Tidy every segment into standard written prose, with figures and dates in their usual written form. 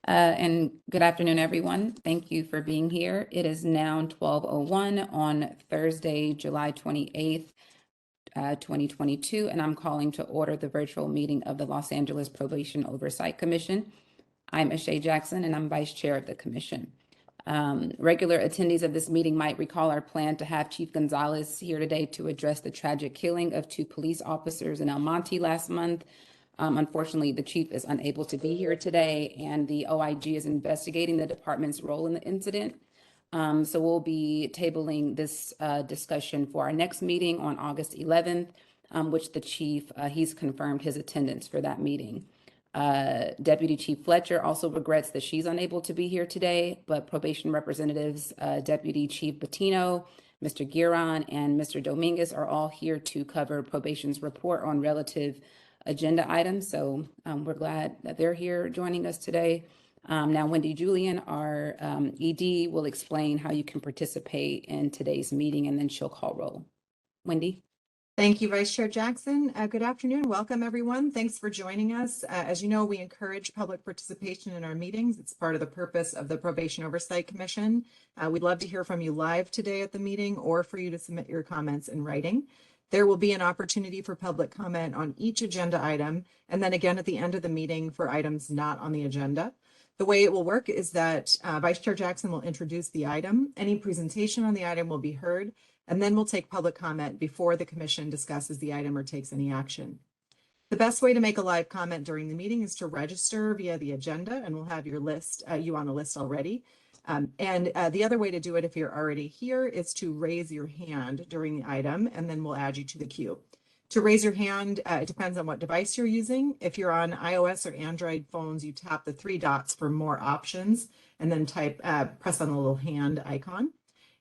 And good afternoon, everyone. Thank you for being here. It is now 12:01 on Thursday, July 28th, 2022, and I'm calling to order the virtual meeting of the Los Angeles Probation Oversight Commission. I'm Ashay Jackson, and I'm Vice Chair of the Commission. Regular attendees of this meeting might recall our plan to have Chief Gonzalez here today to address the tragic killing of 2 police officers in El Monte last month. Unfortunately, the chief is unable to be here today, and the OIG is investigating the department's role in the incident. So we'll be tabling this discussion for our next meeting on August 11th, which the chief, he's confirmed his attendance for that meeting. Deputy Chief Fletcher also regrets that she's unable to be here today, but probation representatives, Deputy Chief Bettino, Mr. Giron, and Mr. Dominguez are all here to cover probation's report on relative agenda items. So we're glad that they're here joining us today. Now, Wendy Julian, our ED, will explain how you can participate in today's meeting, and then she'll call roll. Wendy? Thank you, Vice Chair Jackson. Good afternoon. Welcome, everyone. Thanks for joining us. As you know, we encourage public participation in our meetings. It's part of the purpose of the Probation Oversight Commission. We'd love to hear from you live today at the meeting or for you to submit your comments in writing. There will be an opportunity for public comment on each agenda item, and then again at the end of the meeting for items not on the agenda. The way it will work is that Vice Chair Jackson will introduce the item. Any presentation on the item will be heard, and then we'll take public comment before the commission discusses the item or takes any action. The best way to make a live comment during the meeting is to register via the agenda, and we'll have your list, you on the list already. The other way to do it if you're already here is to raise your hand during the item, and then we'll add you to the queue. To raise your hand, it depends on what device you're using. If you're on iOS or Android phones, you tap the 3 dots for more options, and then press on the little hand icon.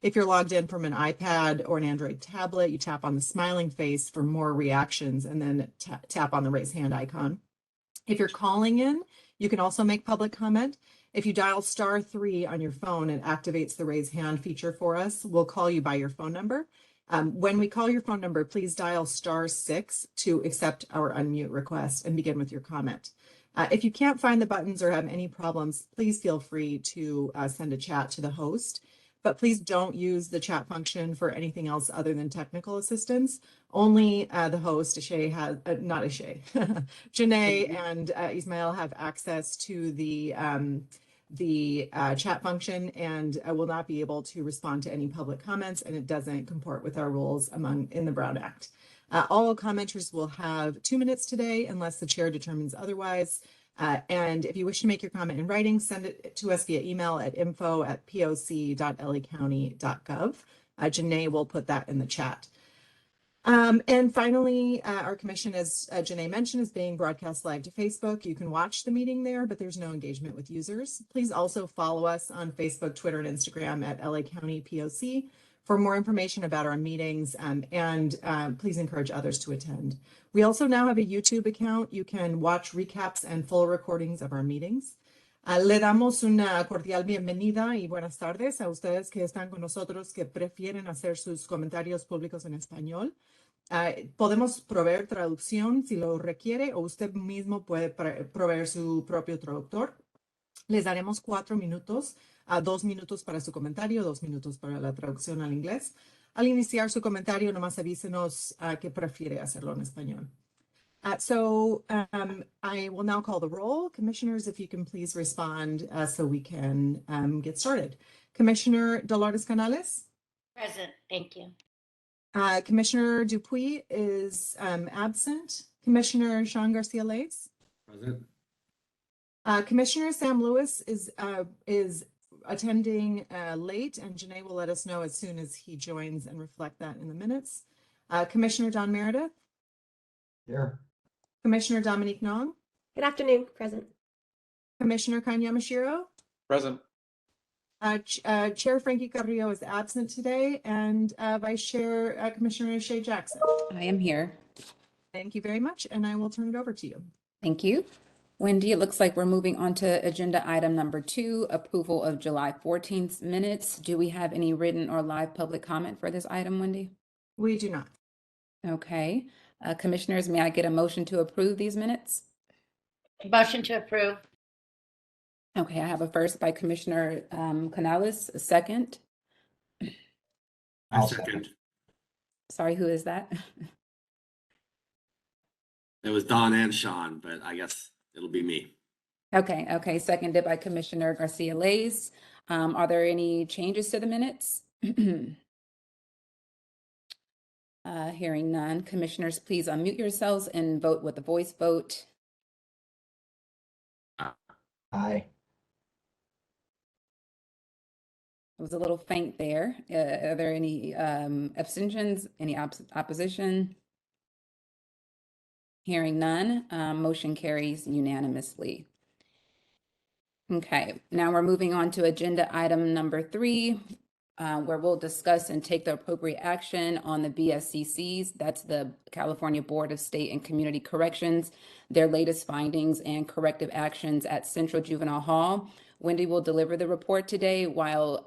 If you're logged in from an iPad or an Android tablet, you tap on the smiling face for more reactions, and then tap on the raise hand icon. If you're calling in, you can also make public comment. If you dial *3 on your phone, it activates the raise hand feature for us. We'll call you by your phone number. When we call your phone number, please dial *6 to accept our unmute request and begin with your comment. If you can't find the buttons or have any problems, please feel free to send a chat to the host. But please don't use the chat function for anything else other than technical assistance. Only the host, Ashay, has, not Ashay, Janae and Ismail have access to the chat function, and will not be able to respond to any public comments, and it doesn't comport with our rules in the Brown Act. All commenters will have 2 minutes today unless the chair determines otherwise. And if you wish to make your comment in writing, send it to us via email at info@poc.lacounty.gov. Janae will put that in the chat. And finally, our commission, as Janae mentioned, is being broadcast live to Facebook. You can watch the meeting there, but there's no engagement with users. Please also follow us on Facebook, Twitter, and Instagram at LA County POC for more information about our meetings, and please encourage others to attend. We also now have a YouTube account. You can watch recaps and full recordings of our meetings. Le damos una cordial bienvenida y buenas tardes a ustedes que están con nosotros que prefieren hacer sus comentarios públicos en español. Podemos proveer traducción si lo requiere, o usted mismo puede proveer su propio traductor. Les daremos 4 minutos, 2 minutos para su comentario, 2 minutos para la traducción al inglés. Al iniciar su comentario, nomás avísenos que prefiere hacerlo en español. I will now call the roll. Commissioners, if you can please respond so we can get started. Commissioner Dolores Canales? Present, thank you. Commissioner Dupuy is absent. Commissioner Sean Garcia-Lace? Present. Commissioner Sam Lewis is attending late, and Janae will let us know as soon as he joins and reflect that in the minutes. Commissioner Don Meredith? Here. Commissioner Dominique Nong? Good afternoon, present. Commissioner Kan Yamashiro? Present. Chair Frankie Carrillo is absent today, and Vice Chair Commissioner Ashay Jackson. I am here. Thank you very much, and I will turn it over to you. Thank you. Wendy, it looks like we're moving on to agenda item number 2, approval of July 14th minutes. Do we have any written or live public comment for this item, Wendy? We do not. Okay. Commissioners, may I get a motion to approve these minutes? Motion to approve. Okay, I have a first by Commissioner Canales, a second. I'll I second. second. Sorry, who is that? It was Don and Sean, but I guess it'll be me. Okay, seconded by Commissioner Garcia Lays. Are there any changes to the minutes? Hearing none. Commissioners, please unmute yourselves and vote with a voice vote. Aye. It was a little faint there. Are there any abstentions, any opposition? Hearing none, motion carries unanimously. Okay, now we're moving on to agenda item number 3, where we'll discuss and take the appropriate action on the BSCCs. That's the California Board of State and Community Corrections, their latest findings and corrective actions at Central Juvenile Hall. Wendy will deliver the report today while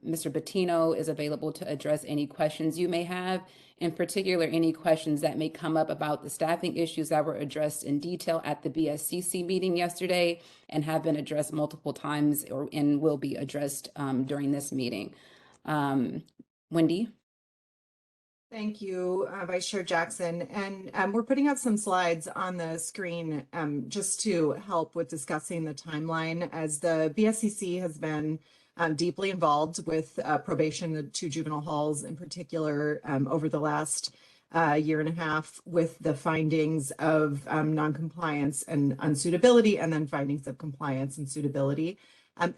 Mr. Bettino is available to address any questions you may have, in particular, any questions that may come up about the staffing issues that were addressed in detail at the BSCC meeting yesterday and have been addressed multiple times and will be addressed during this meeting. Wendy? Thank you, Vice Chair Jackson. And we're putting up some slides on the screen just to help with discussing the timeline, as the BSCC has been deeply involved with probation, the 2 juvenile halls in particular, over the last year and a half, with the findings of noncompliance and unsuitability, and then findings of compliance and suitability.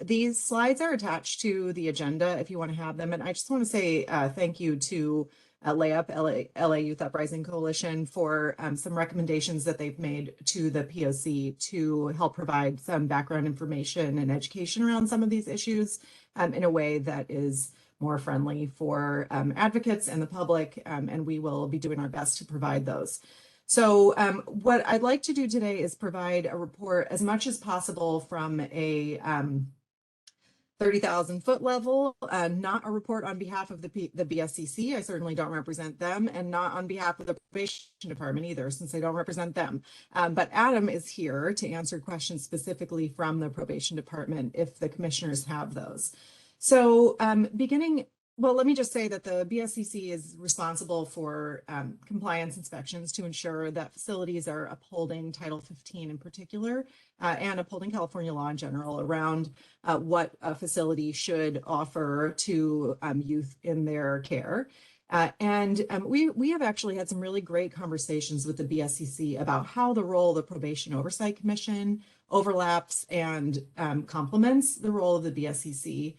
These slides are attached to the agenda if you want to have them. And I just want to say thank you to LA Youth Uprising Coalition for some recommendations that they've made to the POC to help provide some background information and education around some of these issues in a way that is more friendly for advocates and the public, and we will be doing our best to provide those. So what I'd like to do today is provide a report as much as possible from a 30,000-foot level, not a report on behalf of the BSCC. I certainly don't represent them, and not on behalf of the probation department either, since I don't represent them. But Adam is here to answer questions specifically from the probation department if the commissioners have those. So well, let me just say that the BSCC is responsible for compliance inspections to ensure that facilities are upholding Title 15 in particular, and upholding California law in general around what a facility should offer to youth in their care. We have actually had some really great conversations with the BSCC about how the role of the Probation Oversight Commission overlaps and complements the role of the BSCC.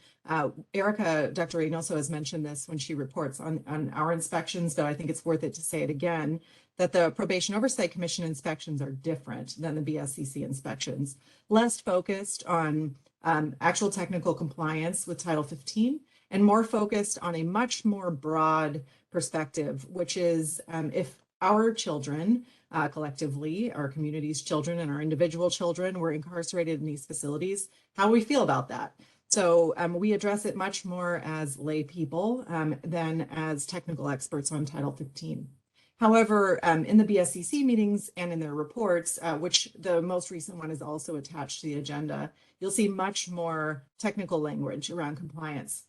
Erica, Dr. Reynoso has mentioned this when she reports on our inspections, though I think it's worth it to say it again, that the Probation Oversight Commission inspections are different than the BSCC inspections, less focused on actual technical compliance with Title 15, and more focused on a much more broad perspective, which is if our children collectively, our community's children and our individual children were incarcerated in these facilities, how we feel about that. So we address it much more as lay people than as technical experts on Title 15. However, in the BSCC meetings and in their reports, which the most recent one is also attached to the agenda, you'll see much more technical language around compliance.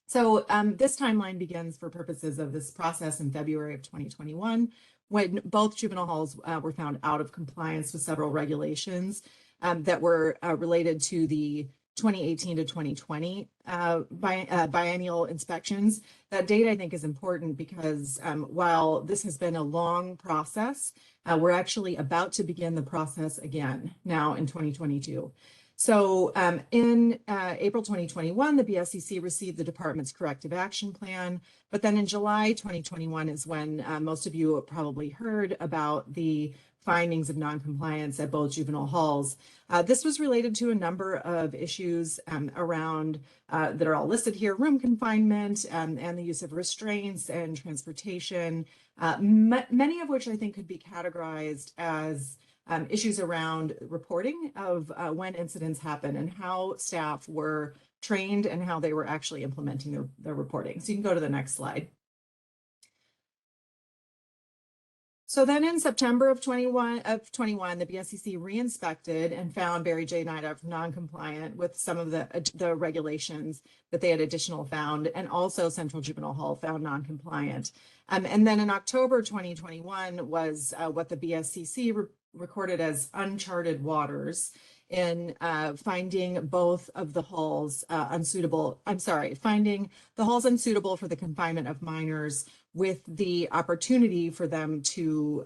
So this timeline begins for purposes of this process in February of 2021, when both juvenile halls were found out of compliance with several regulations that were related to the 2018 to 2020 biennial inspections. That date, I think, is important because while this has been a long process, we're actually about to begin the process again now in 2022. So in April 2021, the BSCC received the department's corrective action plan, but then in July 2021 is when most of you probably heard about the findings of noncompliance at both juvenile halls. This was related to a number of issues around that are all listed here: room confinement and the use of restraints and transportation, many of which I think could be categorized as issues around reporting of when incidents happen and how staff were trained and how they were actually implementing their reporting. So you can go to the next slide. So then in September of 21, the BSCC re-inspected and found Barry J. Nidoff non-compliant with some of the regulations that they had additional found, and also Central Juvenile Hall found non-compliant. And then in October 2021 was what the BSCC recorded as uncharted waters in finding both of the halls finding the halls unsuitable for the confinement of minors, with the opportunity for them to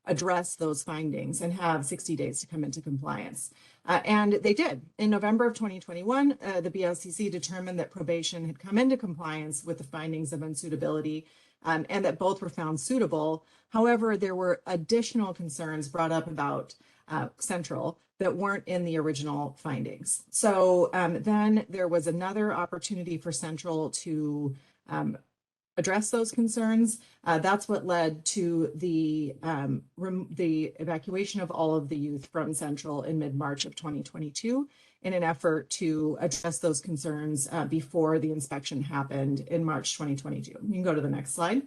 address those findings and have 60 days to come into compliance. And they did. In November of 2021, the BSCC determined that probation had come into compliance with the findings of unsuitability, and that both were found suitable. However, there were additional concerns brought up about Central that weren't in the original findings. So then there was another opportunity for Central to address those concerns. That's what led to the evacuation of all of the youth from Central in mid-March of 2022 in an effort to address those concerns before the inspection happened in March 2022. You can go to the next slide.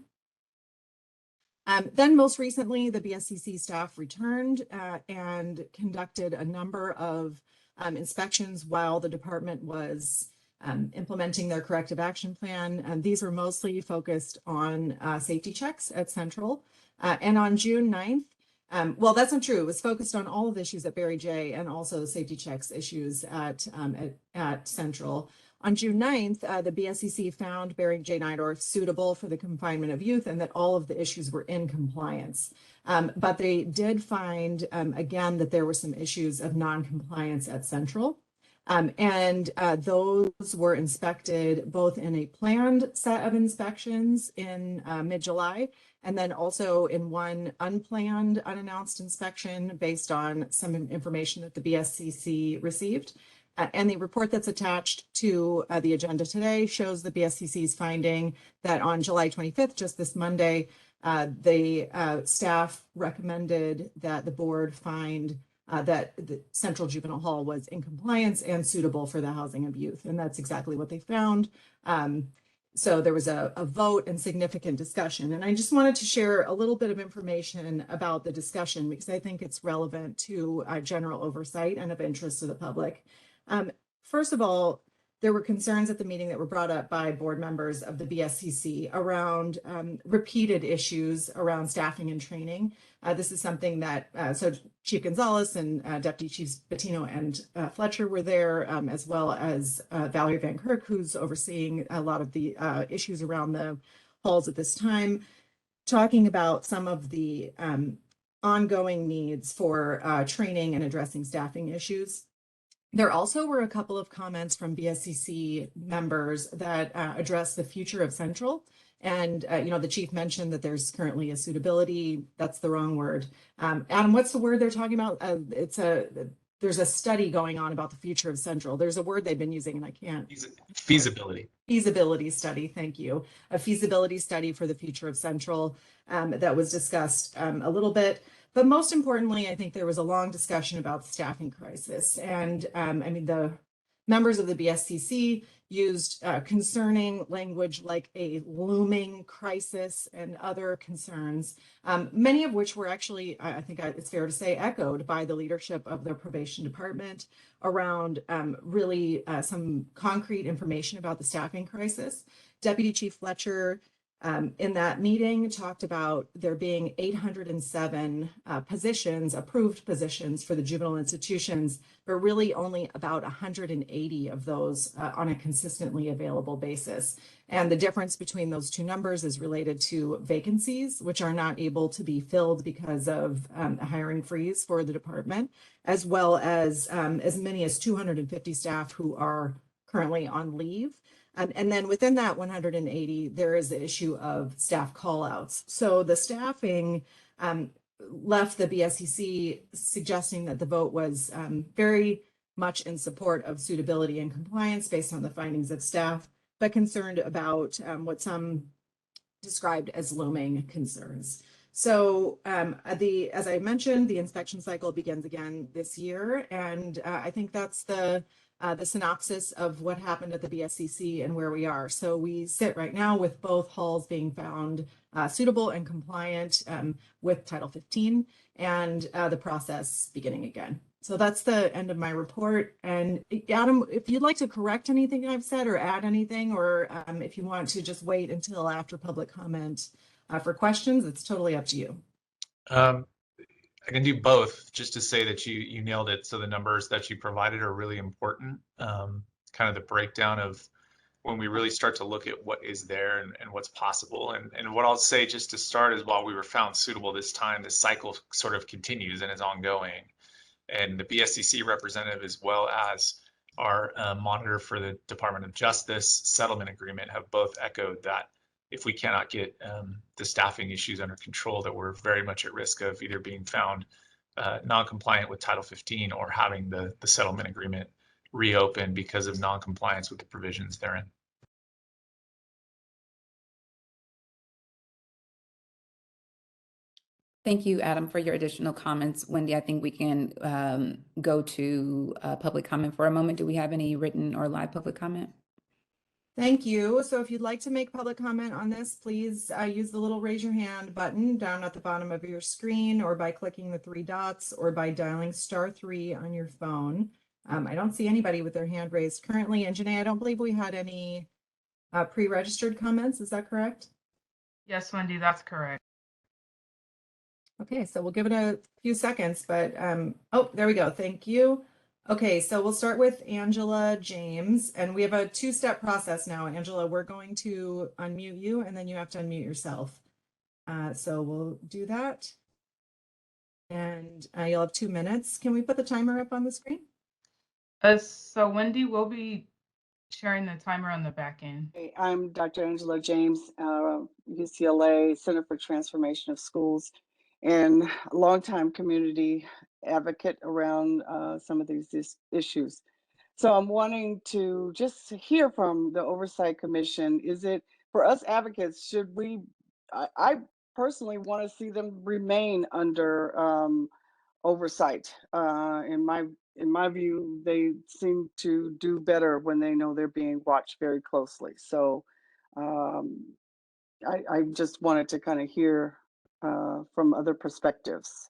Then most recently, the BSCC staff returned and conducted a number of inspections while the department was implementing their corrective action plan. These were mostly focused on safety checks at Central. And on June 9th, well, that's not true. It was focused on all of the issues at Barry J and also safety checks issues at Central. On June 9th, the BSCC found Barry J. Nidoff suitable for the confinement of youth and that all of the issues were in compliance. But they did find, again, that there were some issues of non-compliance at Central. And those were inspected both in a planned set of inspections in mid-July, and then also in one unplanned, unannounced inspection based on some information that the BSCC received. And the report that's attached to the agenda today shows the BSCC's finding that on July 25th, just this Monday, the staff recommended that the board find that the Central Juvenile Hall was in compliance and suitable for the housing of youth. And that's exactly what they found. So there was a vote and significant discussion. And I just wanted to share a little bit of information about the discussion because I think it's relevant to general oversight and of interest to the public. First of all, there were concerns at the meeting that were brought up by board members of the BSCC around repeated issues around staffing and training. This is something that, so Chief Gonzalez and Deputy Chiefs Bettino and Fletcher were there, as well as Valerie Van Kirk, who's overseeing a lot of the issues around the halls at this time, talking about some of the ongoing needs for training and addressing staffing issues. There also were a couple of comments from BSCC members that address the future of Central. And, the chief mentioned that there's currently a suitability, that's the wrong word. Adam, what's the word they're talking about? There's a study going on about the future of Central. There's a word they've been using and I can't. Feasibility. Feasibility study, thank you. A feasibility study for the future of Central that was discussed a little bit. But most importantly, I think there was a long discussion about the staffing crisis. And the members of the BSCC used concerning language like a looming crisis and other concerns, many of which were actually, I think it's fair to say, echoed by the leadership of the probation department around really some concrete information about the staffing crisis. Deputy Chief Fletcher in that meeting talked about there being 807 positions, approved positions for the juvenile institutions, but really only about 180 of those on a consistently available basis. And the difference between those two numbers is related to vacancies, which are not able to be filled because of a hiring freeze for the department, as well as many as 250 staff who are currently on leave. And then within that 180, there is the issue of staff callouts. So the staffing left the BSCC suggesting that the vote was very much in support of suitability and compliance based on the findings of staff, but concerned about what some described as looming concerns. So as I mentioned, the inspection cycle begins again this year. And I think that's the the synopsis of what happened at the BSCC and where we are. So we sit right now with both halls being found suitable and compliant with Title 15 and the process beginning again. So that's the end of my report. And Adam, if you'd like to correct anything I've said or add anything, or if you want to just wait until after public comment for questions, it's totally up to you. I can do both, just to say that you nailed it. So the numbers that you provided are really important. Kind of the breakdown of when we really start to look at what is there and what's possible. And what I'll say just to start is, while we were found suitable this time, the cycle sort of continues and is ongoing. And the BSCC representative, as well as our monitor for the Department of Justice settlement agreement, have both echoed that if we cannot get the staffing issues under control, that we're very much at risk of either being found non-compliant with Title 15 or having the settlement agreement reopen because of non-compliance with the provisions therein. Thank you, Adam, for your additional comments. Wendy, I think we can go to public comment for a moment. Do we have any written or live public comment? Thank you. So if you'd like to make public comment on this, please use the little raise your hand button down at the bottom of your screen, or by clicking the three dots, or by dialing *3 on your phone. I don't see anybody with their hand raised currently. And Janae, I don't believe we had any pre-registered comments. Is that correct? Yes, Wendy, that's correct. Okay, so we'll give it a few seconds, but oh, there we go. Thank you. Okay, so we'll start with Angela James, and we have a two-step process now. Angela, we're going to unmute you, and then you have to unmute yourself. So we'll do that. And you'll have 2 minutes. Can we put the timer up on the screen? So Wendy will be sharing the timer on the back end. Hey, I'm Dr. Angela James, UCLA Center for Transformation of Schools, and a longtime community advocate around some of these issues. So I'm wanting to just hear from the Oversight Commission. Is it, for us advocates, should we, I personally want to see them remain under oversight. In my view, they seem to do better when they know they're being watched very closely. So I just wanted to kind of hear from other perspectives.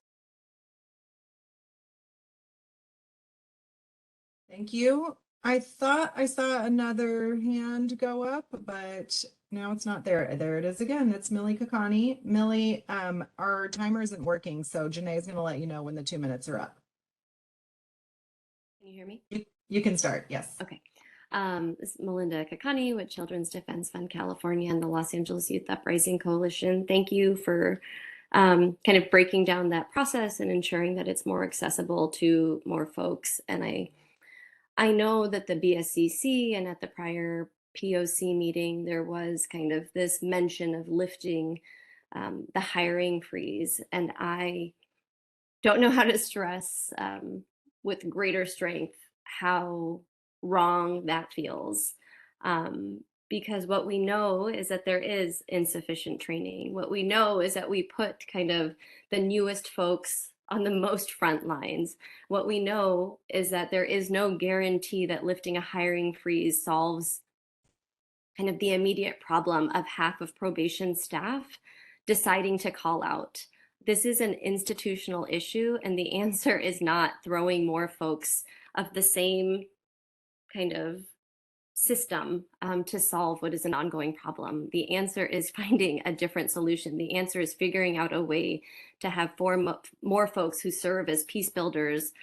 Thank you. I thought I saw another hand go up, but now it's not there. There it is again. It's Millie Kakani. Millie, our timer isn't working, so Janae is going to let you know when the 2 minutes are up. Can you hear me? You can start, yes. Okay. This is Melinda Kakani with Children's Defense Fund California and the Los Angeles Youth Uprising Coalition. Thank you for kind of breaking down that process and ensuring that it's more accessible to more folks. And I know that the BSCC and at the prior POC meeting, there was kind of this mention of lifting the hiring freeze. And I don't know how to stress with greater strength how wrong that feels. Because what we know is that there is insufficient training. What we know is that we put kind of the newest folks on the most front lines. What we know is that there is no guarantee that lifting a hiring freeze solves kind of the immediate problem of half of probation staff deciding to call out. This is an institutional issue, and the answer is not throwing more folks of the same kind of system to solve what is an ongoing problem. The answer is finding a different solution. The answer is figuring out a way to have more folks who serve as peace builders,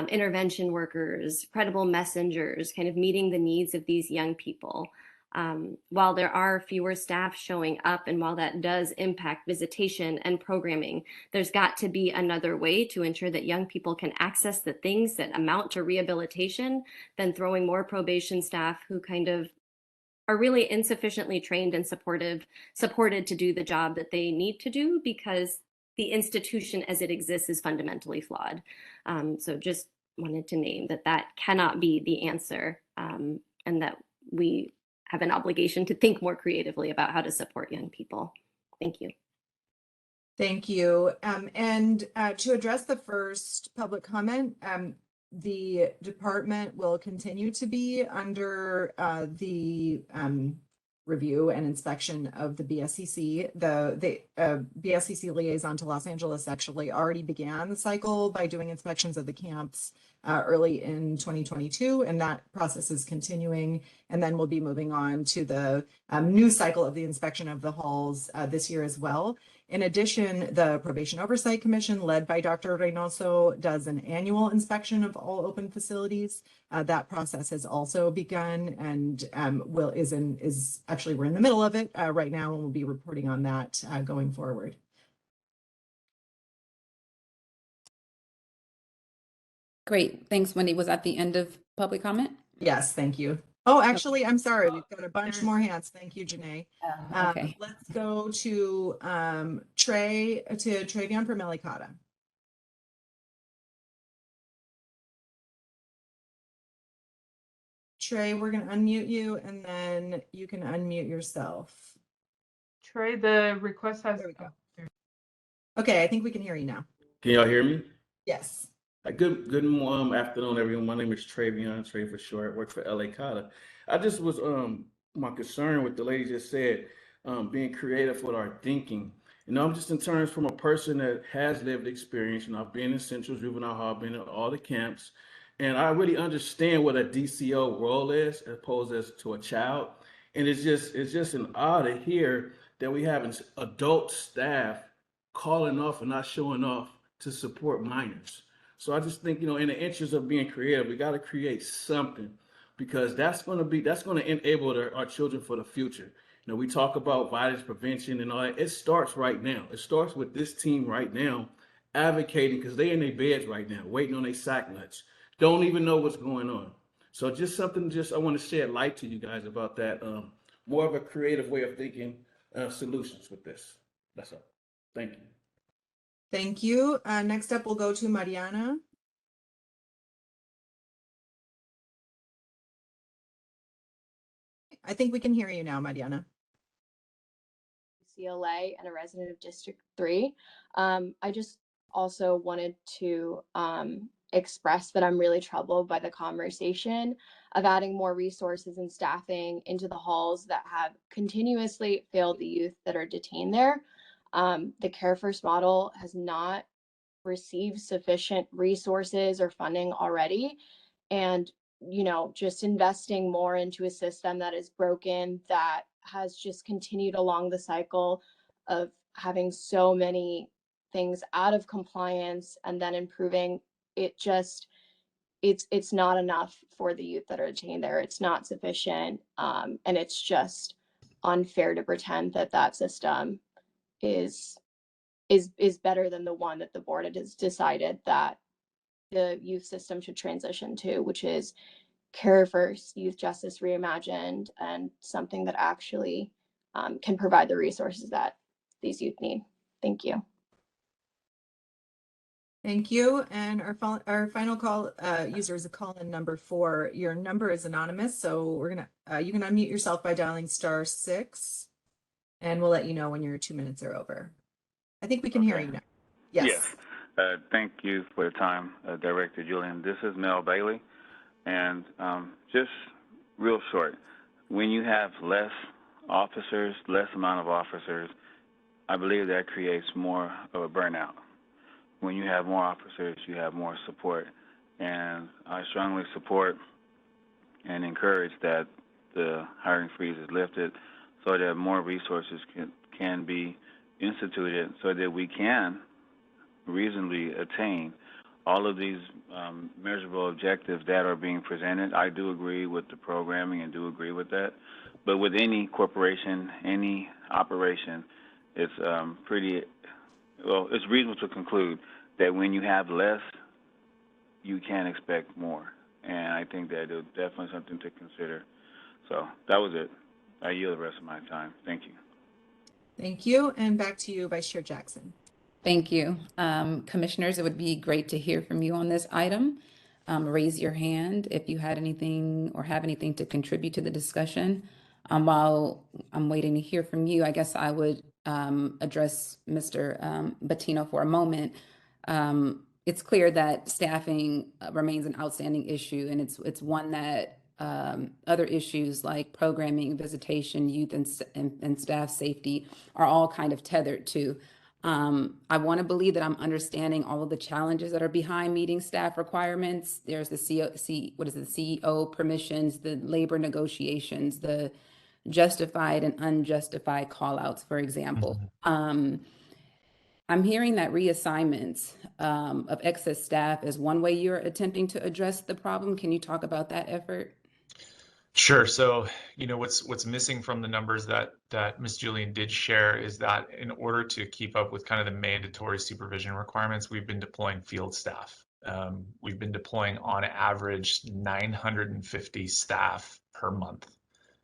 intervention workers, credible messengers, kind of meeting the needs of these young people. While there are fewer staff showing up, and while that does impact visitation and programming, there's got to be another way to ensure that young people can access the things that amount to rehabilitation than throwing more probation staff who kind of are really insufficiently trained and supported to do the job that they need to do, because the institution as it exists is fundamentally flawed. So just wanted to name that cannot be the answer, and that we have an obligation to think more creatively about how to support young people. Thank you. Thank you. And to address the first public comment, The department will continue to be under the review and inspection of the BSCC. The BSCC liaison to Los Angeles actually already began the cycle by doing inspections of the camps early in 2022, and that process is continuing. And then we'll be moving on to the new cycle of the inspection of the halls this year as well. In addition, the Probation Oversight Commission, led by Dr. Reynoso, does an annual inspection of all open facilities. That process has also begun and is actually, we're in the middle of it right now, and we'll be reporting on that going forward. Great. Thanks, Wendy. Was that the end of public comment? Yes, thank you. Oh, actually, I'm sorry. We've got a bunch more hands. Thank you, Janae. Okay. Let's go to Travion from Melicata. Trey, we're going to unmute you, and then you can unmute yourself. Trey, the request has. There we go. Okay, I think we can hear you now. Can y'all hear me? Yes. Good afternoon, everyone. My name is Travion, Trey for short. I work for LA Cata. I just was my concern with the lady just said, being creative with our thinking. You know, I'm just in terms from a person that has lived experience. You know, I've been in Central Juvenile Hall, been in all the camps, and I really understand what a DCO role is as opposed as to a child. And it's just an odd to hear that we have adult staff calling off and not showing off to support minors. So I just think, you know, in the interest of being creative, we got to create something because that's going to enable our children for the future. You know, we talk about violence prevention and all that. It starts right now. It starts with this team right now advocating because they're in their beds right now, waiting on their sack nuts. Don't even know what's going on. So just something, I want to shed light to you guys about that. More of a creative way of thinking solutions with this. That's all. Thank you. Thank you. Next up, we'll go to Mariana. I think we can hear you now, Mariana. CLA and a resident of District 3. I just also wanted to express that I'm really troubled by the conversation of adding more resources and staffing into the halls that have continuously failed the youth that are detained there. The Care First model has not received sufficient resources or funding already. And, you know, just investing more into a system that is broken, that has just continued along the cycle of having so many things out of compliance and then improving it, just it's not enough for the youth that are detained there. It's not sufficient, and it's just unfair to pretend that that system is better than the one that the board has decided that the youth system should transition to, which is Care First, Youth Justice Reimagined, and something that actually can provide the resources that these youth need. Thank you. Thank you. And our final call user is a call-in number 4. Your number is anonymous, so we're gonna you can unmute yourself by dialing *6, and we'll let you know when your 2 minutes are over. I think we can hear you now. Yes. Thank you for your time, Director Julian. This is Mel Bailey, and just real short, when you have less officers, less amount of officers, I believe that creates more of a burnout. When you have more officers, you have more support, and I strongly support and encourage that the hiring freeze is lifted so that more resources can be instituted so that we can reasonably attain all of these measurable objectives that are being presented. I do agree with the programming and do agree with that. But with any corporation, any operation, it's it's reasonable to conclude that when you have less, you can expect more. And I think that it's definitely something to consider. So that was it. I yield the rest of my time. Thank you. Thank you. And back to you, Vice Chair Jackson. Thank you. Commissioners, it would be great to hear from you on this item. Raise your hand if you had anything or have anything to contribute to the discussion. While I'm waiting to hear from you, I guess I would address Mr. Bettino for a moment. it's clear that staffing remains an outstanding issue, and it's one that other issues like programming, visitation, youth, and staff safety are all kind of tethered to. I want to believe that I'm understanding all of the challenges that are behind meeting staff requirements. There's the CEO permissions, the labor negotiations, the justified and unjustified callouts, for example. I'm hearing that reassignments of excess staff is one way you're attempting to address the problem. Can you talk about that effort? Sure. So, what's missing from the numbers that Ms. Julian did share is that in order to keep up with kind of the mandatory supervision requirements, we've been deploying field staff. We've been deploying on average 950 staff per month.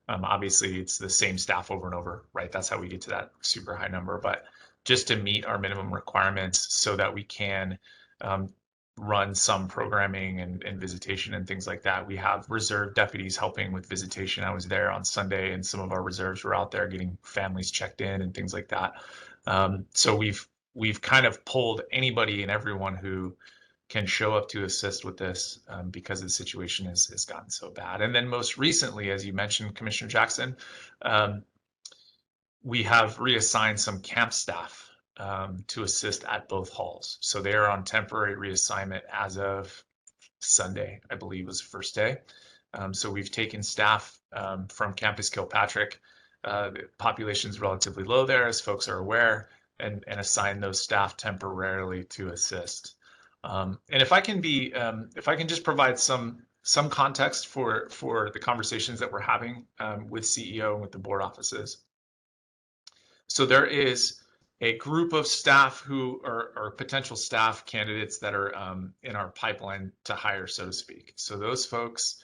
Obviously, it's the same staff over and over, right? That's how we get to that super high number. But just to meet our minimum requirements so that we can run some programming and visitation and things like that. We have reserve deputies helping with visitation. I was there on Sunday, and some of our reserves were out there getting families checked in and things like that. So we've kind of pulled anybody and everyone who can show up to assist with this because the situation has gotten so bad. And then most recently, as you mentioned, Commissioner Jackson, we have reassigned some camp staff to assist at both halls. So they are on temporary reassignment as of Sunday, I believe was the first day. So we've taken staff from Campus Kilpatrick. The population is relatively low there, as folks are aware, and assigned those staff temporarily to assist. And if I can just provide some context for the conversations that we're having with CEO and with the board offices. So there is a group of staff who are potential staff candidates that are in our pipeline to hire, so to speak. So those folks,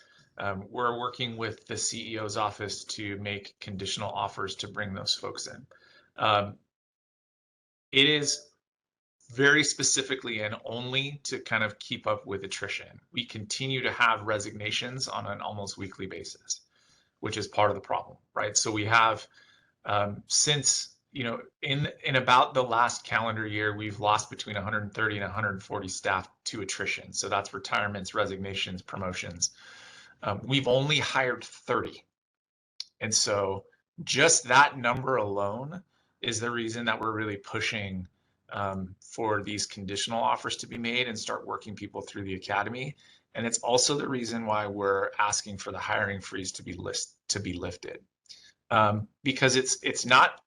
we're working with the CEO's office to make conditional offers to bring those folks in. It is very specifically and only to kind of keep up with attrition. We continue to have resignations on an almost weekly basis, which is part of the problem, right? So we have since in about the last calendar year, we've lost between 130 and 140 staff to attrition. So that's retirements, resignations, promotions. We've only hired 30. And so just that number alone is the reason that we're really pushing for these conditional offers to be made and start working people through the academy. And it's also the reason why we're asking for the hiring freeze to be lifted. Because it's not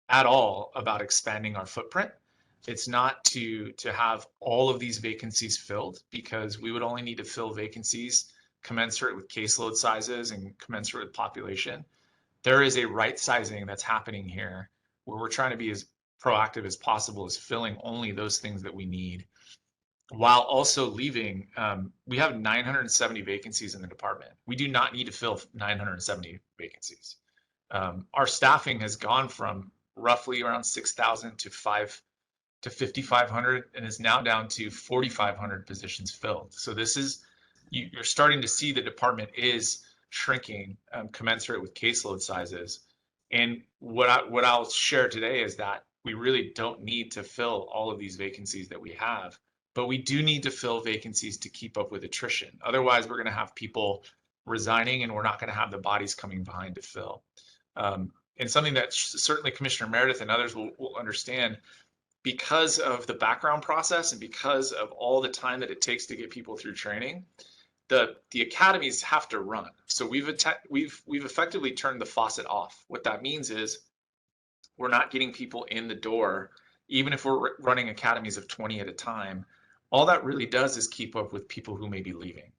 at all about expanding our footprint. It's not to have all of these vacancies filled, because we would only need to fill vacancies commensurate with caseload sizes and commensurate with population. There is a right sizing that's happening here where we're trying to be as proactive as possible, as filling only those things that we need, while also leaving, we have 970 vacancies in the department. We do not need to fill 970 vacancies. Our staffing has gone from roughly around 6,000 to 5,500 and is now down to 4,500 positions filled. So this is, you're starting to see the department is shrinking commensurate with caseload sizes. And what I'll share today is that we really don't need to fill all of these vacancies that we have, but we do need to fill vacancies to keep up with attrition. Otherwise, we're going to have people resigning and we're not going to have the bodies coming behind to fill. And something that certainly Commissioner Meredith and others will understand, because of the background process and because of all the time that it takes to get people through training, the academies have to run. So we've effectively turned the faucet off. What that means is we're not getting people in the door, even if we're running academies of 20 at a time. All that really does is keep up with people who may be leaving.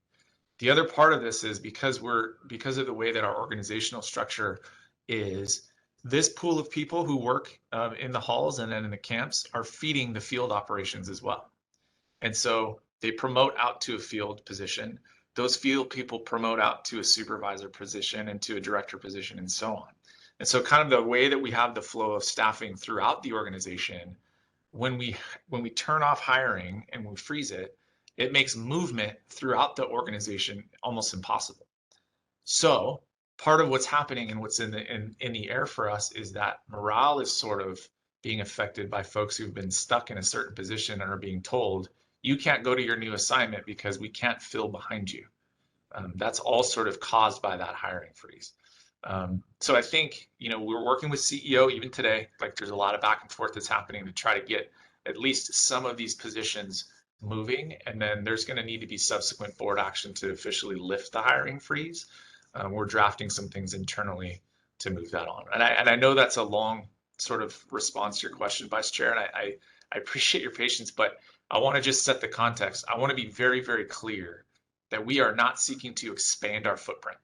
The other part of this is because of the way that our organizational structure is, this pool of people who work in the halls and then in the camps are feeding the field operations as well. And so they promote out to a field position. Those field people promote out to a supervisor position and to a director position and so on. And so kind of the way that we have the flow of staffing throughout the organization, when we turn off hiring and we freeze it, it makes movement throughout the organization almost impossible. So part of what's happening and what's in the air for us is that morale is sort of being affected by folks who've been stuck in a certain position and are being told, you can't go to your new assignment because we can't fill behind you. That's all sort of caused by that hiring freeze. So I think, we're working with CEO even today, like there's a lot of back and forth that's happening to try to get at least some of these positions moving. And then there's going to need to be subsequent board action to officially lift the hiring freeze. We're drafting some things internally to move that on. And I know that's a long sort of response to your question, Vice Chair, and I appreciate your patience, but I want to just set the context. I want to be very, very clear that we are not seeking to expand our footprint,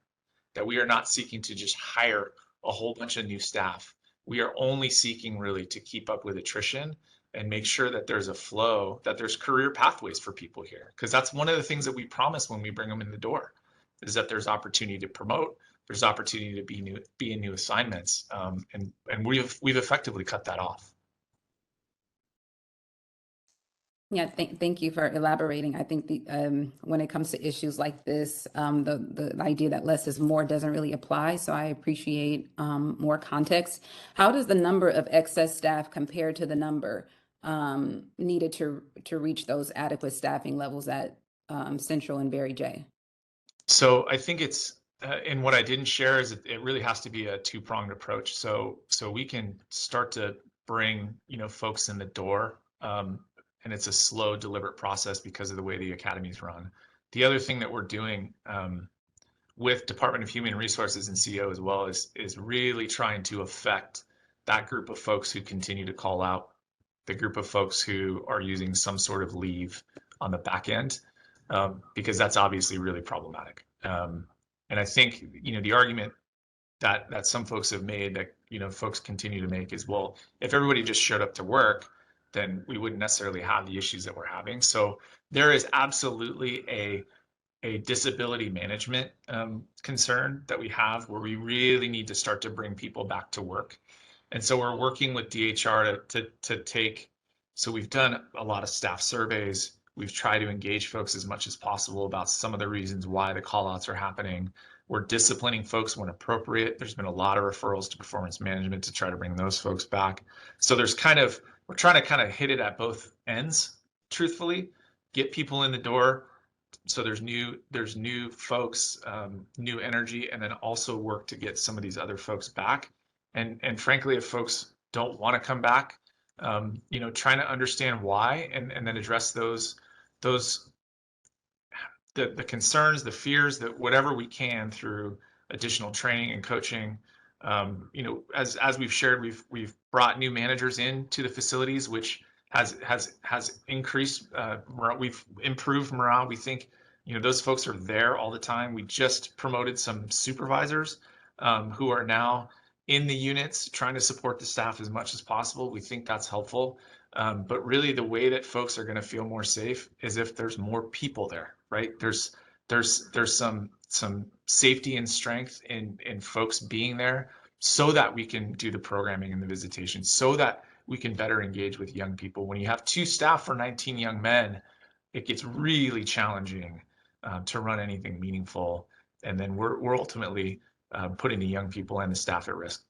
that we are not seeking to just hire a whole bunch of new staff. We are only seeking really to keep up with attrition and make sure that there's a flow, that there's career pathways for people here. Because that's one of the things that we promise when we bring them in the door, is that there's opportunity to promote, there's opportunity to be in new assignments, and we've effectively cut that off. Yeah, thank you for elaborating. I think when it comes to issues like this, the idea that less is more doesn't really apply. So I appreciate more context. How does the number of excess staff compare to the number needed to reach those adequate staffing levels at Central and Barry J? So I think it's, and what I didn't share is it really has to be a two-pronged approach. So we can start to bring, folks in the door, and it's a slow, deliberate process because of the way the academy's run. The other thing that we're doing with Department of Human Resources and CEO as well is really trying to affect that group of folks who continue to call out, the group of folks who are using some sort of leave on the back end, because that's obviously really problematic. And I think, the argument that some folks have made that, folks continue to make is, well, if everybody just showed up to work, then we wouldn't necessarily have the issues that we're having. So there is absolutely a disability management concern that we have, where we really need to start to bring people back to work. And so we're working with DHR to take, so we've done a lot of staff surveys. We've tried to engage folks as much as possible about some of the reasons why the callouts are happening. We're disciplining folks when appropriate. There's been a lot of referrals to performance management to try to bring those folks back. So we're trying to kind of hit it at both ends, truthfully, get people in the door. So there's new folks, new energy, and then also work to get some of these other folks back. And frankly, if folks don't want to come back, trying to understand why, and then address the concerns, the fears, that whatever we can through additional training and coaching. As we've shared, we've brought new managers into the facilities, which has increased morale. We've improved morale. We think those folks are there all the time. We just promoted some supervisors who are now in the units trying to support the staff as much as possible. We think that's helpful. But really, the way that folks are going to feel more safe is if there's more people there, right? There's some safety and strength in folks being there, so that we can do the programming and the visitation, so that we can better engage with young people. When you have 2 staff for 19 young men, it gets really challenging to run anything meaningful. And then we're ultimately putting the young people and the staff at risk.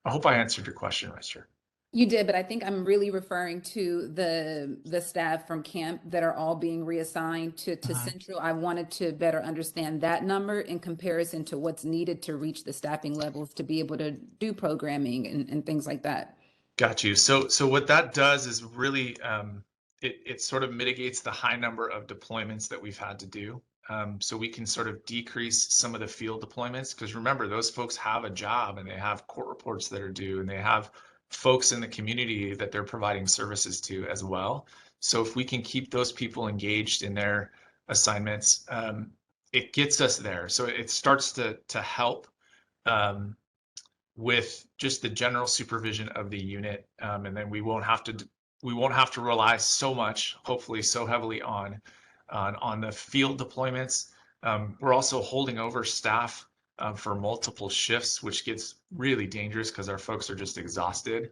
I hope I answered your question, Vice Chair. You did, but I think I'm really referring to the staff from camp that are all being reassigned to Central. I wanted to better understand that number in comparison to what's needed to reach the staffing levels to be able to do programming and things like that. Got you. So what that does is really it sort of mitigates the high number of deployments that we've had to do. So we can sort of decrease some of the field deployments, because remember, those folks have a job and they have court reports that are due, and they have folks in the community that they're providing services to as well. So if we can keep those people engaged in their assignments, it gets us there. So it starts to help with just the general supervision of the unit, and then we won't have to rely so much, hopefully so heavily on the field deployments. We're also holding over staff for multiple shifts, which gets really dangerous because our folks are just exhausted.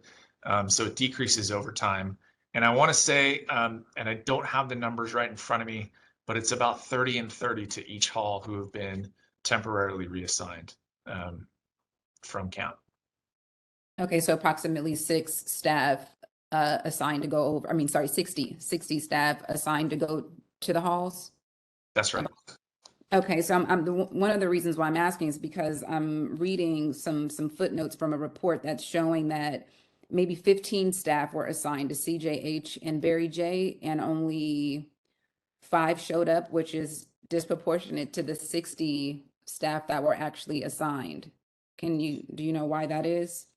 So it decreases over time. And I want to say, and I don't have the numbers right in front of me, but it's about 30 and 30 to each hall who have been temporarily reassigned from camp. Okay, so approximately 6 staff assigned to go over, 60 staff assigned to go to the halls? That's right. Okay, so one of the reasons why I'm asking is because I'm reading some footnotes from a report that's showing that maybe 15 staff were assigned to CJH and Barry J, and only 5 showed up, which is disproportionate to the 60 staff that were actually assigned. Do you know why that is?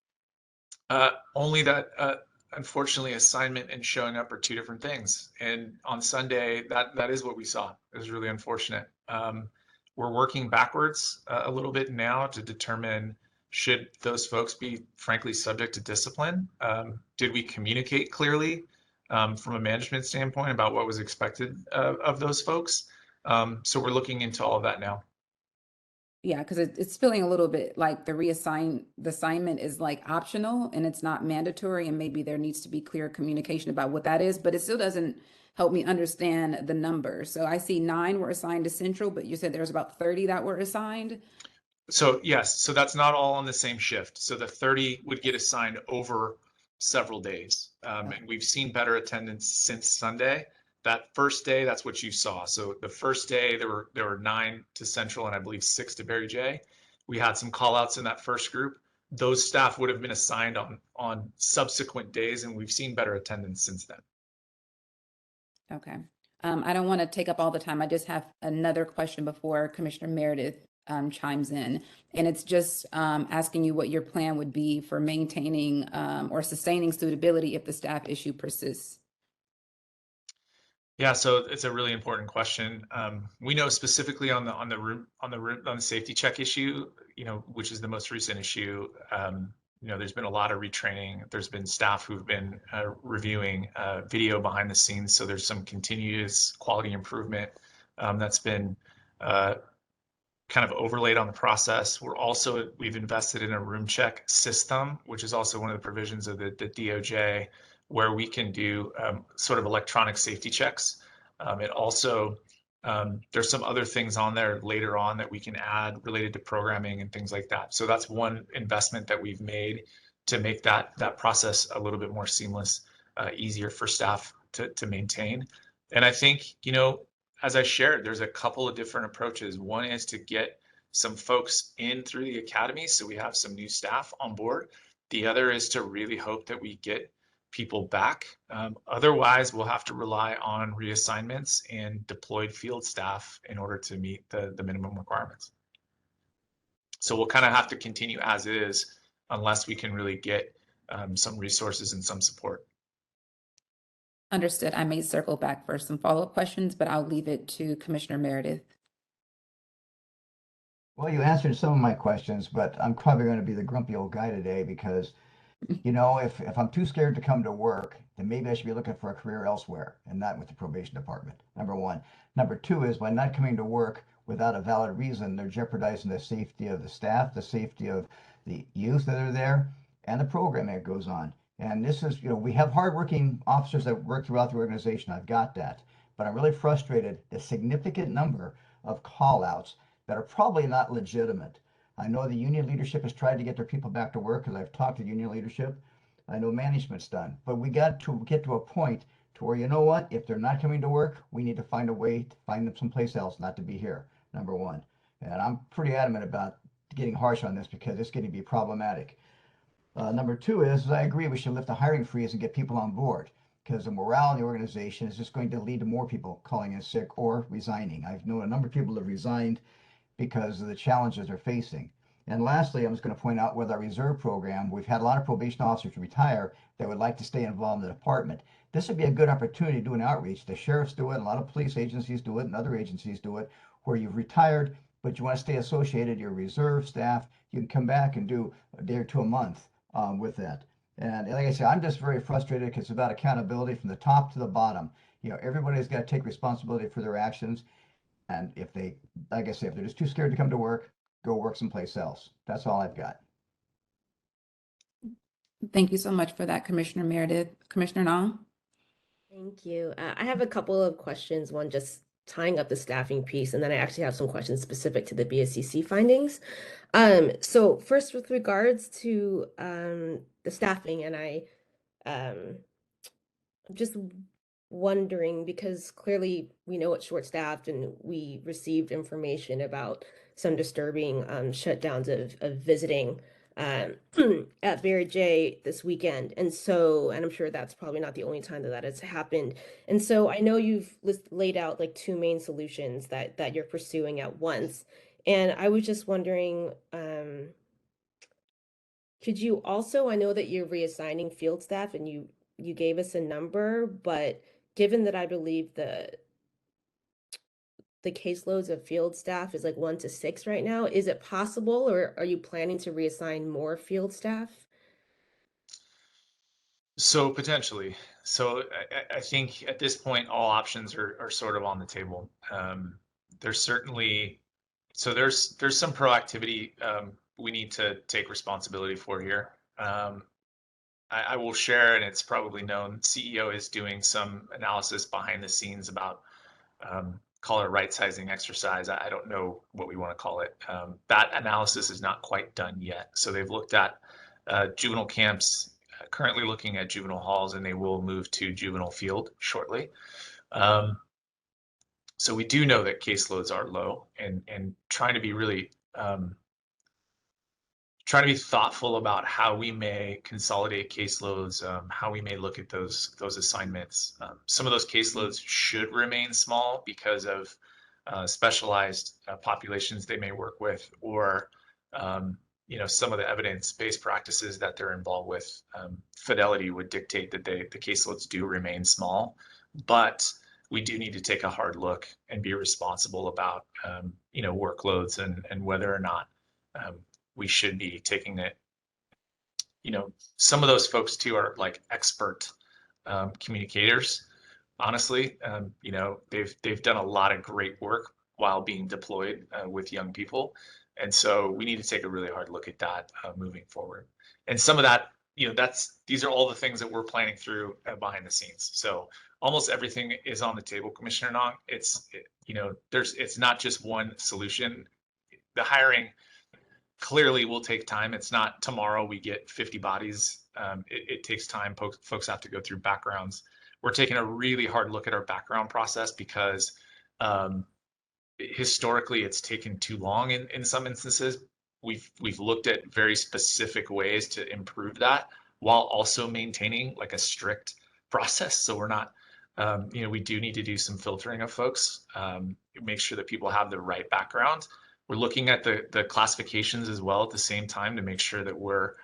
Only that, unfortunately, assignment and showing up are two different things. And on Sunday, that is what we saw. It was really unfortunate. We're working backwards a little bit now to determine should those folks be frankly subject to discipline. Did we communicate clearly from a management standpoint about what was expected of those folks? So we're looking into all of that now. Yeah, because it's feeling a little bit like the assignment is like optional and it's not mandatory, and maybe there needs to be clear communication about what that is, but it still doesn't help me understand the numbers. So I see 9 were assigned to Central, but you said there's about 30 that were assigned. So yes, so that's not all on the same shift. So the 30 would get assigned over several days. And we've seen better attendance since Sunday. That first day, that's what you saw. So the first day there were 9 to Central and I believe 6 to Barry J. We had some call outs in that first group. Those staff would have been assigned on subsequent days, and we've seen better attendance since then. Okay. I don't want to take up all the time. I just have another question before Commissioner Meredith chimes in. And it's just asking you what your plan would be for maintaining or sustaining suitability if the staff issue persists. Yeah, so it's a really important question. We know specifically on the safety check issue, which is the most recent issue. There's been a lot of retraining. There's been staff who've been reviewing video behind the scenes. So there's some continuous quality improvement that's been kind of overlaid on the process. We've invested in a room check system, which is also one of the provisions of the DOJ, where we can do sort of electronic safety checks. It also, there's some other things on there later on that we can add related to programming and things like that. So that's one investment that we've made to make that process a little bit more seamless, easier for staff to maintain. And I think, as I shared, there's a couple of different approaches. One is to get some folks in through the academy, so we have some new staff on board. The other is to really hope that we get people back. Otherwise, we'll have to rely on reassignments and deployed field staff in order to meet the minimum requirements. So we'll kind of have to continue as is unless we can really get some resources and some support. Understood. I may circle back for some follow-up questions, but I'll leave it to Commissioner Meredith. Well, you answered some of my questions, but I'm probably going to be the grumpy old guy today because, if I'm too scared to come to work, then maybe I should be looking for a career elsewhere and not with the probation department. Number one. Number two is by not coming to work without a valid reason, they're jeopardizing the safety of the staff, the safety of the youth that are there, and the programming that goes on. And this is, we have hardworking officers that work throughout the organization. I've got that. But I'm really frustrated a significant number of call outs that are probably not legitimate. I know the union leadership has tried to get their people back to work because I've talked to union leadership. I know management's done. But we got to get to a point to where, if they're not coming to work, we need to find a way to find them someplace else, not to be here, number one. And I'm pretty adamant about getting harsh on this because it's going to be problematic. Number two is I agree we should lift the hiring freeze and get people on board because the morale in the organization is just going to lead to more people calling in sick or resigning. I've known a number of people have resigned because of the challenges they're facing. And lastly, I'm just going to point out with our reserve program, we've had a lot of probation officers retire that would like to stay involved in the department. This would be a good opportunity to do an outreach. The sheriffs do it, a lot of police agencies do it, and other agencies do it, where you've retired, but you want to stay associated, your reserve staff, you can come back and do a day or two a month with that. And like I said, I'm just very frustrated because it's about accountability from the top to the bottom. Everybody's got to take responsibility for their actions. And if they, like I said, if they're just too scared to come to work, go work someplace else. That's all I've got. Thank you so much for that, Commissioner Meredith. Commissioner Nong? Thank you. I have a couple of questions, one just tying up the staffing piece, and then I actually have some questions specific to the BSCC findings. So first, with regards to the staffing, and I I'm just wondering because clearly we know it's short-staffed and we received information about some disturbing shutdowns of visiting um, at Barry J this weekend. And so, and I'm sure that's probably not the only time that that has happened. And so I know you've laid out like two main solutions that you're pursuing at once. And I was just wondering, could you also, I know that you're reassigning field staff and you gave us a number, but given that I believe the caseloads of field staff is like 1 to 6 right now, is it possible or are you planning to reassign more field staff? So potentially. So I think at this point, all options are sort of on the table. There's certainly, so there's some proactivity we need to take responsibility for here. I will share, and it's probably known, CEO is doing some analysis behind the scenes about call it a right sizing exercise. I don't know what we want to call it. That analysis is not quite done yet. So they've looked at juvenile camps, currently looking at juvenile halls, and they will move to juvenile field shortly. So we do know that caseloads are low, and trying to be really trying to be thoughtful about how we may consolidate caseloads, how we may look at those assignments. Some of those caseloads should remain small because of specialized populations they may work with, or you know, some of the evidence-based practices that they're involved with. Fidelity would dictate that the caseloads do remain small, but we do need to take a hard look and be responsible about you know, workloads and whether or not we should be taking it. You know, some of those folks too are like expert communicators. Honestly, you know, they've done a lot of great work while being deployed with young people, and so we need to take a really hard look at that moving forward. And some of that, you know, these are all the things that we're planning through behind the scenes. So almost everything is on the table, Commissioner Nong. You know, it's not just one solution. The hiring clearly will take time. It's not tomorrow we get 50 bodies. It takes time. Folks have to go through backgrounds. We're taking a really hard look at our background process because historically it's taken too long in some instances. We've looked at very specific ways to improve that while also maintaining like a strict process. So we're not, you know, we do need to do some filtering of folks, make sure that people have the right background. We're looking at the classifications as well at the same time to make sure that we're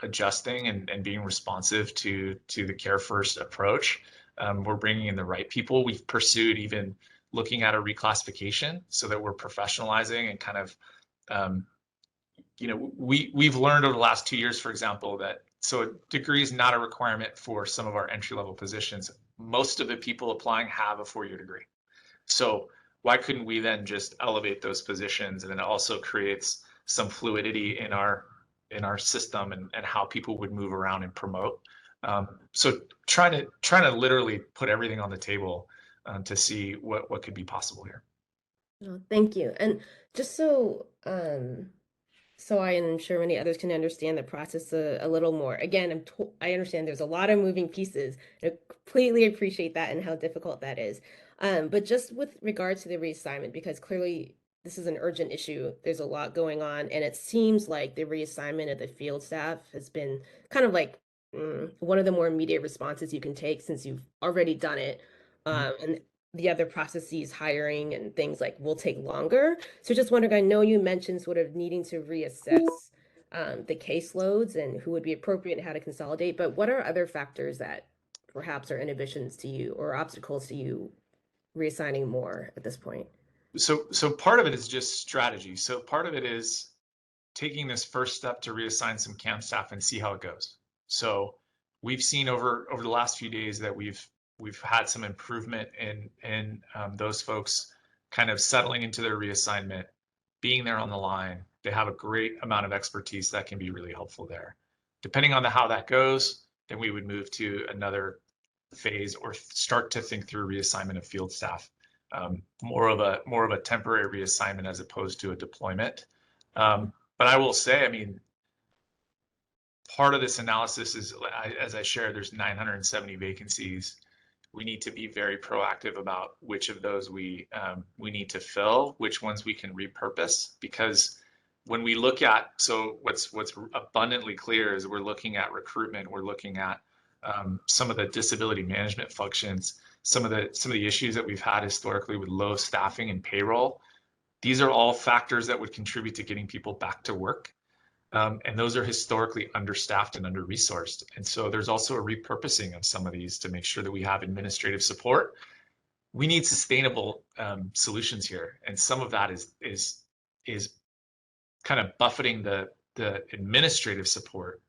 adjusting and being responsive to the care first approach. We're bringing in the right people. We've pursued even looking at a reclassification so that we're professionalizing and kind of, you know, we've learned over the last 2 years, for example, that so a degree is not a requirement for some of our entry level positions. Most of the people applying have a 4-year degree. So why couldn't we then just elevate those positions, and then it also creates some fluidity in our system and how people would move around and promote. So trying to literally put everything on the table to see what could be possible here. Oh, thank you. And just so so I am sure many others can understand the process a little more. Again, I understand there's a lot of moving pieces. I completely appreciate that and how difficult that is. But just with regard to the reassignment, because clearly this is an urgent issue, there's a lot going on, and it seems like the reassignment of the field staff has been kind of like one of the more immediate responses you can take since you've already done it. And the other processes, hiring and things like will take longer. So just wondering, I know you mentioned sort of needing to reassess the caseloads and who would be appropriate and how to consolidate, but what are other factors that perhaps are inhibitions to you or obstacles to you reassigning more at this point? So part of it is just strategy. So part of it is taking this first step to reassign some camp staff and see how it goes. So we've seen over the last few days that we've had some improvement in those folks kind of settling into their reassignment, being there on the line. They have a great amount of expertise that can be really helpful there. Depending on how that goes, then we would move to another phase or start to think through reassignment of field staff, more of a temporary reassignment as opposed to a deployment. But I will say, I mean, part of this analysis is, as I shared, there's 970 vacancies. We need to be very proactive about which of those we need to fill, which ones we can repurpose, because when we look at, so what's abundantly clear is we're looking at recruitment, we're looking at some of the disability management functions, some of the issues that we've had historically with low staffing and payroll. These are all factors that would contribute to getting people back to work. And those are historically understaffed and under-resourced. And so there's also a repurposing of some of these to make sure that we have administrative support. We need sustainable solutions here. And some of that is kind of buffeting the administrative support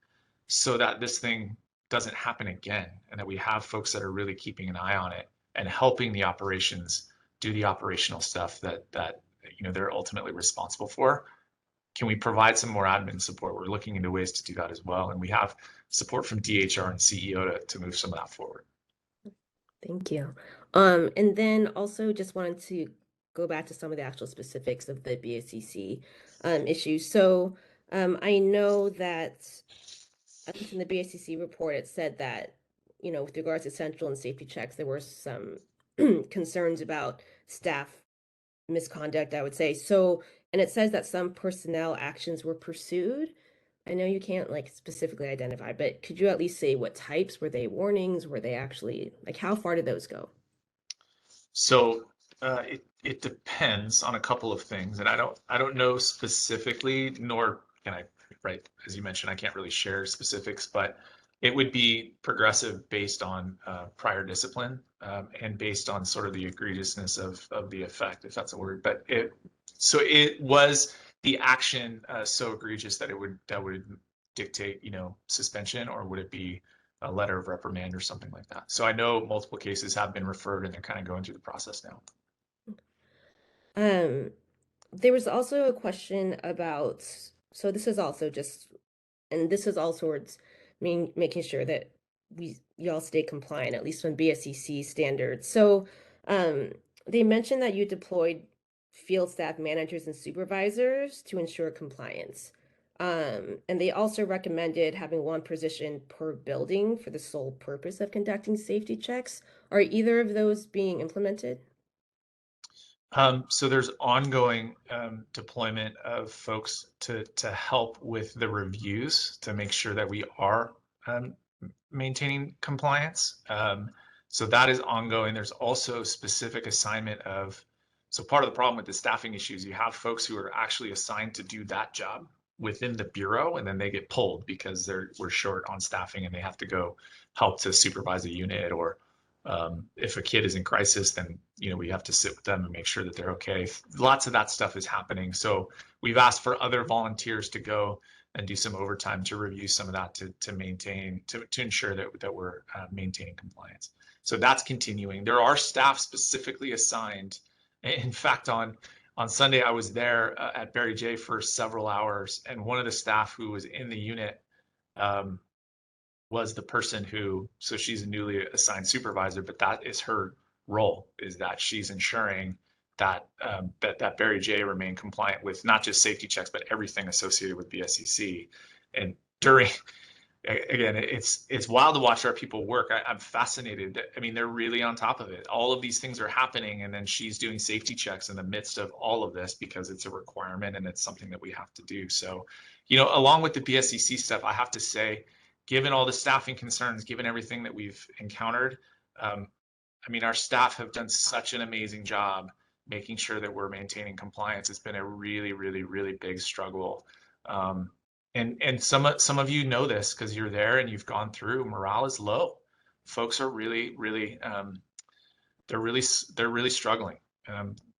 so that this thing doesn't happen again, and that we have folks that are really keeping an eye on it and helping the operations do the operational stuff that they're ultimately responsible for. Can we provide some more admin support? We're looking into ways to do that as well, and we have support from DHR and CEO to move some of that forward. Thank you. And then also just wanted to go back to some of the actual specifics of the BSCC issues. So I know that at least in the BSCC report, it said that, with regards to central and safety checks, there were some concerns about staff misconduct, I would say. So, and it says that some personnel actions were pursued. I know you can't specifically identify, but could you at least say what types? Were they warnings? Were they actually, how far did those go? So it depends on a couple of things, and I don't know specifically, nor can I, right, as you mentioned, I can't really share specifics, but it would be progressive based on prior discipline and based on sort of the egregiousness of the effect, if that's a word. But it was the action so egregious that that would dictate, suspension, or would it be a letter of reprimand or something like that? So I know multiple cases have been referred, and they're kind of going through the process now. There was also a question about, so this is also just, and this is all towards making sure that y'all stay compliant, at least on BSCC standards. So they mentioned that you deployed field staff managers and supervisors to ensure compliance. And they also recommended having one position per building for the sole purpose of conducting safety checks. Are either of those being implemented? So there's ongoing deployment of folks to help with the reviews to make sure that we are maintaining compliance. So that is ongoing. There's also specific assignment of, so part of the problem with the staffing issues, you have folks who are actually assigned to do that job within the bureau, and then they get pulled because we're short on staffing and they have to go help to supervise a unit, or if a kid is in crisis, then we have to sit with them and make sure that they're okay. Lots of that stuff is happening. So we've asked for other volunteers to go and do some overtime to review some of that to ensure that we're maintaining compliance. So that's continuing. There are staff specifically assigned. In fact, on Sunday, I was there at Barry J for several hours, and one of the staff who was in the unit was the person who, so she's a newly assigned supervisor, but that is her role, is that she's ensuring that that Barry J remain compliant with not just safety checks, but everything associated with BSCC. And during, again, it's wild to watch our people work. I'm fascinated. I mean, they're really on top of it. All of these things are happening, and then she's doing safety checks in the midst of all of this because it's a requirement and it's something that we have to do. So, along with the BSCC stuff, I have to say, given all the staffing concerns, given everything that we've encountered, our staff have done such an amazing job making sure that we're maintaining compliance. It's been a really, really, really big struggle. And some of you know this because you're there and you've gone through. Morale is low. Folks are really, really, they're really struggling.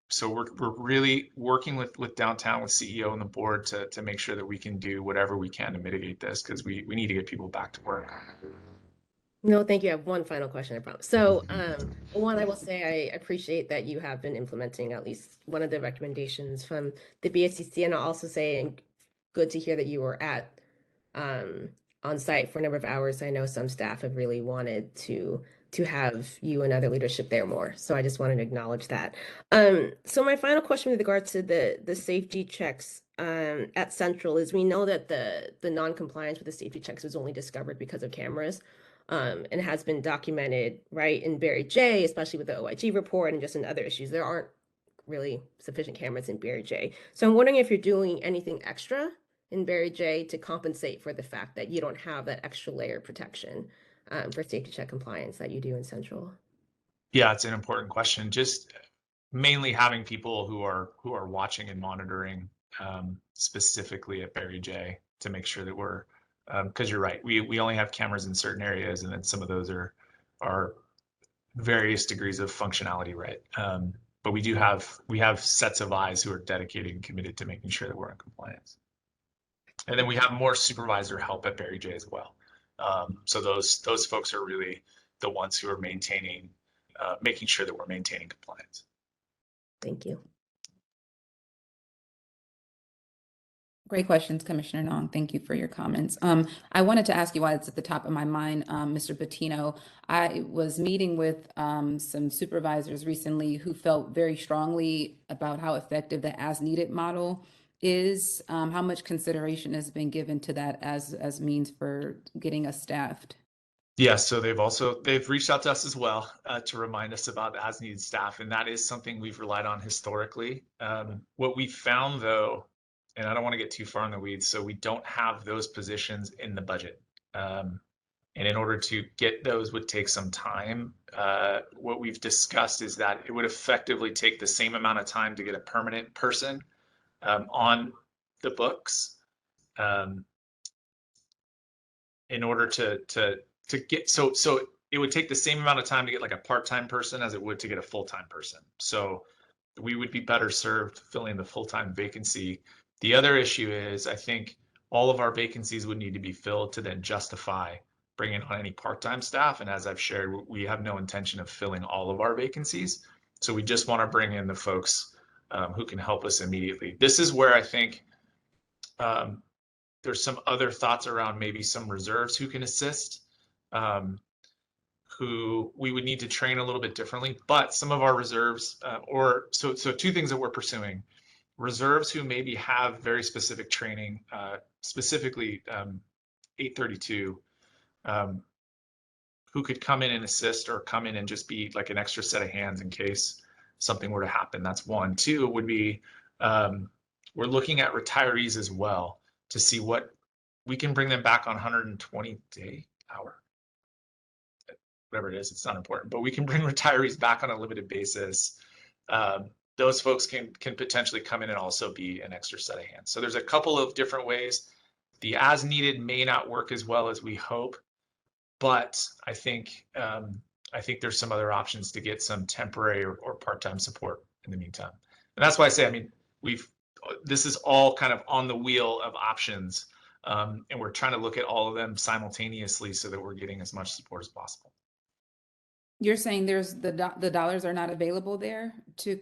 So we're really working with downtown, with CEO and the board to make sure that we can do whatever we can to mitigate this, because we need to get people back to work. No, thank you. I have one final question, I promise. So one, I will say I appreciate that you have been implementing at least one of the recommendations from the BSCC, and I'll also say good to hear that you were at on site for a number of hours. I know some staff have really wanted to have you and other leadership there more. So I just wanted to acknowledge that. So my final question with regard to the safety checks at Central is we know that the non-compliance with the safety checks was only discovered because of cameras. And has been documented, right, in Barry J, especially with the OIG report and just in other issues. There aren't really sufficient cameras in Barry J. So I'm wondering if you're doing anything extra in Barry J to compensate for the fact that you don't have that extra layer of protection for safety check compliance that you do in Central. Yeah, it's an important question. Just mainly having people who are watching and monitoring specifically at Barry J to make sure that we're because you're right, we only have cameras in certain areas, and then some of those are various degrees of functionality, right? But we have sets of eyes who are dedicated and committed to making sure that we're in compliance. And then we have more supervisor help at Barry J as well. So those folks are really the ones who are maintaining, making sure that we're maintaining compliance. Thank you. Great questions, Commissioner Nong. Thank you for your comments. I wanted to ask you why it's at the top of my mind, Mr. Bettino. I was meeting with some supervisors recently who felt very strongly about how effective the as-needed model is. How much consideration has been given to that as means for getting us staffed? Yeah, so they've reached out to us as well to remind us about the as-needed staff, and that is something we've relied on historically. What we found though, and I don't want to get too far in the weeds, so we don't have those positions in the budget. And in order to get those would take some time. What we've discussed is that it would effectively take the same amount of time to get a permanent person on the books in order to get, so it would take the same amount of time to get like a part-time person as it would to get a full-time person. So we would be better served filling the full-time vacancy. The other issue is, I think all of our vacancies would need to be filled to then justify bringing on any part-time staff. And as I've shared, we have no intention of filling all of our vacancies. So we just want to bring in the folks who can help us immediately. This is where I think there's some other thoughts around maybe some reserves who can assist, who we would need to train a little bit differently. But some of our reserves, so two things that we're pursuing. Reserves who maybe have very specific training, specifically 832, who could come in and assist or come in and just be like an extra set of hands in case something were to happen. That's one. Two would be, we're looking at retirees as well to see what we can bring them back on 120-day hour. Whatever it is, it's not important, but we can bring retirees back on a limited basis. Those folks can potentially come in and also be an extra set of hands. So there's a couple of different ways. The as needed may not work as well as we hope, but I think there's some other options to get some temporary or part-time support in the meantime. And that's why I say, I mean, this is all kind of on the wheel of options, and we're trying to look at all of them simultaneously so that we're getting as much support as possible. You're saying there's the dollars are not available there to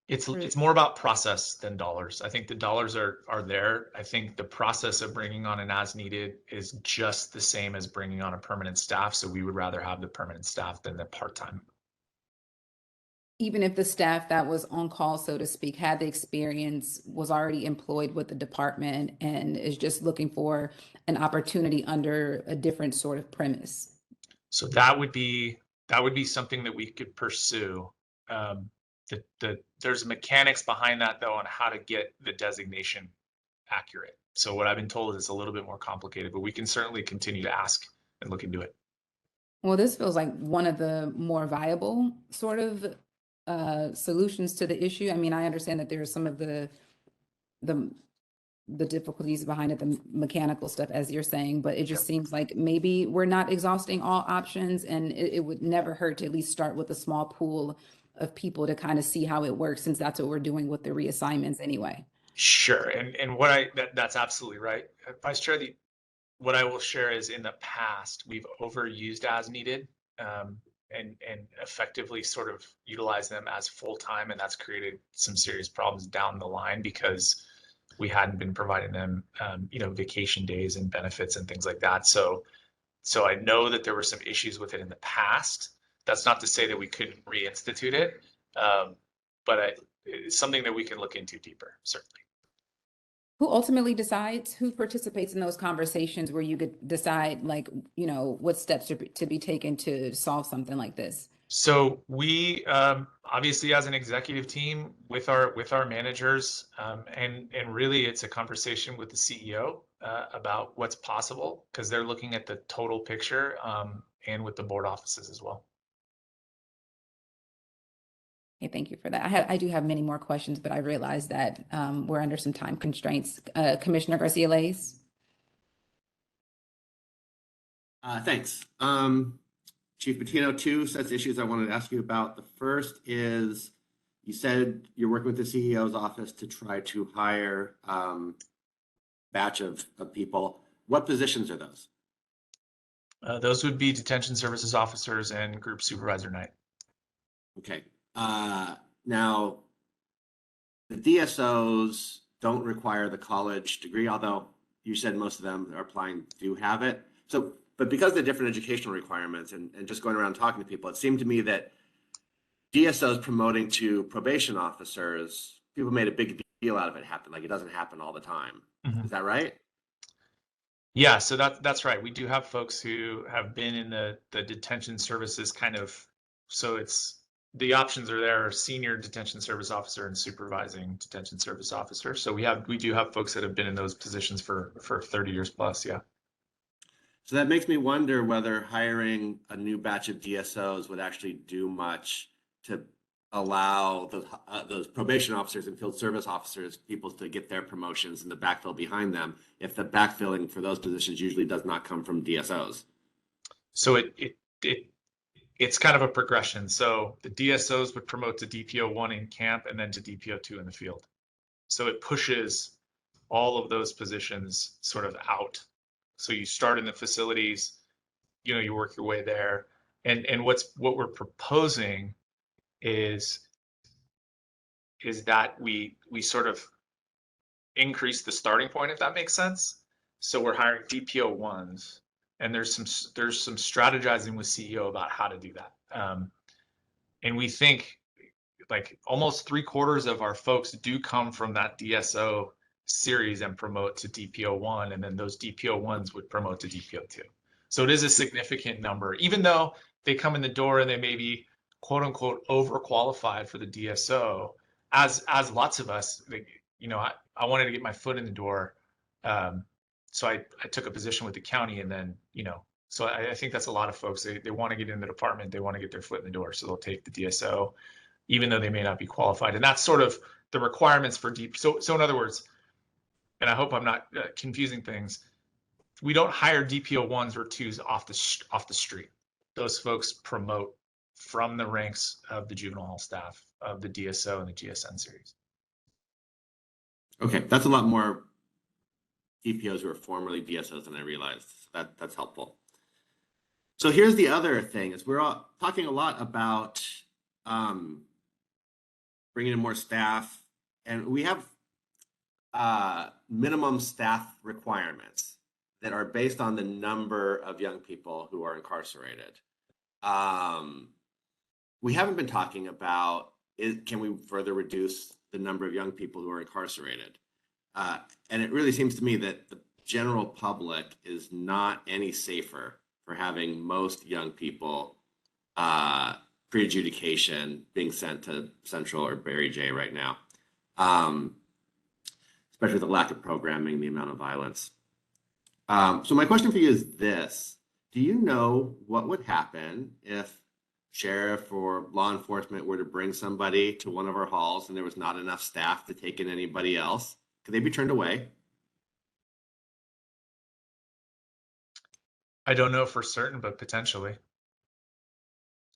It's more about process than dollars. I think the dollars are there. I think the process of bringing on an as needed is just the same as bringing on a permanent staff. So we would rather have the permanent staff than the part-time. even if the staff that was on call, so to speak, had the experience, was already employed with the department and is just looking for an opportunity under a different sort of premise. So that would be something that we could pursue. There's mechanics behind that though on how to get the designation accurate. So what I've been told is it's a little bit more complicated, but we can certainly continue to ask and look into it. Well, this feels like one of the more viable sort of solutions to the issue. I mean, I understand that there's some of the difficulties behind it, the mechanical stuff, as you're saying, but it just seems like maybe we're not exhausting all options, and it would never hurt to at least start with a small pool of people to kind of see how it works, since that's what we're doing with the reassignments anyway. Sure, and that's absolutely right. Vice Chair, what I will share is in the past, we've overused as needed and effectively sort of utilized them as full-time, and that's created some serious problems down the line because we hadn't been providing them, vacation days and benefits and things like that. So I know that there were some issues with it in the past. That's not to say that we couldn't reinstitute it, but it's something that we can look into deeper, certainly. Who ultimately decides, who participates in those conversations where you could decide, like, what steps to be taken to solve something like this? So we obviously, as an executive team, with our managers, and really it's a conversation with the CEO about what's possible, because they're looking at the total picture, and with the board offices as well. Okay, thank you for that. I do have many more questions, but I realize that we're under some time constraints. Commissioner Garcia Lays. Thanks. Chief Patino, two sets of issues I wanted to ask you about. The first is, you said you're working with the CEO's office to try to hire batch of people. What positions are those? Those would be detention services officers and group supervisor night. Okay. Now, the DSOs don't require the college degree, although you said most of them are applying do have it. So, but because of the different educational requirements and just going around talking to people, it seemed to me that DSOs promoting to probation officers, people made a big deal out of it happen. Like, it doesn't happen all the time. Mm-hmm. Is that right? Yeah, so that's right. We do have folks who have been in the detention services kind of, so it's, the options are there, senior detention service officer and supervising detention service officer. So we do have folks that have been in those positions for 30 years plus, yeah. So that makes me wonder whether hiring a new batch of DSOs would actually do much to allow those probation officers and field service officers, people to get their promotions and the backfill behind them, if the backfilling for those positions usually does not come from DSOs. So it's kind of a progression. So the DSOs would promote to DPO 1 in camp and then to DPO 2 in the field. So it pushes all of those positions sort of out. So you start in the facilities, you work your way there. And what we're proposing is that we sort of increase the starting point, if that makes sense. So we're hiring DPO 1s, and there's some strategizing with CEO about how to do that. And we think like almost 3/4 of our folks do come from that DSO series and promote to DPO 1, and then those DPO 1s would promote to DPO 2. So it is a significant number, even though they come in the door and they may be quote unquote overqualified for the DSO. As lots of us, I wanted to get my foot in the door, so I took a position with the county, and then so I think that's a lot of folks. They want to get in the department, they want to get their foot in the door, so they'll take the DSO, even though they may not be qualified. And that's sort of the requirements for So in other words, and I hope I'm not confusing things, we don't hire DPO 1s or 2s off the street. Those folks promote from the ranks of the juvenile hall staff of the DSO and the GSN series. Okay, that's a lot more DPOs who are formerly DSOs than I realized. That's helpful. So here's the other thing: is we're all talking a lot about bringing in more staff, and we have minimum staff requirements that are based on the number of young people who are incarcerated. We haven't been talking about, can we further reduce the number of young people who are incarcerated? And it really seems to me that the general public is not any safer for having most young people pre-adjudication being sent to Central or Barry J right now, especially with the lack of programming, the amount of violence. So my question for you is this: do you know what would happen if sheriff or law enforcement were to bring somebody to one of our halls and there was not enough staff to take in anybody else? Could they be turned away? I don't know for certain, but potentially.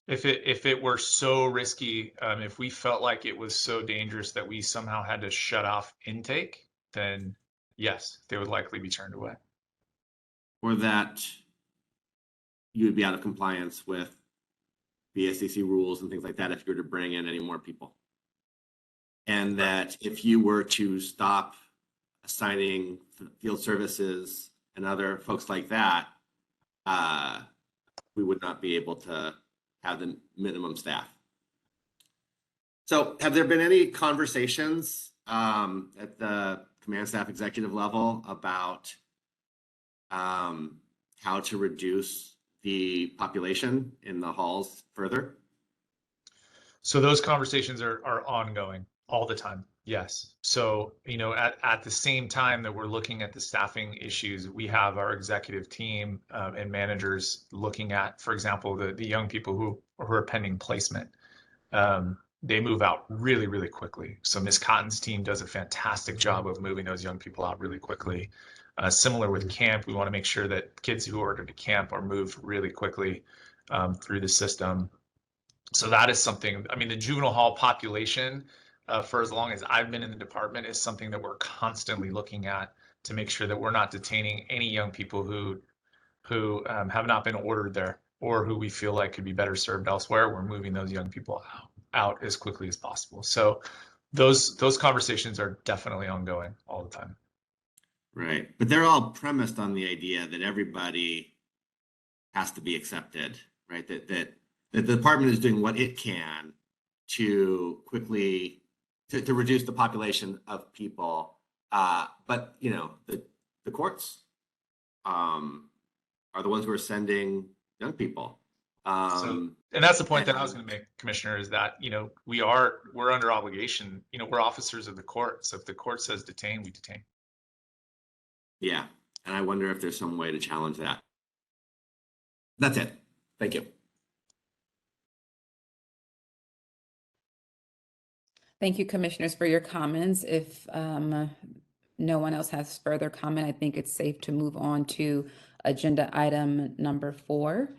If it were so risky, if we felt like it was so dangerous that we somehow had to shut off intake, then yes, they would likely be turned away. Or that you would be out of compliance with BSCC rules and things like that if you were to bring in any more people. And that if you were to stop assigning field services and other folks like that, we would not be able to have the minimum staff. So have there been any conversations at the command staff executive level about how to reduce the population in the halls further? So those conversations are ongoing all the time. Yes. So, at the same time that we're looking at the staffing issues, we have our executive team and managers looking at, for example, the young people who are pending placement. They move out really, really quickly. So Ms. Cotton's team does a fantastic job of moving those young people out really quickly. Similar with camp, we want to make sure that kids who order to camp are moved really quickly through the system. So that is something, the juvenile hall population, for as long as I've been in the department, is something that we're constantly looking at to make sure that we're not detaining any young people who have not been ordered there or who we feel like could be better served elsewhere. We're moving those young people out as quickly as possible. So those conversations are definitely ongoing all the time. Right. But they're all premised on the idea that everybody has to be accepted, right? That the department is doing what it can to quickly to reduce the population of people. But the courts are the ones who are sending young people. And that's the point that I was going to make, Commissioner, is that we're under obligation. We're officers of the court. So if the court says detain, we detain. Yeah, and I wonder if there's some way to challenge that. That's it. Thank you. Thank you, commissioners, for your comments. If no one else has further comment, I think it's safe to move on to agenda item number 4,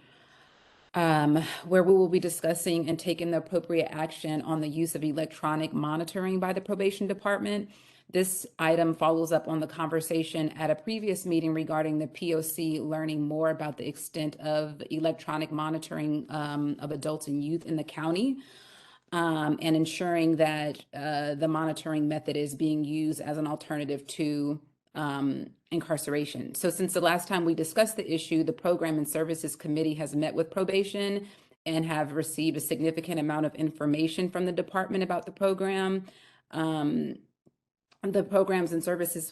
where we will be discussing and taking the appropriate action on the use of electronic monitoring by the probation department. This item follows up on the conversation at a previous meeting regarding the POC learning more about the extent of electronic monitoring of adults and youth in the county. And ensuring that the monitoring method is being used as an alternative to incarceration. So since the last time we discussed the issue, the Program and Services Committee has met with probation and have received a significant amount of information from the department about the program. The programs and services,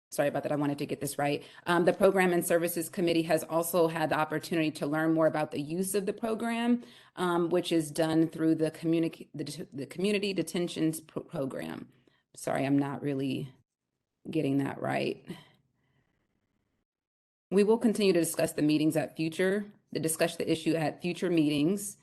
sorry about that. I wanted to get this right. The Program and Services Committee has also had the opportunity to learn more about the use of the program, which is done through the Community Detentions Program. Sorry, I'm not really getting that right. We will continue to discuss the issue at future meetings.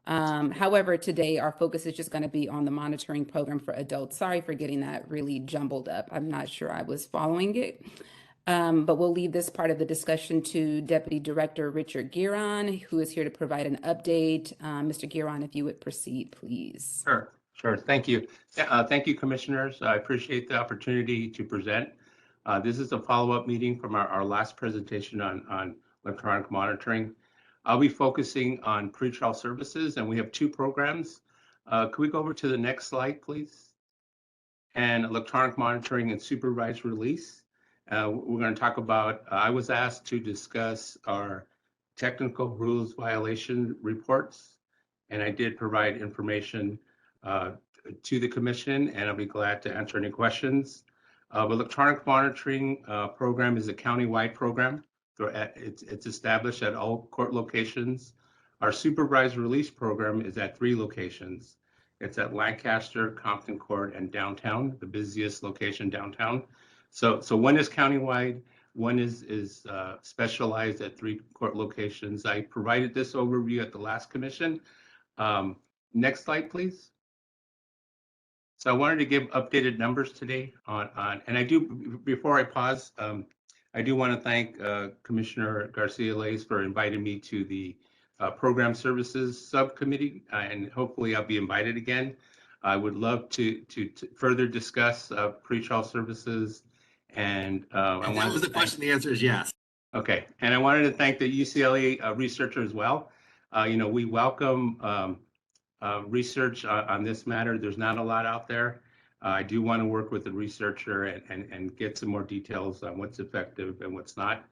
However, today our focus is just going to be on the monitoring program for adults. Sorry for getting that really jumbled up. I'm not sure I was following it. But we'll leave this part of the discussion to Deputy Director Richard Giron, who is here to provide an update. Mr. Giron, if you would proceed, please. Sure. Thank you. Thank you, commissioners. I appreciate the opportunity to present. This is a follow-up meeting from our last presentation on electronic monitoring. I'll be focusing on pretrial services, and we have 2 programs. Could we go over to the next slide, please? And electronic monitoring and supervised release. We're going to talk about, I was asked to discuss our technical rules violation reports, and I did provide information to the commission, and I'll be glad to answer any questions. Electronic monitoring program is a countywide program. It's established at all court locations. Our supervised release program is at 3 locations. It's at Lancaster, Compton Court, and downtown, the busiest location downtown. So one is countywide, one is specialized at 3 court locations. I provided this overview at the last commission. Next slide, please. So I wanted to give updated numbers today and I do, before I pause, I do want to thank Commissioner Garcia-Lays for inviting me to the Program Services Subcommittee, and hopefully I'll be invited again. I would love to further discuss pretrial services, and that was the question. The answer is yes. Okay, and I wanted to thank the UCLA researcher as well. We welcome research on this matter. There's not a lot out there. I do want to work with the researcher and get some more details on what's effective and what's not.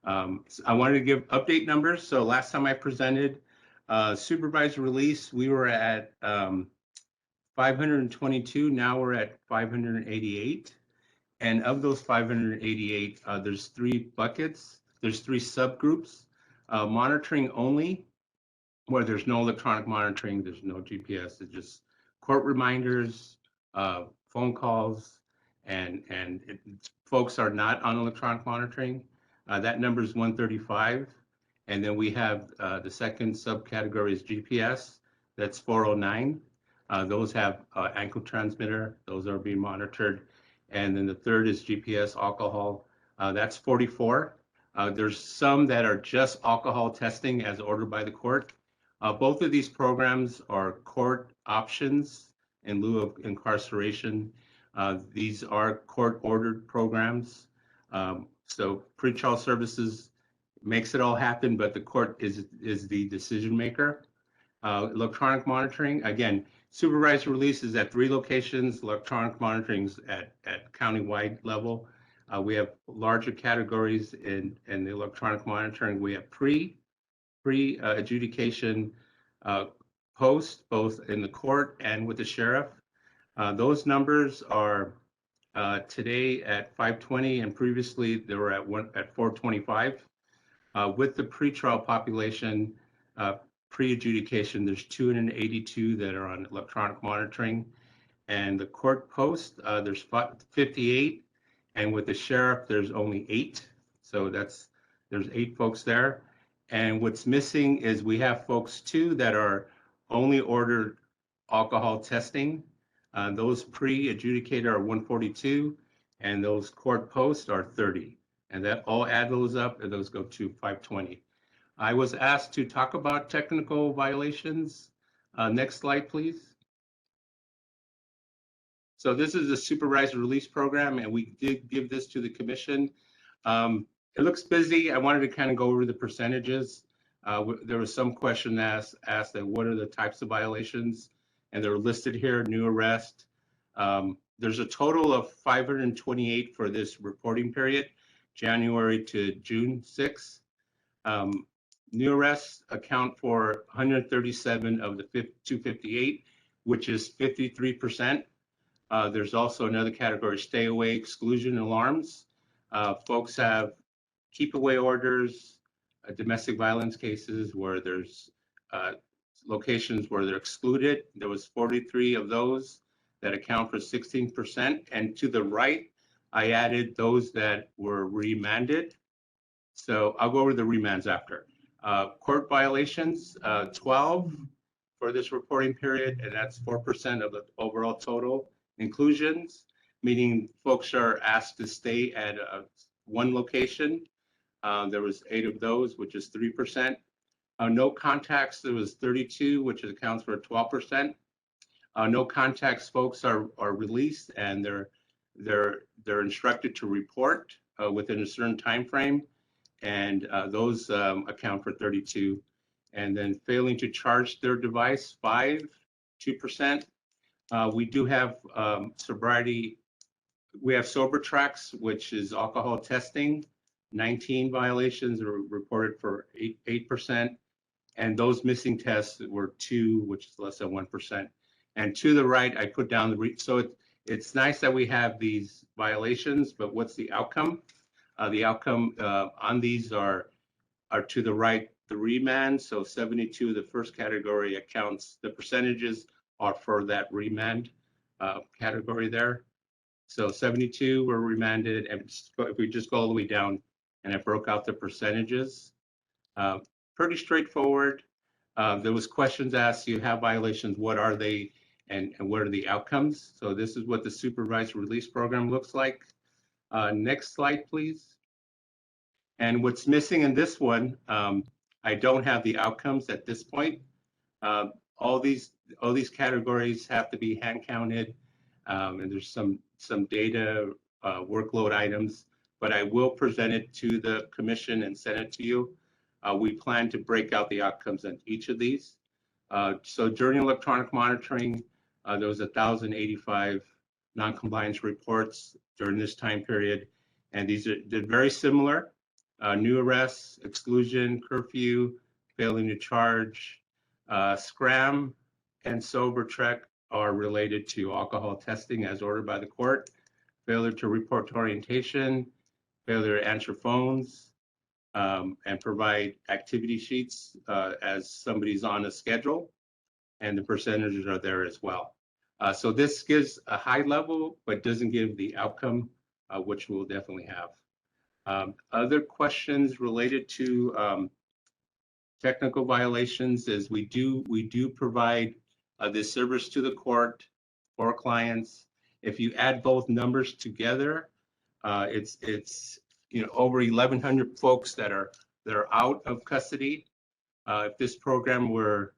So I wanted to give update numbers. So last time I presented, Supervised release, we were at 522. Now we're at 588. And of those 588, there's 3 buckets. There's 3 subgroups. Monitoring only, where there's no electronic monitoring, there's no GPS, it's just court reminders, phone calls, and folks are not on electronic monitoring. That number is 135. And then we have the second subcategory is GPS, that's 409. Those have ankle transmitter, those are being monitored. And then the third is GPS alcohol, that's 44. There's some that are just alcohol testing as ordered by the court. Both of these programs are court options in lieu of incarceration. These are court-ordered programs. So pretrial services makes it all happen, but the court is the decision maker. Electronic monitoring, again, supervised release is at 3 locations. Electronic monitoring is at county-wide level. We have larger categories in the electronic monitoring. We have pre-adjudication, post, both in the court and with the sheriff. Those numbers are today at 520, and previously they were at 425. With the pretrial population, pre-adjudication, there's 282 that are on electronic monitoring, and the court post, there's 58, and with the sheriff, there's only 8. So there's 8 folks there. And what's missing is we have folks too that are only ordered alcohol testing. Those pre-adjudicator are 142, and those court posts are 30. And that all add those up, and those go to 520. I was asked to talk about technical violations. Next slide, please. So this is a supervised release program, and we did give this to the commission. It looks busy. I wanted to kind of go over the percentages. There was some question asked that what are the types of violations, and they're listed here. New arrest. There's a total of 528 for this reporting period, January to June 6. New arrests account for 137 of the 258, which is 53%. There's also another category, stay away, exclusion, alarms. Folks have keep away orders, domestic violence cases where there's locations where they're excluded. There was 43 of those that account for 16%. And to the right, I added those that were remanded. So I'll go over the remands after. Court violations, 12 for this reporting period, and that's 4% of the overall total. Inclusions, meaning folks are asked to stay at one location. There was 8 of those, which is 3%. No contacts, there was 32, which accounts for 12%. No contacts folks are released, and they're instructed to report within a certain time frame, and those account for 32. And then failing to charge their device, 2%. We do have sobriety. We have sober tracks, which is alcohol testing. 19 violations are reported for 8%, and those missing tests were 2, which is less than 1%. And to the right, I put down so it's nice that we have these violations, but what's the outcome? The outcome on these are to the right, the remand. So 72, the first category accounts, the percentages are for that remand category there. So 72 were remanded, and if we just go all the way down, and I broke out the percentages, pretty straightforward. There was questions asked, you have violations, what are they, and what are the outcomes? So this is what the supervised release program looks like. Next slide, please. And what's missing in this one, I don't have the outcomes at this point. All these categories have to be hand counted, and there's some data workload items, but I will present it to the commission and send it to you. We plan to break out the outcomes on each of these. So during electronic monitoring, there was 1,085 non-compliance reports during this time period, and they're very similar. New arrests, exclusion, curfew, failing to charge, Scram and sober check are related to alcohol testing as ordered by the court. Failure to report to orientation, failure to answer phones, and provide activity sheets as somebody's on a schedule, and the percentages are there as well. So this gives a high level, but doesn't give the outcome, which we'll definitely have. Other questions related to technical violations is we do provide this service to the court for clients. If you add both numbers together, it's over 1,100 folks that are out of custody. If this program were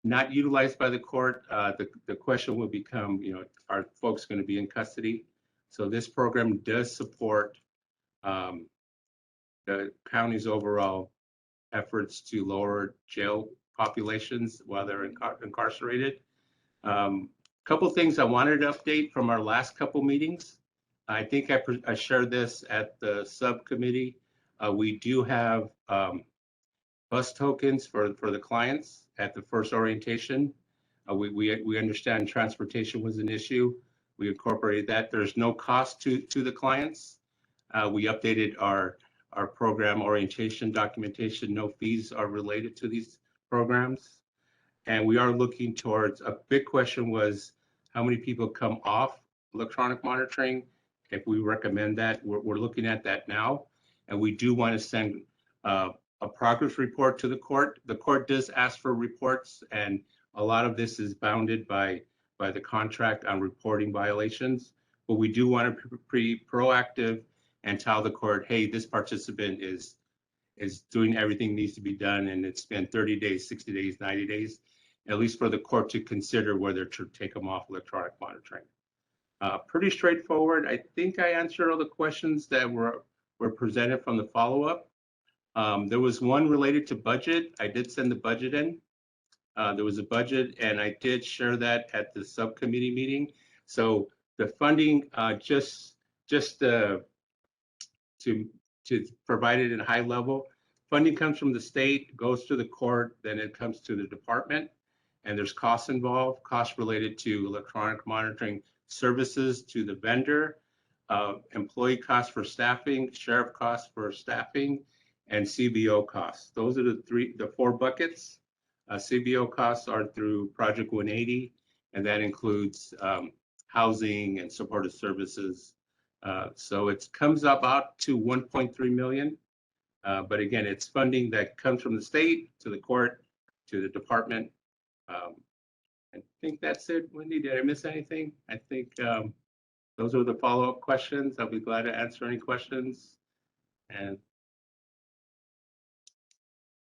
not utilized by the court, the question would become, are folks going to be in custody? So this program does support the county's overall efforts to lower jail populations while they're incarcerated. Couple things I wanted to update from our last couple meetings. I think I shared this at the subcommittee. We do have bus tokens for the clients at the first orientation. We understand transportation was an issue. We incorporated that. There's no cost to the clients. We updated our program orientation documentation. No fees are related to these programs. And we are looking towards, a big question was how many people come off electronic monitoring. If we recommend that, we're looking at that now. And we do want to send a progress report to the court. The court does ask for reports, and a lot of this is bounded by the contract on reporting violations. But we do want to be proactive and tell the court, hey, this participant is doing everything needs to be done, and it's been 30 days, 60 days, 90 days, at least for the court to consider whether to take them off electronic monitoring. Pretty straightforward. I think I answered all the questions that were presented from the follow-up. There was one related to budget. I did send the budget in. There was a budget, and I did share that at the subcommittee meeting. So the funding, just to provide it in high level, funding comes from the state, goes to the court, then it comes to the department, and there's costs involved, costs related to electronic monitoring services to the vendor, employee costs for staffing, sheriff costs for staffing, and CBO costs. Those are the four buckets. CBO costs are through Project 180, and that includes housing and supportive services. So it comes about to 1.3 million. But again, it's funding that comes from the state to the court to the department. I think that's it. Wendy, did I miss anything? I think those are the follow-up questions. I'll be glad to answer any questions. And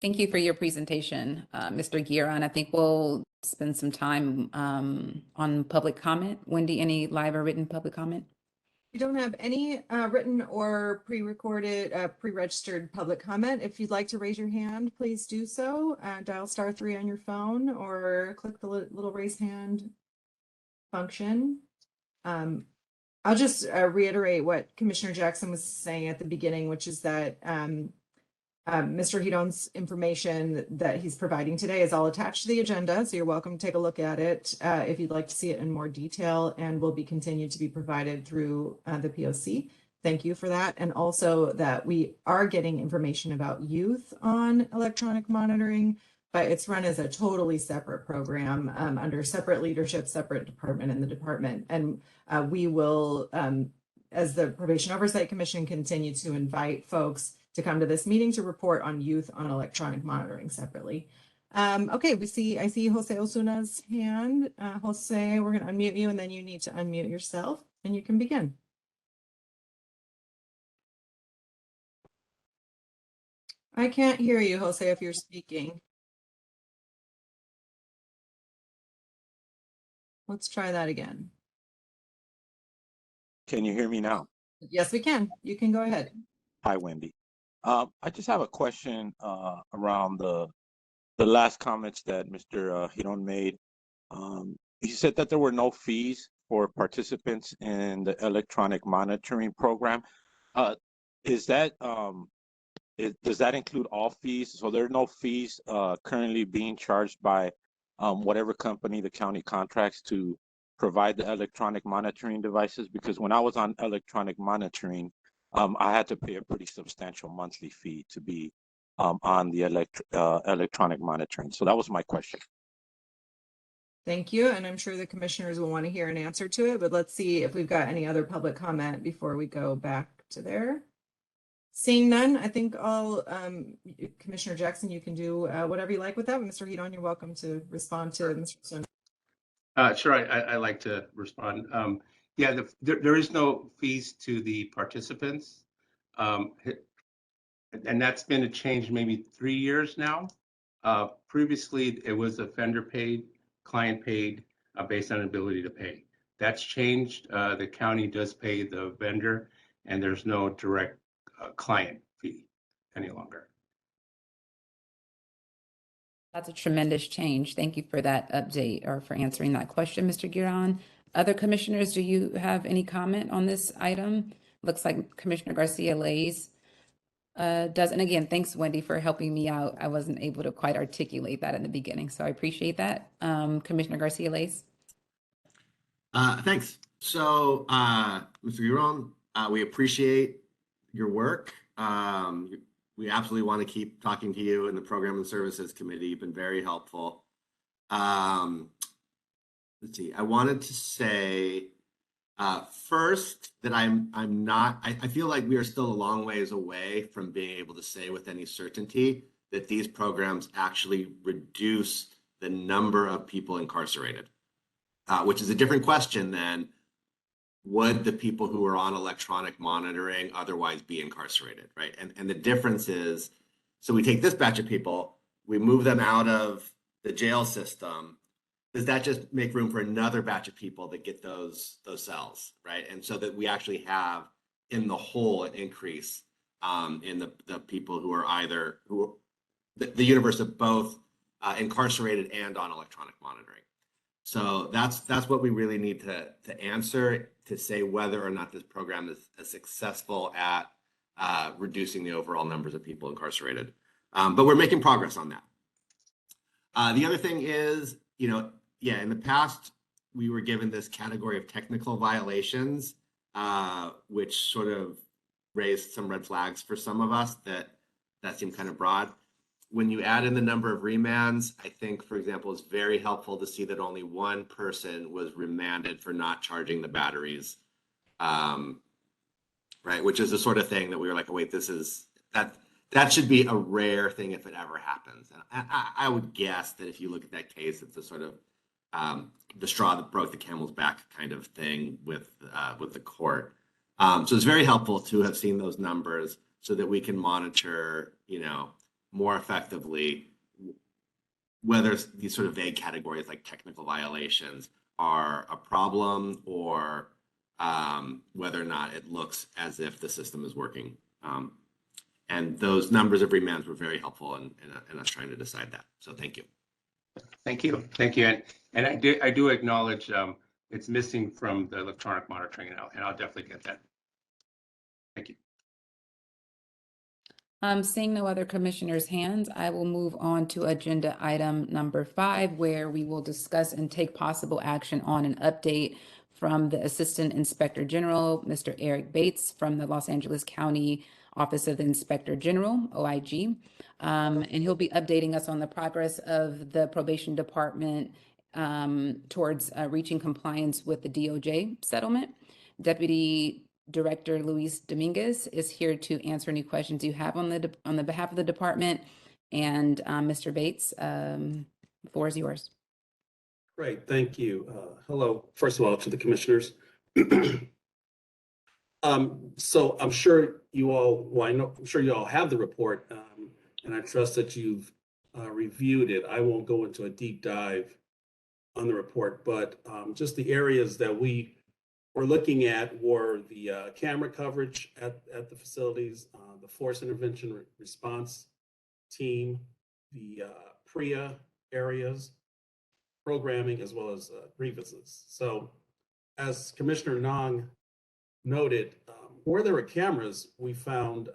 thank you for your presentation, Mr. Giron. I think we'll spend some time on public comment. Wendy, any live or written public comment? We don't have any written or pre-recorded, pre-registered public comment. If you'd like to raise your hand, please do so. Dial *3 on your phone or click the little raise hand function. I'll just reiterate what Commissioner Jackson was saying at the beginning, which is that Mr. Hidon's information that he's providing today is all attached to the agenda, so you're welcome to take a look at it if you'd like to see it in more detail, and will be continued to be provided through the POC. Thank you for that. And also that we are getting information about youth on electronic monitoring, but it's run as a totally separate program under separate leadership, separate department in the department. And we will, as the Probation Oversight Commission, continue to invite folks to come to this meeting to report on youth on electronic monitoring separately. Okay, I see Jose Osuna's hand. Jose, we're going to unmute you, and then you need to unmute yourself, and you can begin. I can't hear you, Jose, if you're speaking. Let's try that again. Can you hear me now? Yes, we can. You can go ahead. Hi, Wendy. I just have a question around the last comments that Mr. Hidon made. He said that there were no fees for participants in the electronic monitoring program. Is that does that include all fees? So there are no fees currently being charged by whatever company the county contracts to provide the electronic monitoring devices? Because when I was on electronic monitoring, I had to pay a pretty substantial monthly fee to be on the electronic monitoring. So that was my question. Thank you. And I'm sure the commissioners will want to hear an answer to it, but let's see if we've got any other public comment before we go back to there. Seeing none, I think Commissioner Jackson, you can do whatever you like with that. Mr. Hedon, you're welcome to respond to Mr. Sun. Sure, I like to respond. Yeah, there is no fees to the participants. And that's been a change maybe 3 years now. Previously, it was offender paid, client paid based on ability to pay. That's changed. The county does pay the vendor, and there's no direct client fee any longer. That's a tremendous change. Thank you for that update or for answering that question, Mr. Giron. Other commissioners, do you have any comment on this item? Looks like Commissioner Garcia Lays does. And again, thanks, Wendy, for helping me out. I wasn't able to quite articulate that in the beginning, so I appreciate that. Commissioner Garcia Lays. Thanks. So, Mr. Giron, we appreciate your work. We absolutely want to keep talking to you in the Program and Services Committee. You've been very helpful. Let's see. I wanted to say first that I feel like we are still a long ways away from being able to say with any certainty that these programs actually reduce the number of people incarcerated, which is a different question than would the people who are on electronic monitoring otherwise be incarcerated, right? And the difference is, so we take this batch of people, we move them out of the jail system. Does that just make room for another batch of people that get those cells, right? And so that we actually have in the whole an increase in the people who are either the universe of both incarcerated and on electronic monitoring. So that's what we really need to answer to say whether or not this program is successful at reducing the overall numbers of people incarcerated. But we're making progress on that. The other thing is, in the past, we were given this category of technical violations, which sort of raised some red flags for some of us that seemed kind of broad. When you add in the number of remands, I think, for example, it's very helpful to see that only one person was remanded for not charging the batteries, right? Which is the sort of thing that we were like, oh, wait, that should be a rare thing if it ever happens. And I would guess that if you look at that case, it's a sort of the straw that broke the camel's back kind of thing with the court. So it's very helpful to have seen those numbers so that we can monitor, more effectively whether these sort of vague categories like technical violations are a problem or whether or not it looks as if the system is working. And those numbers of remands were very helpful in us trying to decide that. So thank you. Thank you. Thank you. And I do acknowledge it's missing from the electronic monitoring, and I'll definitely get that. Thank you. Seeing no other commissioners' hands, I will move on to agenda item number 5, where we will discuss and take possible action on an update from the Assistant Inspector General, Mr. Eric Bates, from the Los Angeles County Office of the Inspector General, OIG. And he'll be updating us on the progress of the probation department towards reaching compliance with the DOJ settlement. Deputy Director Luis Dominguez is here to answer any questions you have on the behalf of the department. And Mr. Bates, the floor is yours. Great, thank you. Hello, first of all, to the commissioners. So I'm sure you all, I'm sure you all have the report, and I trust that you've reviewed it. I won't go into a deep dive on the report, but just the areas that we were looking at were the camera coverage at the facilities, the force intervention response team, the PREA areas, programming, as well as grievances. So as Commissioner Nong noted, where there were cameras, we found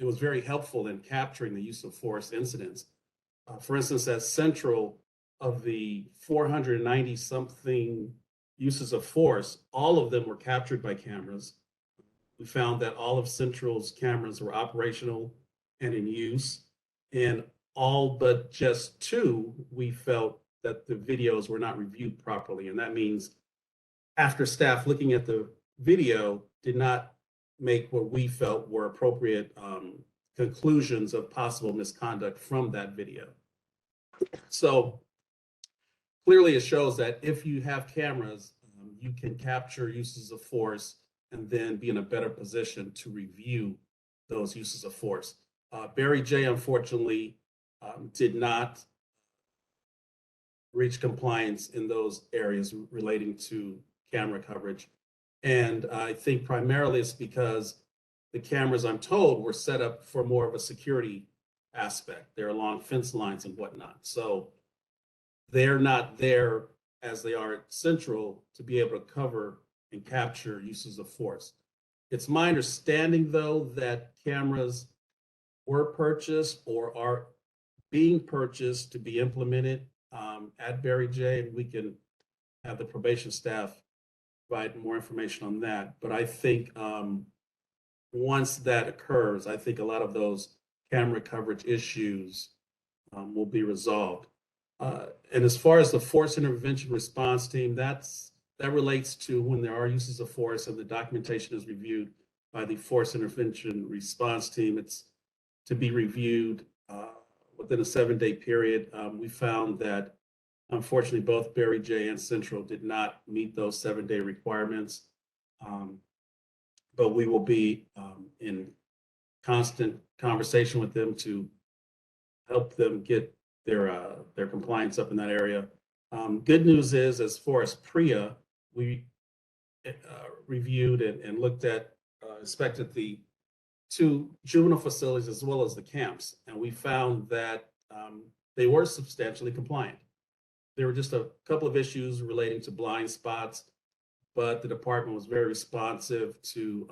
it was very helpful in capturing the use of force incidents. For instance, at Central, of the 490 something uses of force, all of them were captured by cameras. We found that all of Central's cameras were operational and in use, and all but just 2, we felt that the videos were not reviewed properly. And that means after staff looking at the video did not make what we felt were appropriate conclusions of possible misconduct from that video. So clearly it shows that if you have cameras, you can capture uses of force and then be in a better position to review those uses of force. Barry J, unfortunately, did not reach compliance in those areas relating to camera coverage. And I think primarily it's because the cameras, I'm told, were set up for more of a security aspect. They're along fence lines and whatnot. So they're not there as they are at Central to be able to cover and capture uses of force. It's my understanding, though, that cameras were purchased or are being purchased to be implemented at Barry J, and we can have the probation staff provide more information on that. But I think once that occurs, I think a lot of those camera coverage issues will be resolved. And as far as the force intervention response team, that relates to when there are uses of force and the documentation is reviewed by the force intervention response team. It's to be reviewed within a 7-day period. We found that unfortunately both Barry J and Central did not meet those 7-day requirements. But we will be in constant conversation with them to help them get their compliance up in that area. Good news is, as far as PREA, we reviewed and looked at, inspected the 2 juvenile facilities as well as the camps, and we found that they were substantially compliant. There were just a couple of issues relating to blind spots, but the department was very responsive to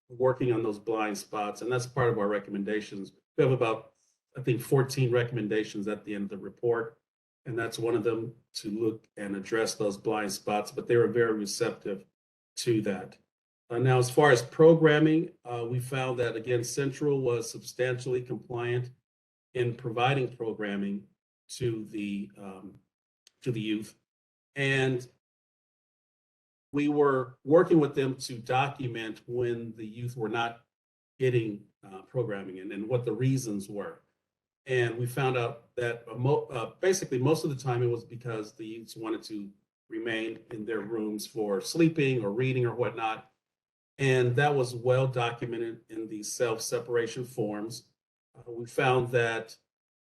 working on those blind spots, and that's part of our recommendations. We have about, I think, 14 recommendations at the end of the report, and that's one of them, to look and address those blind spots, but they were very receptive to that. Now, as far as programming, we found that, again, Central was substantially compliant in providing programming to the youth, and we were working with them to document when the youth were not getting programming and what the reasons were. And we found out that basically most of the time it was because the youths wanted to remain in their rooms for sleeping or reading or whatnot. And that was well documented in the self-separation forms. We found that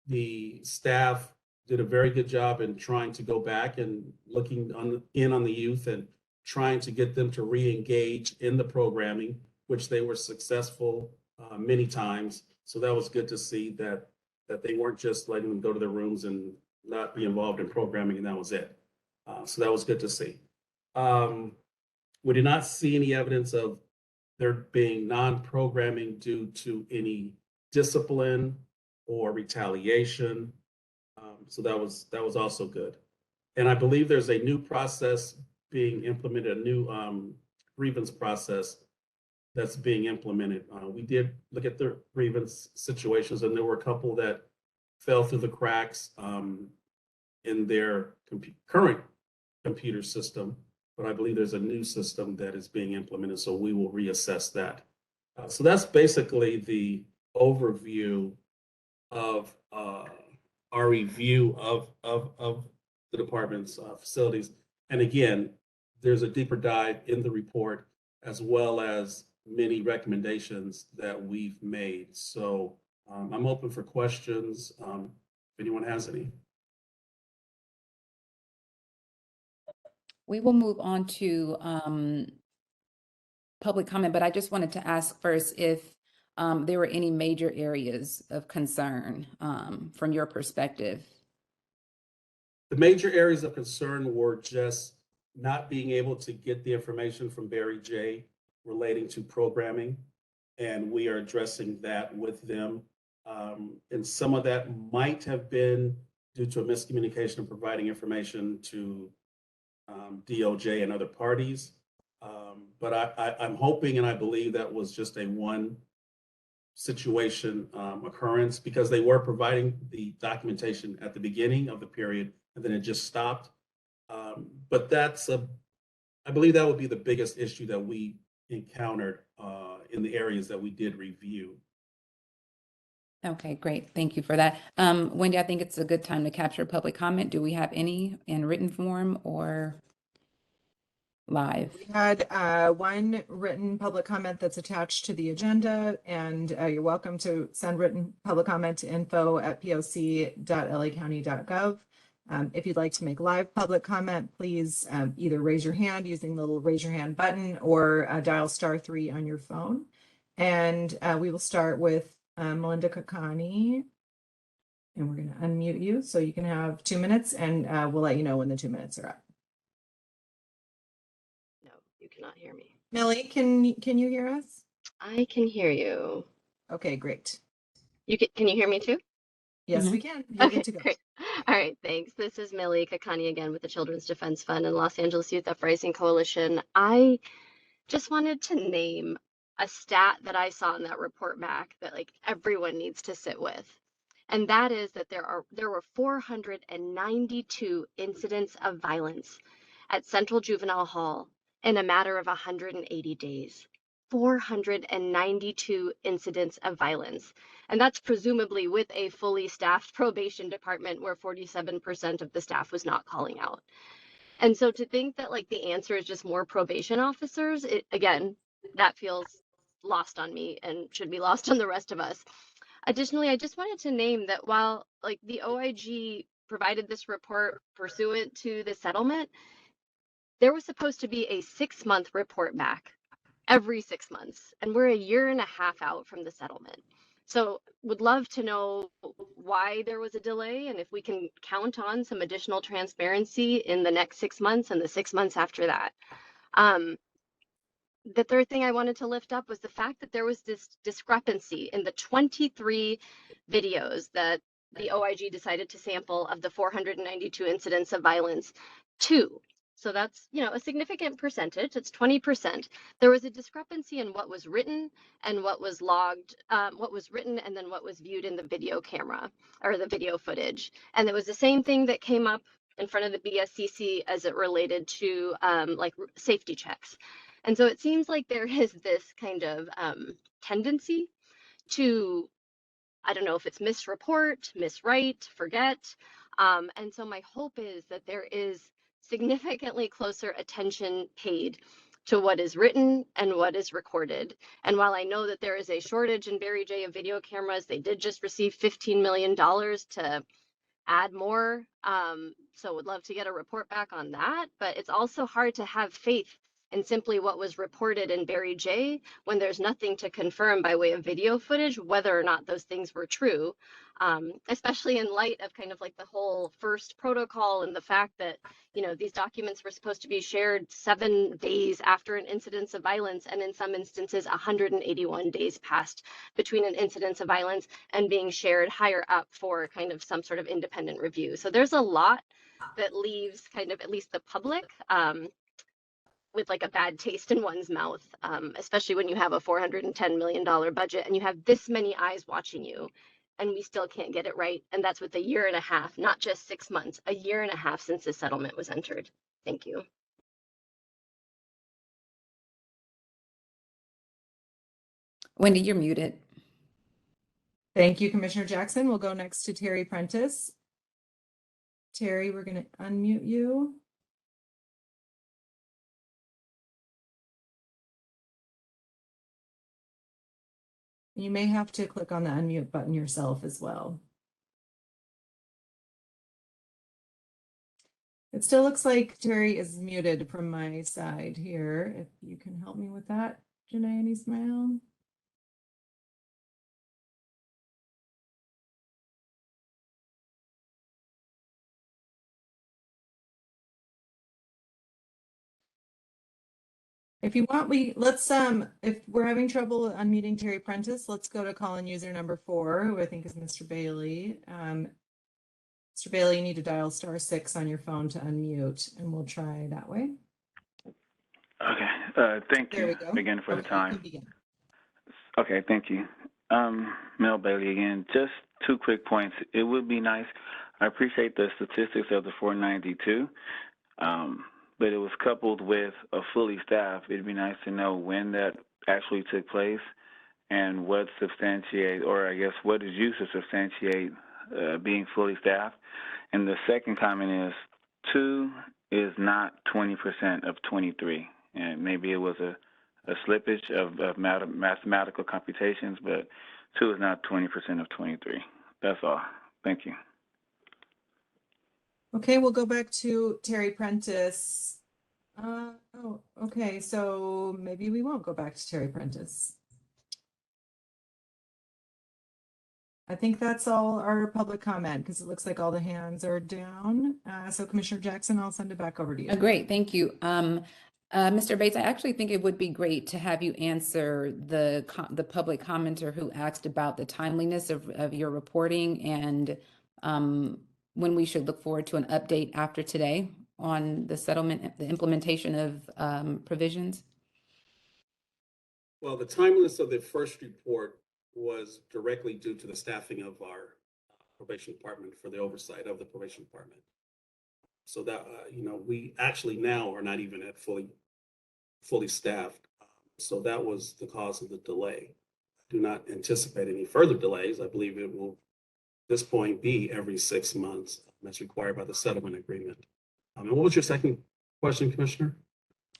the staff did a very good job in trying to go back and looking on the youth and trying to get them to re-engage in the programming, which they were successful many times. So that was good to see that they weren't just letting them go to their rooms and not be involved in programming, and that was it. So that was good to see. We did not see any evidence of there being non-programming due to any discipline or retaliation. So that was also good. And I believe there's a new process being implemented, a new grievance process that's being implemented. We did look at the grievance situations, and there were a couple that fell through the cracks in their current computer system, but I believe there's a new system that is being implemented, so we will reassess that. So that's basically the overview of our review of the department's facilities. And again, there's a deeper dive in the report, as well as many recommendations that we've made. So I'm open for questions if anyone has any. We will move on to public comment, but I just wanted to ask first if there were any major areas of concern from your perspective. The major areas of concern were just not being able to get the information from Barry J relating to programming. and we are addressing that with them. And some of that might have been due to a miscommunication of providing information to DOJ and other parties. But I'm hoping and I believe that was just a one situation occurrence, because they were providing the documentation at the beginning of the period and then it just stopped. But I believe that would be the biggest issue that we encountered in the areas that we did review. Okay, great. Thank you for that. Wendy, I think it's a good time to capture public comment. Do we have any in written form or live? We had one written public comment that's attached to the agenda, and you're welcome to send written public comment to info@poc.lacounty.gov. If you'd like to make live public comment, please either raise your hand using the little raise your hand button or dial *3 on your phone. And we will start with Melinda Kakani. And we're going to unmute you so you can have 2 minutes, and we'll let you know when the 2 minutes are up. No, you cannot hear me. Millie, can you hear us? I can hear you. Okay, great. Can you hear me too? Yes, we can. You're Okay, good to go. great. All right, thanks. This is Millie Kakani again with the Children's Defense Fund and Los Angeles Youth Uprising Coalition. I just wanted to name a stat that I saw in that report back that like everyone needs to sit with. And that is that there were 492 incidents of violence at Central Juvenile Hall in a matter of 180 days. 492 incidents of violence. And that's presumably with a fully staffed probation department where 47% of the staff was not calling out. And so to think that like the answer is just more probation officers, again, that feels lost on me and should be lost on the rest of us. Additionally, I just wanted to name that while like the OIG provided this report pursuant to the settlement, there was supposed to be a 6-month report back every 6 months, and we're a year and a half out from the settlement. So would love to know why there was a delay and if we can count on some additional transparency in the next 6 months and the 6 months after that. The third thing I wanted to lift up was the fact that there was this discrepancy in the 23 videos that the OIG decided to sample of the 492 incidents of violence. 2. So that's, a significant percentage. It's 20%. There was a discrepancy in what was written and what was logged, what was written and then what was viewed in the video camera or the video footage. And it was the same thing that came up in front of the BSCC as it related to like safety checks. And so it seems like there is this kind of tendency to, I don't know if it's misreport, miswrite, forget. And so my hope is that there is significantly closer attention paid to what is written and what is recorded. And while I know that there is a shortage in Barry J of video cameras, they did just receive $15 million to add more. So would love to get a report back on that. But it's also hard to have faith in simply what was reported in Barry J when there's nothing to confirm by way of video footage whether or not those things were true, especially in light of kind of like the whole first protocol and the fact that, these documents were supposed to be shared 7 days after an incidence of violence, and in some instances 181 days passed between an incidence of violence and being shared higher up for kind of some sort of independent review. So there's a lot that leaves kind of at least the public with like a bad taste in one's mouth, especially when you have a $410 million budget and you have this many eyes watching you, and we still can't get it right. And that's with a year and a half, not just 6 months, a year and a half since the settlement was entered. Thank you. Wendy, you're muted. Thank you, Commissioner Jackson. We'll go next to Terry Prentice. Terry, we're going to unmute you. You may have to click on the unmute button yourself as well. It still looks like Terry is muted from my side here. If you can help me with that, Janae and Ismail. If you want, let's if we're having trouble unmuting Terry Prentice, let's go to call-in user number 4, who I think is Mr. Bailey. Mr. Bailey, you need to dial *6 on your phone to unmute, and we'll try that way. Okay. Thank There you we go. again for the You time. can begin. Okay, thank you. Mel Bailey again. Just 2 quick points. It would be nice. I appreciate the statistics of the 492, but it was coupled with a fully staffed. It'd be nice to know when that actually took place and what substantiate, or I guess what is used to substantiate being fully staffed. And the second comment is 2 is not 20% of 23, and maybe it was a slippage of mathematical computations, but 2 is not 20% of 23. That's all. Thank you. Okay, we'll go back to Terry Prentice. Oh, okay, so maybe we won't go back to Terry Prentice. I think that's all our public comment because it looks like all the hands are down. So Commissioner Jackson, I'll send it back over to you. Great, thank you. Mr. Bates, I actually think it would be great to have you answer the public commenter who asked about the timeliness of your reporting and when we should look forward to an update after today on the settlement, the implementation of provisions. Well, the timeliness of the first report was directly due to the staffing of our probation department for the oversight of the probation department. So that, we actually now are not even at fully staffed. So that was the cause of the delay. I do not anticipate any further delays. I believe it will, at this point, be every 6 months as required by the settlement agreement. And what was your second question, Commissioner?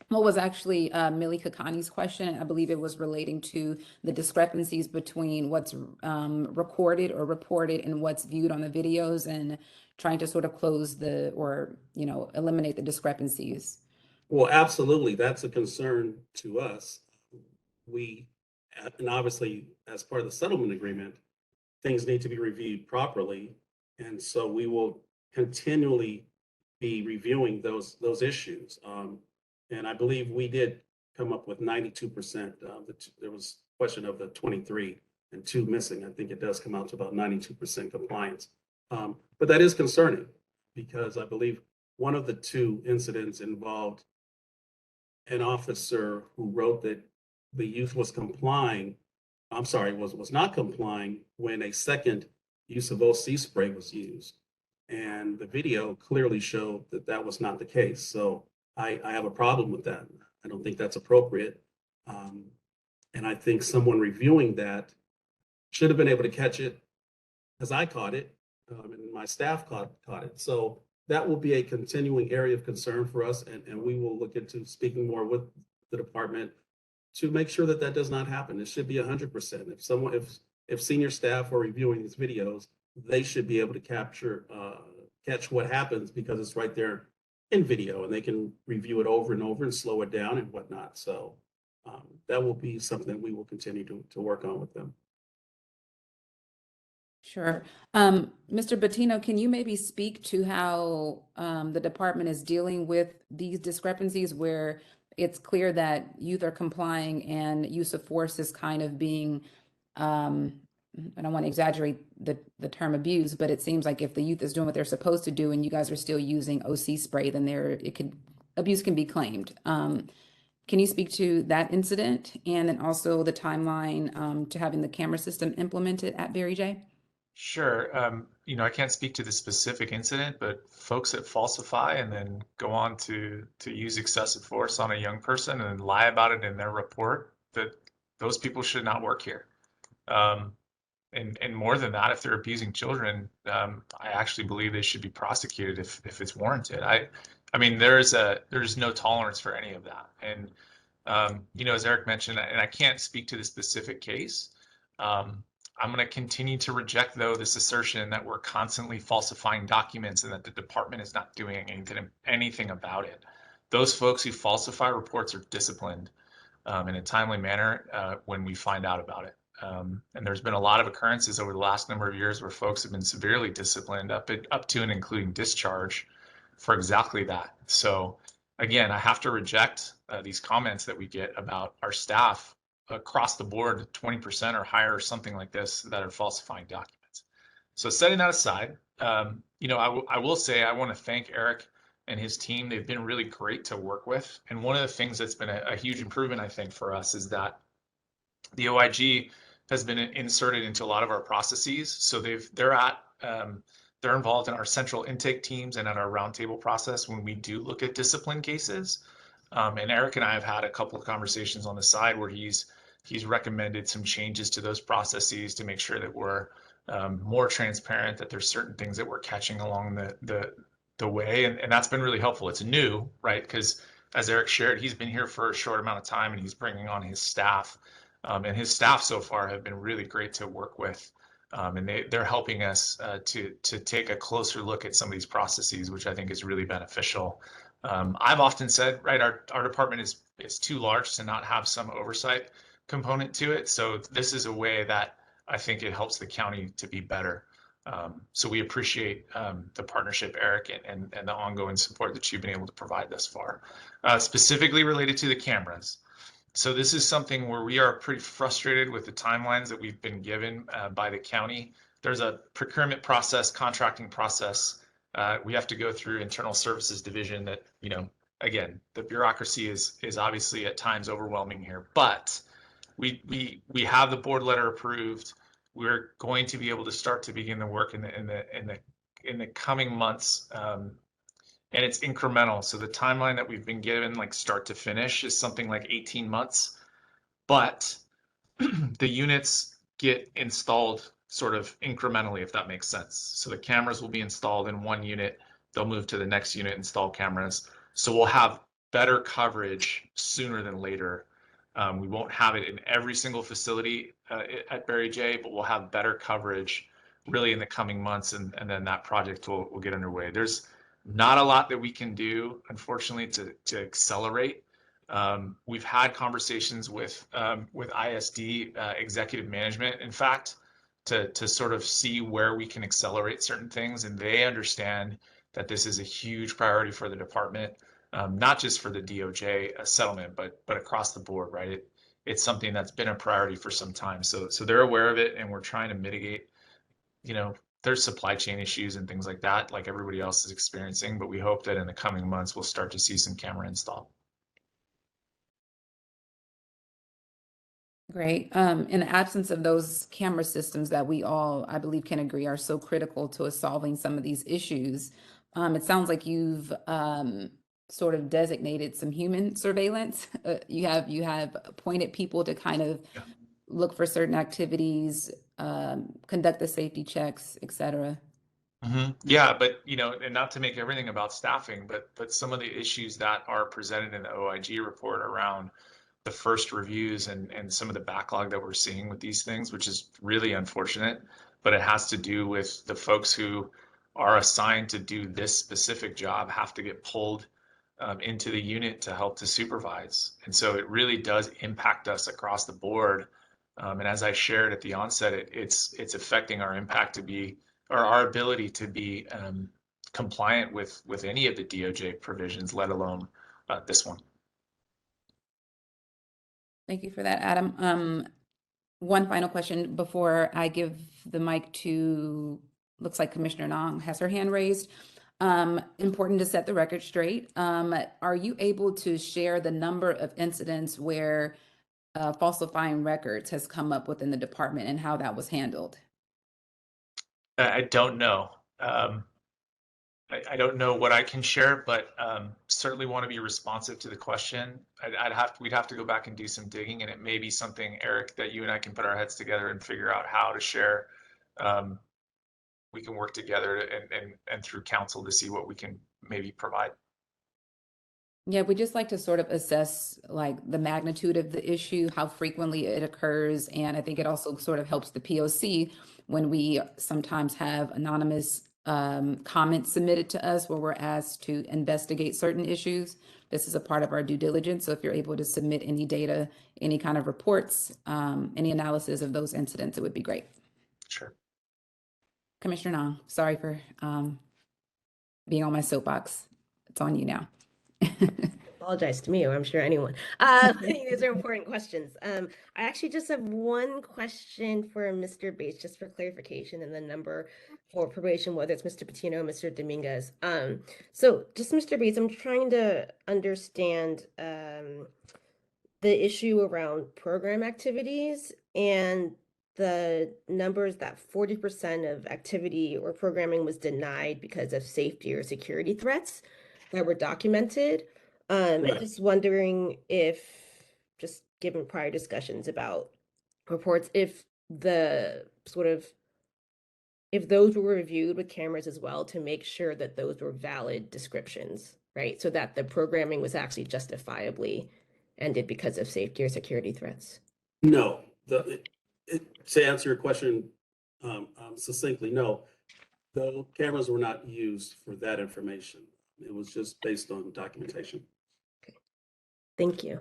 What was actually Millie Kakani's question? I believe it was relating to the discrepancies between what's recorded or reported and what's viewed on the videos and trying to sort of close eliminate the discrepancies. Well, absolutely. That's a concern to us. And obviously, as part of the settlement agreement, things need to be reviewed properly. And so we will continually be reviewing those issues. And I believe we did come up with 92%. There was a question of the 23 and 2 missing. I think it does come out to about 92% compliance. But that is concerning because I believe one of the 2 incidents involved an officer who wrote that the youth was was not complying when a second use of OC spray was used. And the video clearly showed that that was not the case. So I have a problem with that. I don't think that's appropriate. And I think someone reviewing that should have been able to catch it as I caught it and my staff caught it. So that will be a continuing area of concern for us. And we will look into speaking more with the department to make sure that that does not happen. It should be 100%. If senior staff are reviewing these videos, they should be able to catch what happens because it's right there in video and they can review it over and over and slow it down and whatnot. So that will be something that we will continue to work on with them. Sure. Mr. Bettino, can you maybe speak to how the department is dealing with these discrepancies where it's clear that youth are complying and use of force is kind of being, I don't want to exaggerate the term abuse, but it seems like if the youth is doing what they're supposed to do and you guys are still using OC spray, then abuse can be claimed. Can you speak to that incident and then also the timeline to having the camera system implemented at Barry J? Sure. I can't speak to the specific incident, but folks that falsify and then go on to use excessive force on a young person and lie about it in their report, that those people should not work here. And more than that, if they're abusing children, I actually believe they should be prosecuted if it's warranted. I mean, there's no tolerance for any of that. And as Eric mentioned, and I can't speak to the specific case. I'm going to continue to reject, though, this assertion that we're constantly falsifying documents and that the department is not doing anything about it. Those folks who falsify reports are disciplined in a timely manner when we find out about it. And there's been a lot of occurrences over the last number of years where folks have been severely disciplined up to and including discharge for exactly that. So again, I have to reject these comments that we get about our staff across the board, 20% or higher or something like this, that are falsifying documents. So setting that aside, I will say I want to thank Eric and his team. They've been really great to work with. And one of the things that's been a huge improvement, I think, for us is that the OIG has been inserted into a lot of our processes. So they're involved in our central intake teams and at our roundtable process when we do look at discipline cases. And Eric and I have had a couple of conversations on the side where he's recommended some changes to those processes to make sure that we're more transparent, that there's certain things that we're catching along the way. And that's been really helpful. It's new, right? Because as Eric shared, he's been here for a short amount of time and he's bringing on his staff. And his staff so far have been really great to work with. And they're helping us to take a closer look at some of these processes, which I think is really beneficial. I've often said, right, our department is too large to not have some oversight component to it. So this is a way that I think it helps the county to be better. So we appreciate the partnership, Eric, and the ongoing support that you've been able to provide thus far. Specifically related to the cameras. So this is something where we are pretty frustrated with the timelines that we've been given by the county. There's a procurement process, contracting process. We have to go through internal services division that, again, the bureaucracy is obviously at times overwhelming here, but we have the board letter approved. We're going to be able to start to begin the work in the coming months. And it's incremental. So the timeline that we've been given, like start to finish, is something like 18 months. But the units get installed sort of incrementally, if that makes sense. So the cameras will be installed in one unit. They'll move to the next unit, install cameras. So we'll have better coverage sooner than later. We won't have it in every single facility at Barry J, but we'll have better coverage really in the coming months. And then that project will get underway. There's not a lot that we can do, unfortunately, to accelerate. We've had conversations with ISD executive management, in fact, to sort of see where we can accelerate certain things, and they understand that this is a huge priority for the department, not just for the DOJ settlement, but across the board, right? It's something that's been a priority for some time, so they're aware of it, and we're trying to mitigate, there's supply chain issues and things like that, like everybody else is experiencing, but we hope that in the coming months, we'll start to see some camera install. Great. In the absence of those camera systems that we all, I believe, can agree are so critical to us solving some of these issues, it sounds like you've sort of designated some human surveillance. You have appointed people to kind of look for certain activities, conduct the safety checks, et cetera. Yeah, but and not to make everything about staffing, but some of the issues that are presented in the OIG report around the first reviews and some of the backlog that we're seeing with these things, which is really unfortunate, but it has to do with the folks who are assigned to do this specific job have to get pulled into the unit to help to supervise. And so it really does impact us across the board. And as I shared at the onset, it's affecting our impact to be, or our ability to be compliant with any of the DOJ provisions, let alone this one. Thank you for that, Adam. One final question before I give the mic to, looks like Commissioner Nong has her hand raised. Important to set the record straight. Are you able to share the number of incidents where falsifying records has come up within the department and how that was handled? I don't know. I don't know what I can share, but certainly want to be responsive to the question. We'd have to go back and do some digging, and it may be something, Eric, that you and I can put our heads together and figure out how to share. We can work together and through council to see what we can maybe provide. Yeah, we just like to sort of assess like the magnitude of the issue, how frequently it occurs, and I think it also sort of helps the POC when we sometimes have anonymous comments submitted to us where we're asked to investigate certain issues. This is a part of our due diligence. So if you're able to submit any data, any kind of reports, any analysis of those incidents, it would be great. Sure. Commissioner Nong, sorry for being on my soapbox. It's on you now. apologize to me, or I'm sure anyone. These are important questions. I actually just have one question for Mr. Bates, just for clarification, and the number for probation, whether it's Mr. Patino or Mr. Dominguez. So just Mr. Bates, I'm trying to understand the issue around program activities and the numbers that 40% of activity or programming was denied because of safety or security threats that were documented. I'm just wondering if, just given prior discussions about reports, if the sort of, if those were reviewed with cameras as well to make sure that those were valid descriptions, right? So that the programming was actually justifiably ended because of safety or security threats. No, to answer your question succinctly, no, the cameras were not used for that information. It was just based on documentation. Thank you.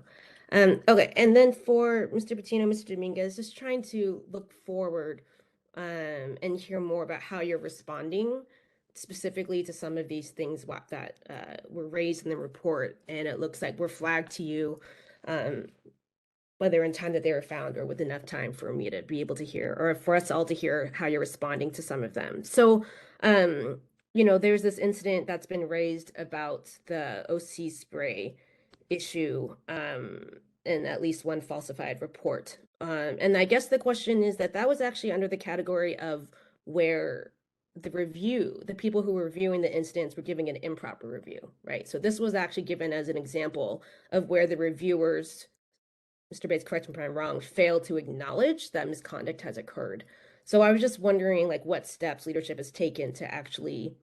Okay, and then for Mr. Patino, Mr. Dominguez, just trying to look forward and hear more about how you're responding specifically to some of these things that were raised in the report, and it looks like were flagged to you, whether in time that they were found or with enough time for me to be able to hear, or for us all to hear how you're responding to some of them. So, you know, there's this incident that's been raised about the OC spray issue in at least one falsified report. And I guess the question is that was actually under the category of where the people who were reviewing the incidents were giving an improper review, right? So this was actually given as an example of where the reviewers, Mr. Bates, correct me if I'm wrong, failed to acknowledge that misconduct has occurred. So I was just wondering, like, what steps leadership has taken to actually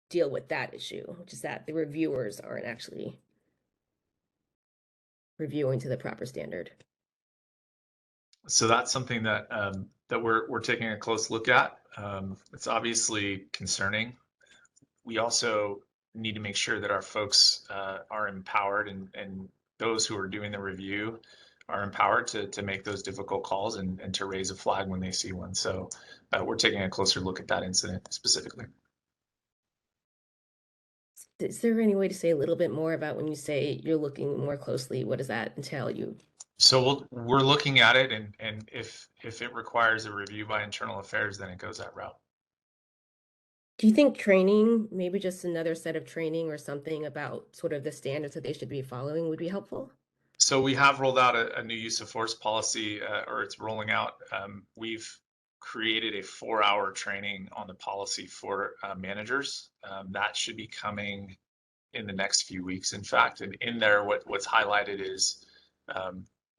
deal with that issue, which is that the reviewers aren't actually reviewing to the proper standard. So that's something that that we're taking a close look at. It's obviously concerning. We also need to make sure that our folks are empowered, and those who are doing the review are empowered to make those difficult calls and to raise a flag when they see one. So we're taking a closer look at that incident specifically. Is there any way to say a little bit more about when you say you're looking more closely? What does that entail? So we're looking at it, and if it requires a review by internal affairs, then it goes that route. Do you think training, maybe just another set of training or something about sort of the standards that they should be following, would be helpful? So we have rolled out a new use of force policy, or it's rolling out. We've created a 4-hour training on the policy for managers. That should be coming in the next few weeks, in fact. And in there, what's highlighted is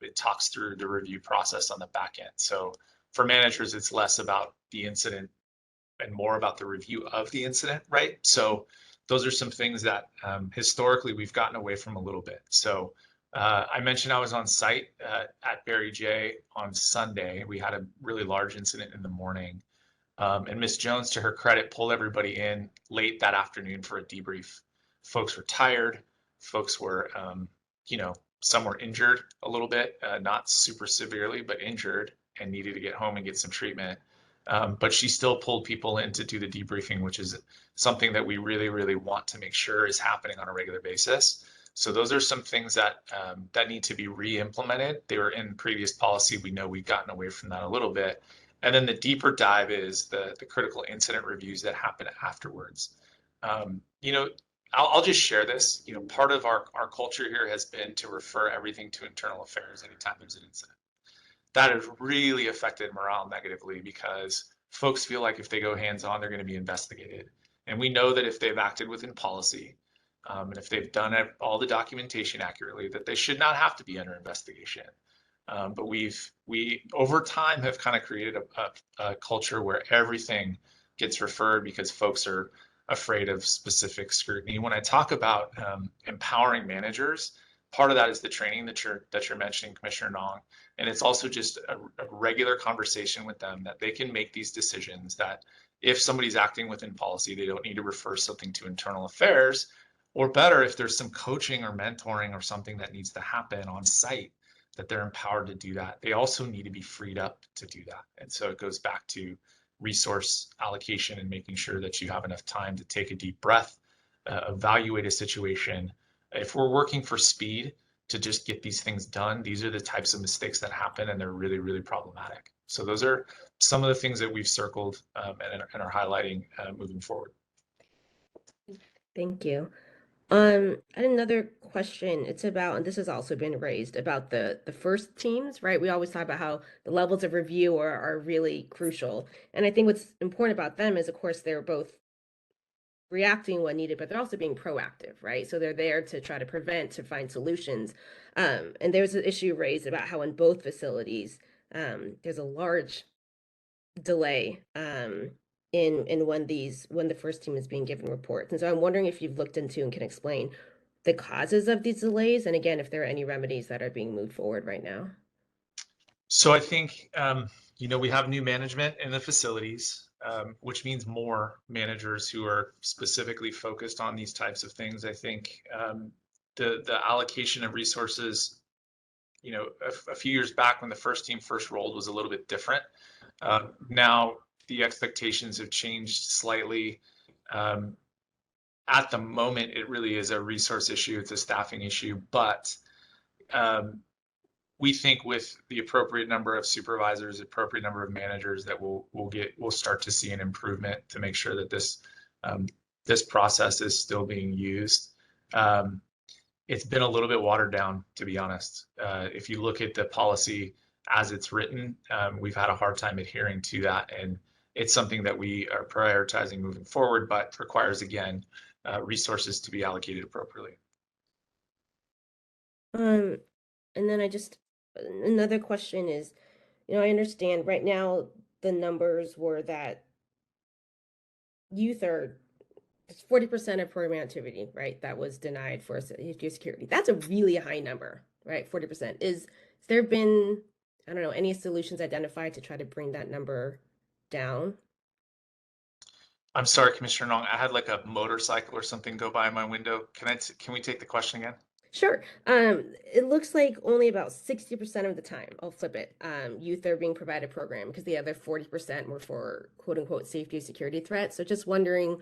it talks through the review process on the back end. So for managers, it's less about the incident and more about the review of the incident, right? So those are some things that historically we've gotten away from a little bit. So I mentioned I was on site at Barry J on Sunday. We had a really large incident in the morning. And Ms. Jones, to her credit, pulled everybody in late that afternoon for a debrief. Folks were tired. Folks were, you know, some were injured a little bit, not super severely, but injured and needed to get home and get some treatment. But she still pulled people in to do the debriefing, which is something that we really, really want to make sure is happening on a regular basis. So those are some things that that need to be re-implemented. They were in previous policy. We know we've gotten away from that a little bit. And then the deeper dive is the critical incident reviews that happen afterwards. You know, I'll just share this. You know, part of our culture here has been to refer everything to internal affairs anytime there's an incident. That has really affected morale negatively because folks feel like if they go hands-on, they're going to be investigated. And we know that if they've acted within policy, and if they've done all the documentation accurately, that they should not have to be under investigation. But we over time have kind of created a culture where everything gets referred because folks are afraid of specific scrutiny. When I talk about empowering managers, part of that is the training that you're mentioning, Commissioner Nong, and it's also just a regular conversation with them that they can make these decisions. That if somebody's acting within policy, they don't need to refer something to internal affairs. Or better, if there's some coaching or mentoring or something that needs to happen on site, that they're empowered to do that. They also need to be freed up to do that. And so it goes back to resource allocation and making sure that you have enough time to take a deep breath, evaluate a situation, if we're working for speed to just get these things done, these are the types of mistakes that happen, and they're really, really problematic. So those are some of the things that we've circled and are highlighting moving forward. Thank you. And another question, it's about, and this has also been raised, about the first teams, right? We always talk about how the levels of review are really crucial. And I think what's important about them is, of course, they're both reacting when needed, but they're also being proactive, right? So they're there to try to prevent, to find solutions. And there's an issue raised about how in both facilities, there's a large delay in when the first team is being given reports. And so I'm wondering if you've looked into and can explain the causes of these delays, and again, if there are any remedies that are being moved forward right now. So I think, we have new management in the facilities, which means more managers who are specifically focused on these types of things. I think the allocation of resources, a few years back when the first team first rolled was a little bit different. Now the expectations have changed slightly. At the moment, it really is a resource issue. It's a staffing issue, but we think with the appropriate number of supervisors, appropriate number of managers, that we'll start to see an improvement to make sure that this process is still being used. It's been a little bit watered down, to be honest. If you look at the policy as it's written, we've had a hard time adhering to that, and it's something that we are prioritizing moving forward, but requires, again, resources to be allocated appropriately. And then another question is, I understand right now the numbers were that youth are 40% of program activity, right? That was denied for safety or security. That's a really high number, right? 40%. Has there been, I don't know, any solutions identified to try to bring that number down? I'm sorry, Commissioner Nong, I had like a motorcycle or something go by my window. Can we take the question again? Sure. It looks like only about 60% of the time, I'll flip it, youth are being provided program, because the other 40% were for quote unquote safety or security threats. So just wondering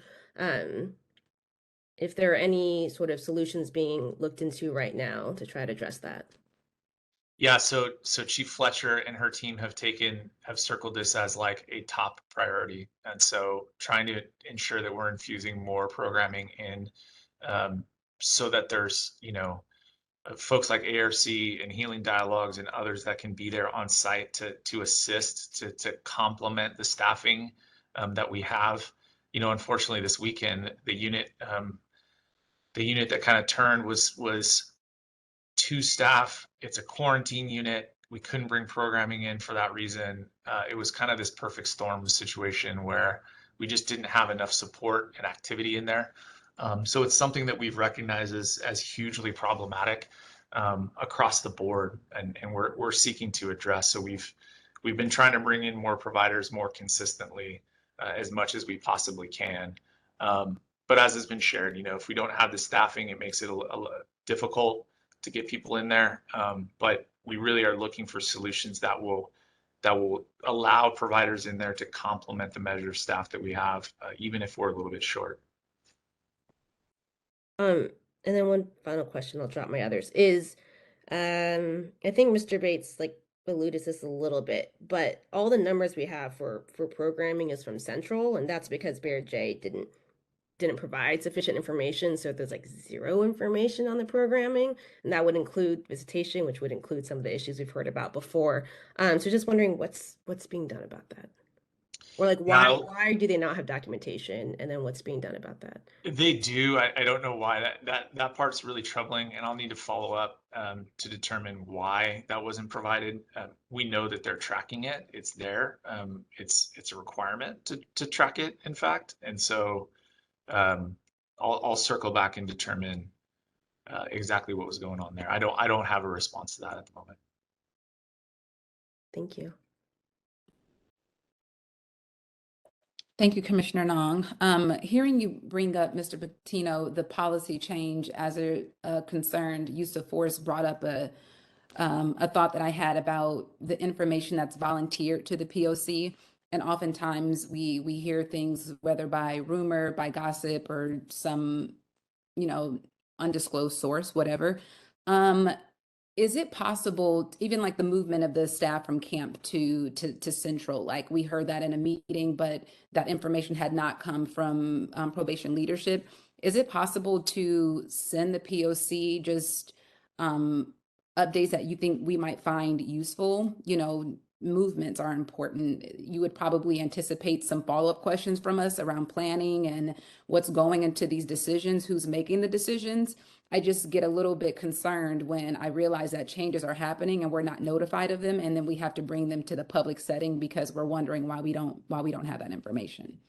if there are any sort of solutions being looked into right now to try to address that. Yeah, so Chief Fletcher and her team have circled this as like a top priority. And so trying to ensure that we're infusing more programming in, so that there's, folks like ARC and Healing Dialogues and others that can be there on site to assist, to complement the staffing that we have. Unfortunately this weekend, the unit that kind of turned was 2 staff. It's a quarantine unit. We couldn't bring programming in for that reason. It was kind of this perfect storm situation where we just didn't have enough support and activity in there. So it's something that we've recognized as hugely problematic across the board, and we're seeking to address. So we've been trying to bring in more providers more consistently, as much as we possibly can. But as has been shared, if we don't have the staffing, it makes it a difficult to get people in there. But we really are looking for solutions that will allow providers in there to complement the measure of staff that we have, even if we're a little bit short. And then one final question, I'll drop my others, is I think Mr. Bates alluded to this a little bit, but all the numbers we have for programming is from Central, and that's because Baird J didn't provide sufficient information. So there's 0 information on the programming, and that would include visitation, which would include some of the issues we've heard about before. So just wondering what's being done about that, or why do they not have documentation, and then what's being done about that? They do. I don't know why. That part's really troubling, and I'll need to follow up to determine why that wasn't provided. We know that they're tracking it. It's there. It's a requirement to track it, in fact. And so I'll circle back and determine exactly what was going on there. I don't have a response to that at the moment. Thank you. Thank you, Commissioner Nong. Hearing you bring up, Mr. Patino, the policy change as a concerned use of force brought up a thought that I had about the information that's volunteered to the POC. And oftentimes we hear things, whether by rumor, by gossip, or some, undisclosed source, whatever. Is it possible, even like the movement of the staff from camp to Central, like we heard that in a meeting, but that information had not come from probation leadership. Is it possible to send the POC just updates that you think we might find useful? You know, movements are important. You would probably anticipate some follow-up questions from us around planning and what's going into these decisions, who's making the decisions. I just get a little bit concerned when I realize that changes are happening and we're not notified of them, and then we have to bring them to the public setting because we're wondering why we don't have that information.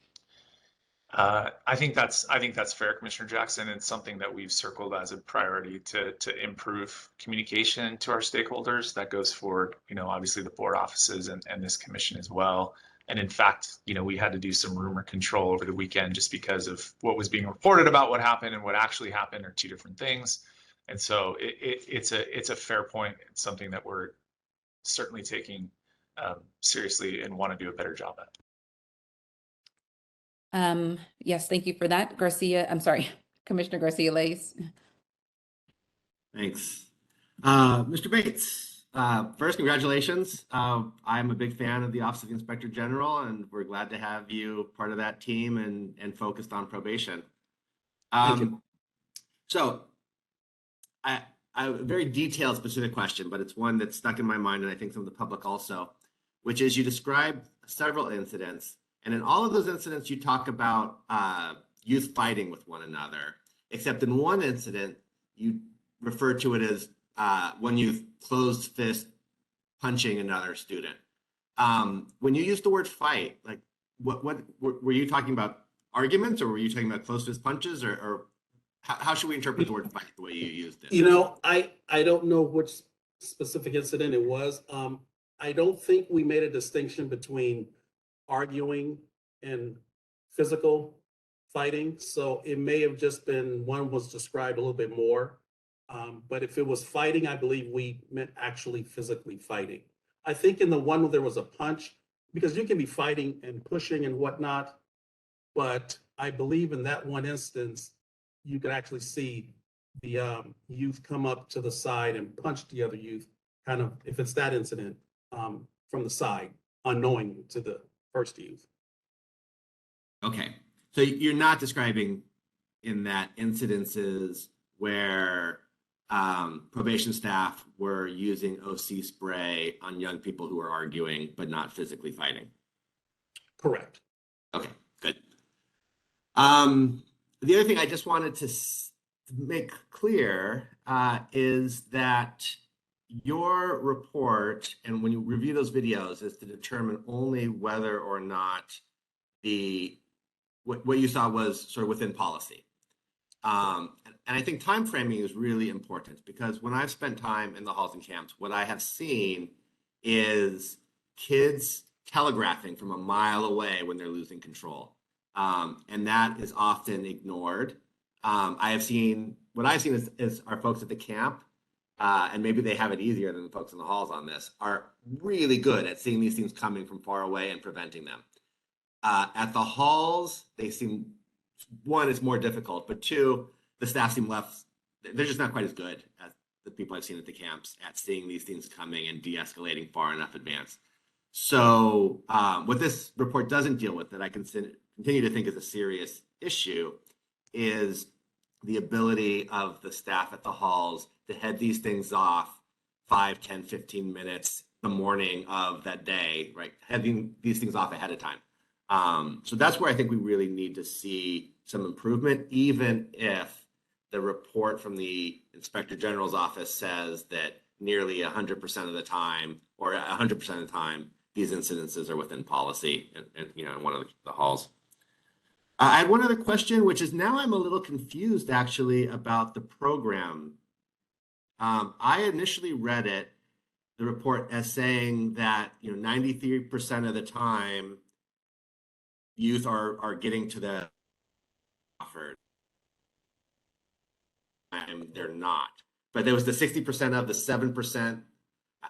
I think that's fair, Commissioner Jackson. It's something that we've circled as a priority to improve communication to our stakeholders. That goes for, you know, obviously the board offices and this commission as well. And in fact, you know, we had to do some rumor control over the weekend just because of what was being reported about what happened and what actually happened are two different things. And so it's a fair point. It's something that we're certainly taking seriously and want to do a better job at. Yes, thank you for that, Commissioner Garcia Lace. Thanks. Mr. Bates, first, congratulations. I'm a big fan of the Office of the Inspector General, and we're glad to have you part of that team and focused on probation. Thank you. So I have a very detailed, specific question, but it's one that's stuck in my mind, and I think some of the public also, which is you described several incidents, and in all of those incidents, you talk about youth fighting with one another, except in one incident, you refer to it as one youth closed fist punching another student. When you use the word fight, like what were you talking about? Arguments, or were you talking about closed fist punches, or how should we interpret the word fight the way you used it? You know, I don't know which specific incident it was. I don't think we made a distinction between arguing and physical fighting. So it may have just been one was described a little bit more. But if it was fighting, I believe we meant actually physically fighting. I think in the one where there was a punch, because you can be fighting and pushing and whatnot, but I believe in that one instance, you could actually see the youth come up to the side and punch the other youth, kind of, if it's that incident, from the side, unknowing to the first youth. Okay, so you're not describing in that incidences where probation staff were using OC spray on young people who were arguing but not physically fighting. Correct. Okay, good. The other thing I just wanted to make clear is that your report, and when you review those videos, is to determine only whether or not what you saw was sort of within policy. And I think time framing is really important, because when I've spent time in the halls and camps, what I have seen is kids telegraphing from a mile away when they're losing control. And that is often ignored. What I've seen is our folks at the camp, and maybe they have it easier than the folks in the halls on this, are really good at seeing these things coming from far away and preventing them. At the halls, they seem, one, it's more difficult, but two, the staff seem they're just not quite as good as the people I've seen at the camps at seeing these things coming and de-escalating far enough advance. So what this report doesn't deal with, that I continue to think is a serious issue, is the ability of the staff at the halls to head these things off 5, 10, 15 minutes the morning of that day, right? Heading these things off ahead of time. So that's where I think we really need to see some improvement, even if the report from the Inspector General's office says that nearly 100% of the time, or 100% of the time, these incidences are within policy and in one of the halls. I had one other question, which is, now I'm a little confused actually about the program. I initially read the report, as saying that 93% of the time youth are getting to the offered. They're not. But there was the 60% of the 7%.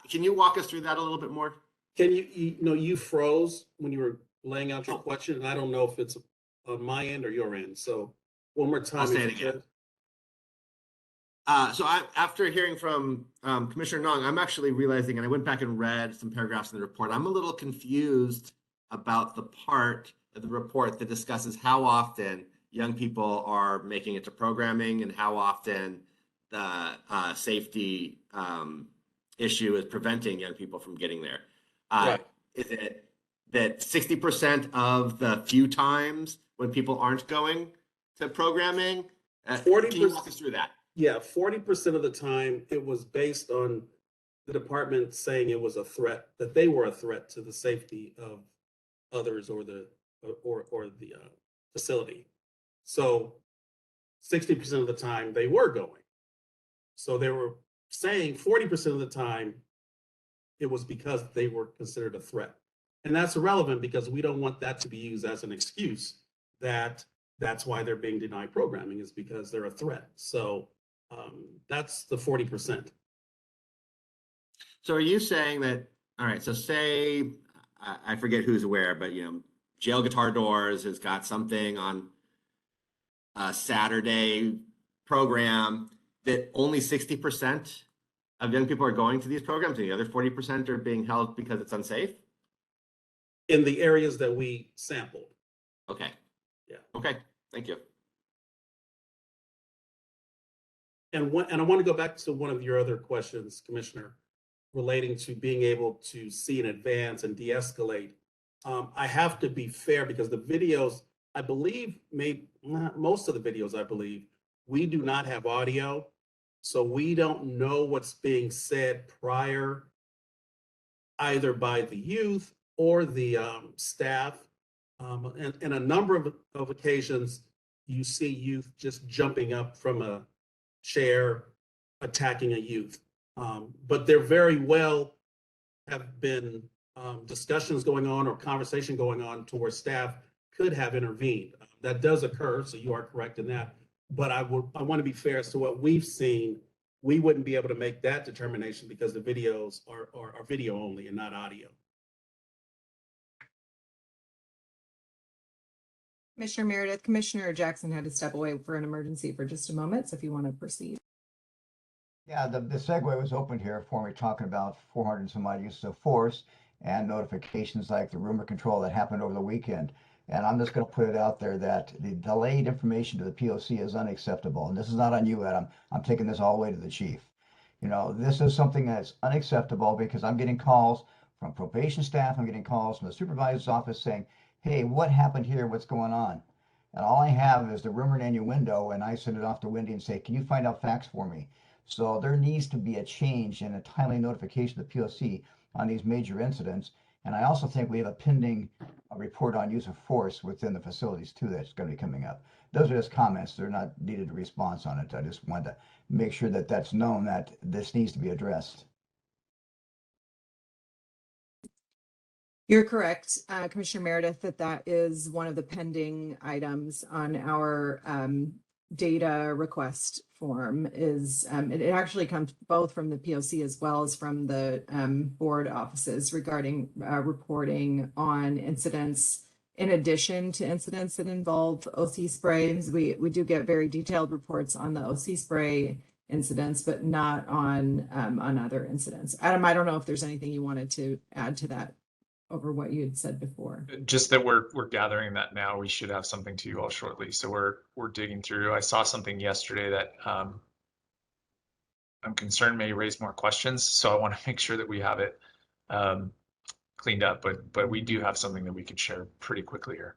Can you walk us through that a little bit more? Can you froze when you were laying out your question, and I don't know if it's on my end or your end. So one more time. I'll say it again. After hearing from Commissioner Nong, I'm actually realizing, and I went back and read some paragraphs in the report, I'm a little confused about the part of the report that discusses how often young people are making it to programming and how often the safety issue is preventing young people from getting there. Right. Is it that 60% of the few times when people aren't going to programming? 40%. Can you walk us through that? Yeah, 40% of the time it was based on the department saying it was a threat, that they were a threat to the safety of others or the facility. So 60% of the time they were going. So they were saying 40% of the time it was because they were considered a threat. And that's irrelevant because we don't want that to be used as an excuse that that's why they're being denied programming, is because they're a threat. So that's the 40%. So are you saying that, all right, so say, I forget who's aware, but Jail Guitar Doors has got something on a Saturday program that only 60% of young people are going to these programs and the other 40% are being held because it's unsafe? In the areas that we sampled. Okay. Yeah. Okay, thank you. And I want to go back to one of your other questions, Commissioner, relating to being able to see in advance and de-escalate. I have to be fair because the videos, I believe, most of the videos, I believe, we do not have audio. So we don't know what's being said prior, either by the youth or the staff. And a number of occasions, you see youth just jumping up from a chair, attacking a youth. But there very well have been discussions going on or conversation going on to where staff could have intervened. That does occur, so you are correct in that. But I want to be fair as to what we've seen. We wouldn't be able to make that determination because the videos are video only and not audio. Commissioner Meredith, Commissioner Jackson had to step away for an emergency for just a moment. So if you want to proceed. Yeah, the segue was opened here for me talking about 400 and some odd uses of force and notifications like the rumor control that happened over the weekend. And I'm just going to put it out there that the delayed information to the POC is unacceptable. And this is not on you, Adam. I'm taking this all the way to the chief. This is something that's unacceptable because I'm getting calls from probation staff. I'm getting calls from the supervisor's office saying, hey, what happened here? What's going on? And all I have is the rumor and innuendo, and I send it off to Wendy and say, can you find out facts for me? So there needs to be a change and a timely notification of the POC on these major incidents. And I also think we have a pending report on use of force within the facilities too that's going to be coming up. Those are just comments. They're not needed a response on it. I just wanted to make sure that that's known that this needs to be addressed. You're correct, Commissioner Meredith, that is one of the pending items on our data request form. It actually comes both from the POC as well as from the board offices regarding reporting on incidents in addition to incidents that involve OC sprays. We do get very detailed reports on the OC spray incidents, but not on other incidents. Adam, I don't know if there's anything you wanted to add to that over what you had said before. Just that we're gathering that now. We should have something to you all shortly. So we're digging through. I saw something yesterday that I'm concerned may raise more questions. So I want to make sure that we have it cleaned up. But we do have something that we could share pretty quickly here.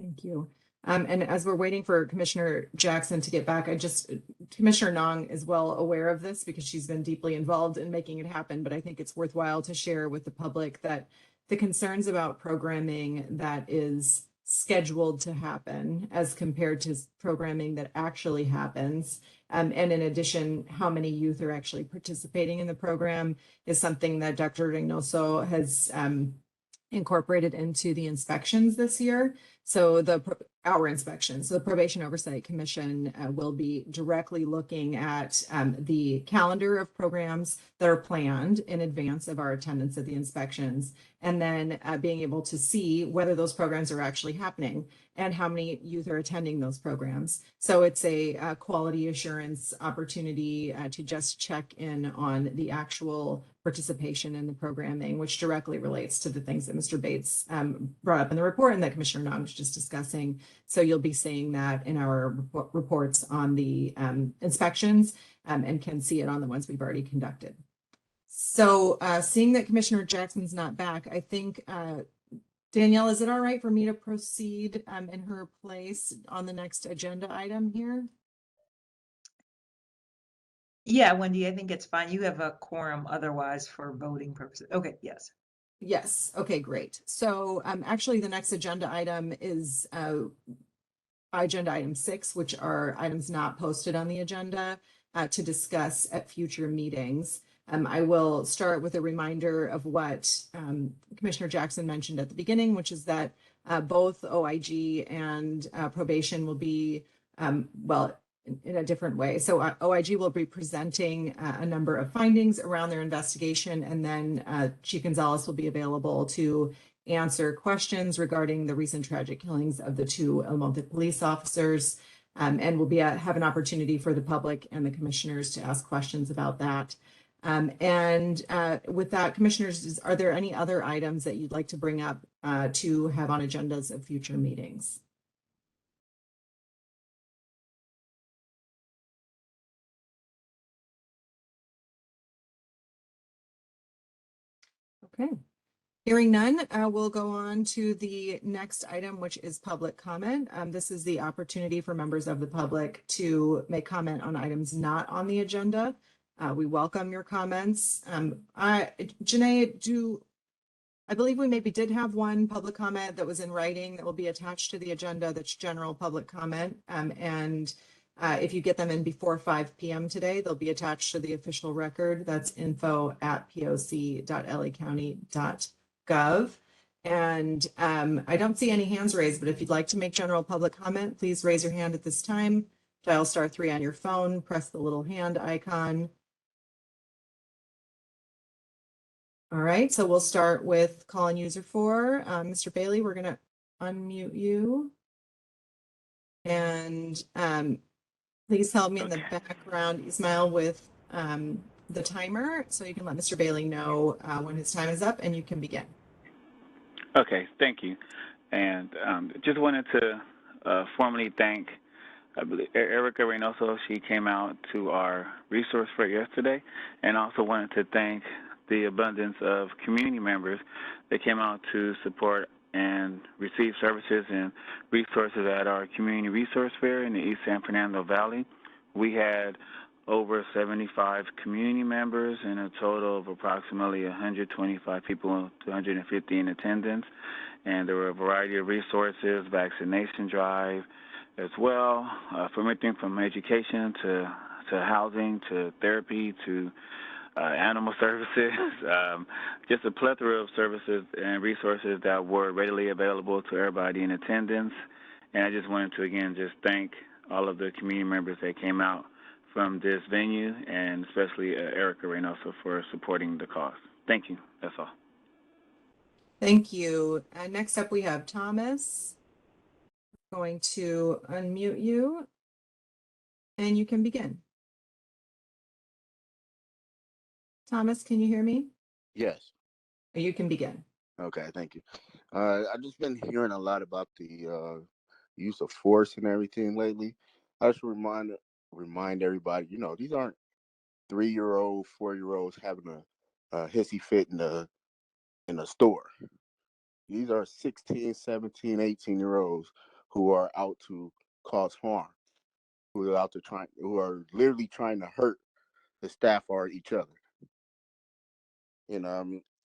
Thank you. And as we're waiting for Commissioner Jackson to get back, Commissioner Nong is well aware of this because she's been deeply involved in making it happen, but I think it's worthwhile to share with the public that the concerns about programming that is scheduled to happen as compared to programming that actually happens, and in addition, how many youth are actually participating in the program is something that Dr. Reynoso has incorporated into the inspections this year. So our inspection. So the Probation Oversight Commission will be directly looking at the calendar of programs that are planned in advance of our attendance at the inspections, and then being able to see whether those programs are actually happening and how many youth are attending those programs. So it's a quality assurance opportunity to just check in on the actual participation in the programming, which directly relates to the things that Mr. Bates brought up in the report and that Commissioner Nong was just discussing. So you'll be seeing that in our reports on the inspections and can see it on the ones we've already conducted. So seeing that Commissioner Jackson's not back, I think, Danielle, is it all right for me to proceed in her place on the next agenda item here? Yeah, Wendy, I think it's fine. You have a quorum otherwise for voting purposes. Okay, yes. Yes. Okay, great. So actually the next agenda item is agenda item 6, which are items not posted on the agenda to discuss at future meetings. I will start with a reminder of what Commissioner Jackson mentioned at the beginning, which is that both OIG and probation will be, well, in a different way. So OIG will be presenting a number of findings around their investigation, and then Chief Gonzalez will be available to answer questions regarding the recent tragic killings of the 2 El Monte police officers, and we'll have an opportunity for the public and the commissioners to ask questions about that. And with that, commissioners, are there any other items that you'd like to bring up to have on agendas of future meetings? Okay. Hearing none, we'll go on to the next item, which is public comment. This is the opportunity for members of the public to make comment on items not on the agenda. We welcome your comments. Janae, I believe we maybe did have one public comment that was in writing that will be attached to the agenda. That's general public comment. If you get them in before 5 p.m. today, they'll be attached to the official record. That's info@poc.lacounty.gov. And I don't see any hands raised, but if you'd like to make general public comment, please raise your hand at this time. Dial *3 on your phone, press the little hand icon. All right, so we'll start with calling user 4. Mr. Bailey, we're going to unmute you. And please help me in the background, Ismail, with the timer, so you can let Mr. Bailey know when his time is up and you can begin. Okay, thank you. And just wanted to formally thank, I believe, Erica Reynoso. She came out to our resource fair yesterday, and also wanted to thank the abundance of community members that came out to support and receive services and resources at our community resource fair in the East San Fernando Valley. We had over 75 community members and a total of approximately 125 people to 150 in attendance. And there were a variety of resources, vaccination drive as well, from everything from education to housing to therapy to animal services, just a plethora of services and resources that were readily available to everybody in attendance. And I just wanted to, again, just thank all of the community members that came out from this venue, and especially Erica Reynoso for supporting the cause. Thank you. That's all. Thank you. Next up, we have Thomas. I'm going to unmute you, and you can begin. Thomas, can you hear me? Yes. You can begin. Okay, thank you. I've just been hearing a lot about the use of force and everything lately. I just remind everybody, these aren't 3-year-old, 4-year-olds having a hissy fit in a store. These are 16, 17, 18-year-olds who are out to cause harm, who are literally trying to hurt the staff or each other.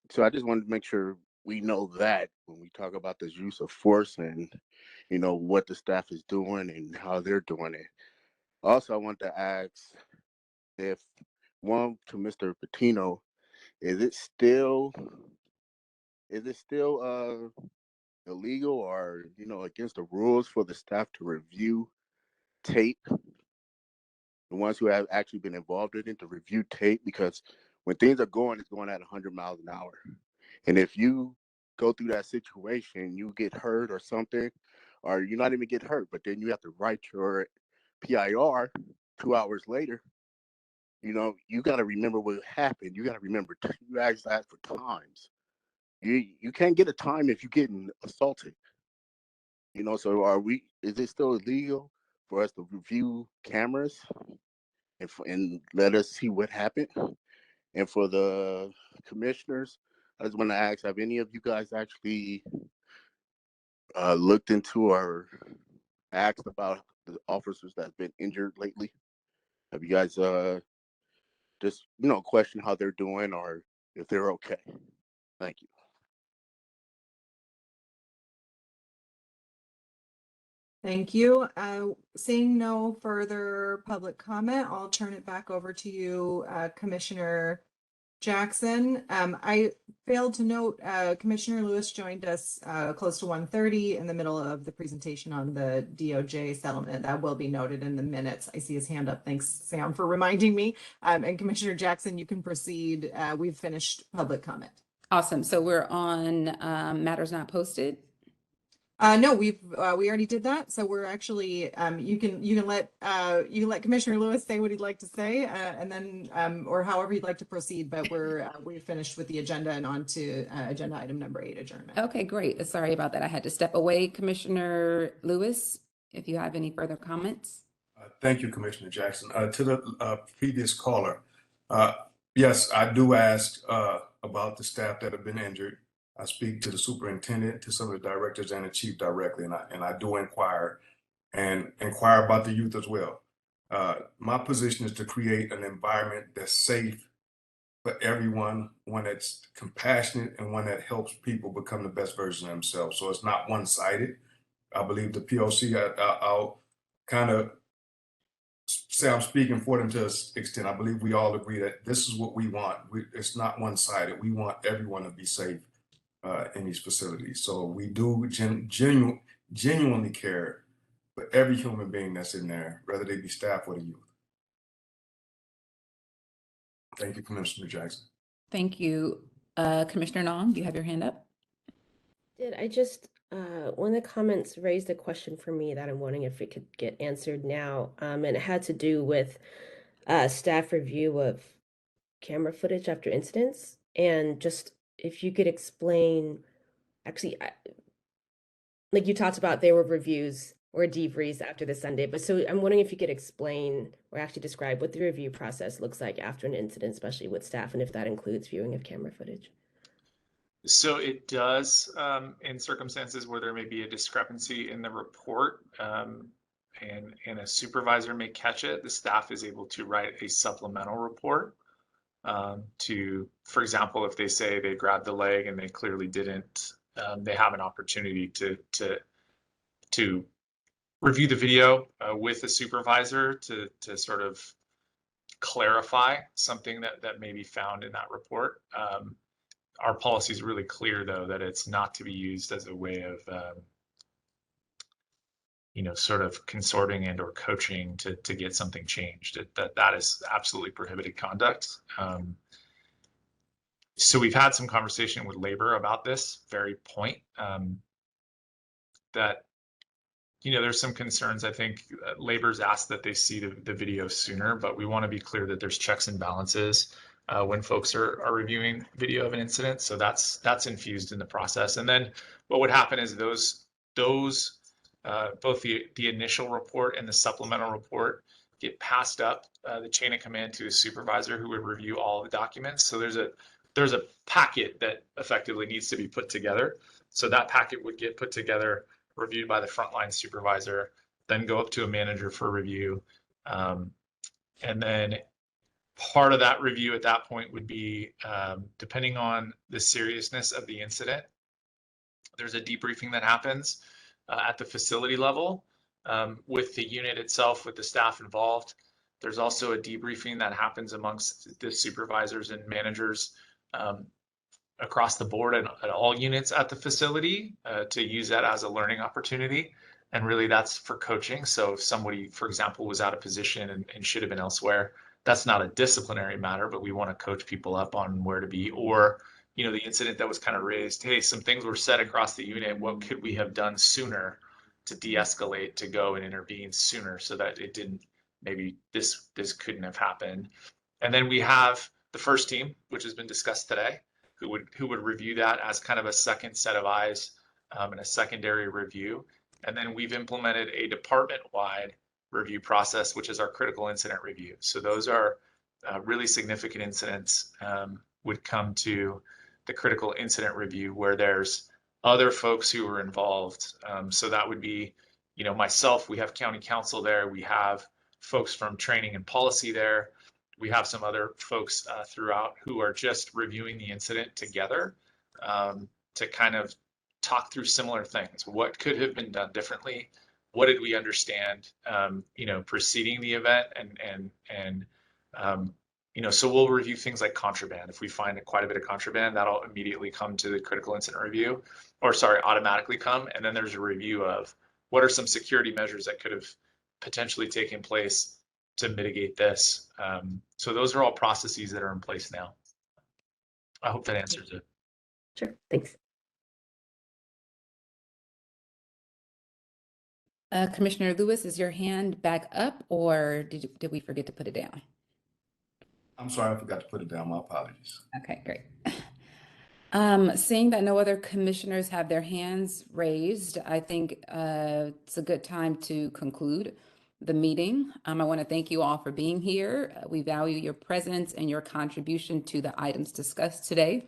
So I just wanted to make sure we know that when we talk about this use of force and, what the staff is doing and how they're doing it. Also, I want to ask if, one, to Mr. Patino, is it still illegal or, against the rules for the staff to review tape, the ones who have actually been involved in it, to review tape, because when things are going, it's going at 100 miles an hour. And if you go through that situation, you get hurt or something, or you not even get hurt, but then you have to write your PIR 2 hours later, you got to remember what happened. You got to remember, you actually asked for times. You can't get a time if you're getting assaulted. So is it still illegal for us to review cameras and let us see what happened? And for the commissioners, I just want to ask, have any of you guys actually looked into or asked about the officers that's been injured lately? Have you guys just, question how they're doing or if they're okay? Thank you. Thank you. Seeing no further public comment, I'll turn it back over to you, Commissioner Jackson. I failed to note, Commissioner Lewis joined us close to 1:30 in the middle of the presentation on the DOJ settlement. That will be noted in the minutes. I see his hand up. Thanks, Sam, for reminding me. And Commissioner Jackson, you can proceed. We've finished public comment. Awesome. So we're on matters not posted. No, we already did that. So we're actually you can let Commissioner Lewis say what he'd like to say, and then or however you'd like to proceed. But we're finished with the agenda and on to agenda item number 8, adjournment. Okay, great. Sorry about that. I had to step away. Commissioner Lewis, if you have any further comments. Thank you, Commissioner Jackson. To the previous caller, yes, I do ask about the staff that have been injured. I speak to the superintendent, to some of the directors, and the chief directly, and I do inquire about the youth as well. My position is to create an environment that's safe for everyone, one that's compassionate, and one that helps people become the best version of themselves. So it's not one-sided. I believe the POC, I'll kind of say I'm speaking for them to an extent. I believe we all agree that this is what we want. It's not one-sided. We want everyone to be safe in these facilities. So we do genuinely care for every human being that's in there, whether they be staff or the youth. Thank you, Commissioner Jackson. Thank you. Commissioner Nong, you have your hand up. One of the comments raised a question for me that I'm wondering if it could get answered now. And it had to do with staff review of camera footage after incidents. And just if you could explain, actually, like you talked about, there were reviews or debriefs after the Sunday, but so I'm wondering if you could explain or actually describe what the review process looks like after an incident, especially with staff, and if that includes viewing of camera footage. So it does in circumstances where there may be a discrepancy in the report and a supervisor may catch it, the staff is able to write a supplemental report for example, if they say they grabbed the leg and they clearly didn't, they have an opportunity to review the video with the supervisor to sort of clarify something that may be found in that report. Our policy is really clear, though, that it's not to be used as a way of, sort of consorting and or coaching to get something changed. That is absolutely prohibited conduct. So we've had some conversation with labor about this very point, that, there's some concerns. I think labor's asked that they see the video sooner, but we want to be clear that there's checks and balances when folks are reviewing video of an incident. So that's infused in the process. And then what would happen is those both the initial report and the supplemental report get passed up the chain of command to a supervisor who would review all the documents. So there's a packet that effectively needs to be put together. So that packet would get put together, reviewed by the frontline supervisor, then go up to a manager for review. And then part of that review at that point would be, depending on the seriousness of the incident, there's a debriefing that happens at the facility level with the unit itself, with the staff involved. There's also a debriefing that happens amongst the supervisors and managers across the board at all units at the facility to use that as a learning opportunity. And really that's for coaching. So if somebody, for example, was out of position and should have been elsewhere, that's not a disciplinary matter, but we want to coach people up on where to be. Or, you know, the incident that was kind of raised, hey, some things were said across the unit. What could we have done sooner to de-escalate, to go and intervene sooner so that it didn't, maybe this couldn't have happened. And then we have the first team, which has been discussed today, who would review that as kind of a second set of eyes and a secondary review. And then we've implemented a department-wide review process, which is our critical incident review. So those are really significant incidents would come to the critical incident review where there's other folks who are involved. So that would be, you know, myself, we have county counsel there, we have folks from training and policy there. We have some other folks throughout who are just reviewing the incident together to kind of talk through similar things. What could have been done differently? What did we understand, you know, preceding the event? And you know, so we'll review things like contraband. If we find quite a bit of contraband, that'll immediately come to the critical incident review, or sorry, automatically come. And then there's a review of what are some security measures that could have potentially taken place to mitigate this. So those are all processes that are in place now. I hope that answers it. Sure, thanks. Commissioner Lewis, is your hand back up or did we forget to put it down? I'm sorry, I forgot to put it down. My apologies. Okay, great. Seeing that no other commissioners have their hands raised, I think it's a good time to conclude the meeting. I want to thank you all for being here. We value your presence and your contribution to the items discussed today.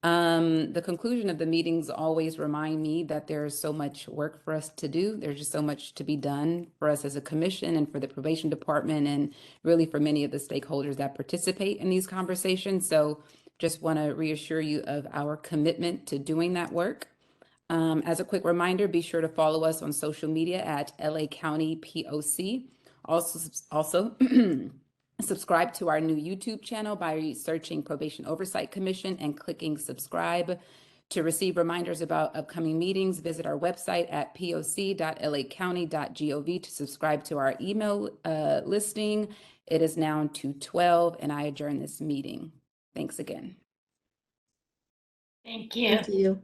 The conclusion of the meetings always remind me that there's so much work for us to do. There's just so much to be done for us as a commission and for the probation department and really for many of the stakeholders that participate in these conversations. So just want to reassure you of our commitment to doing that work. As a quick reminder, be sure to follow us on social media at LA County POC. Also subscribe to our new YouTube channel by searching Probation Oversight Commission and clicking subscribe. To receive reminders about upcoming meetings, visit our website at poc.lacounty.gov to subscribe to our email listing. It is now 2:12 and I adjourn this meeting. Thanks again. Thank you. Thank you.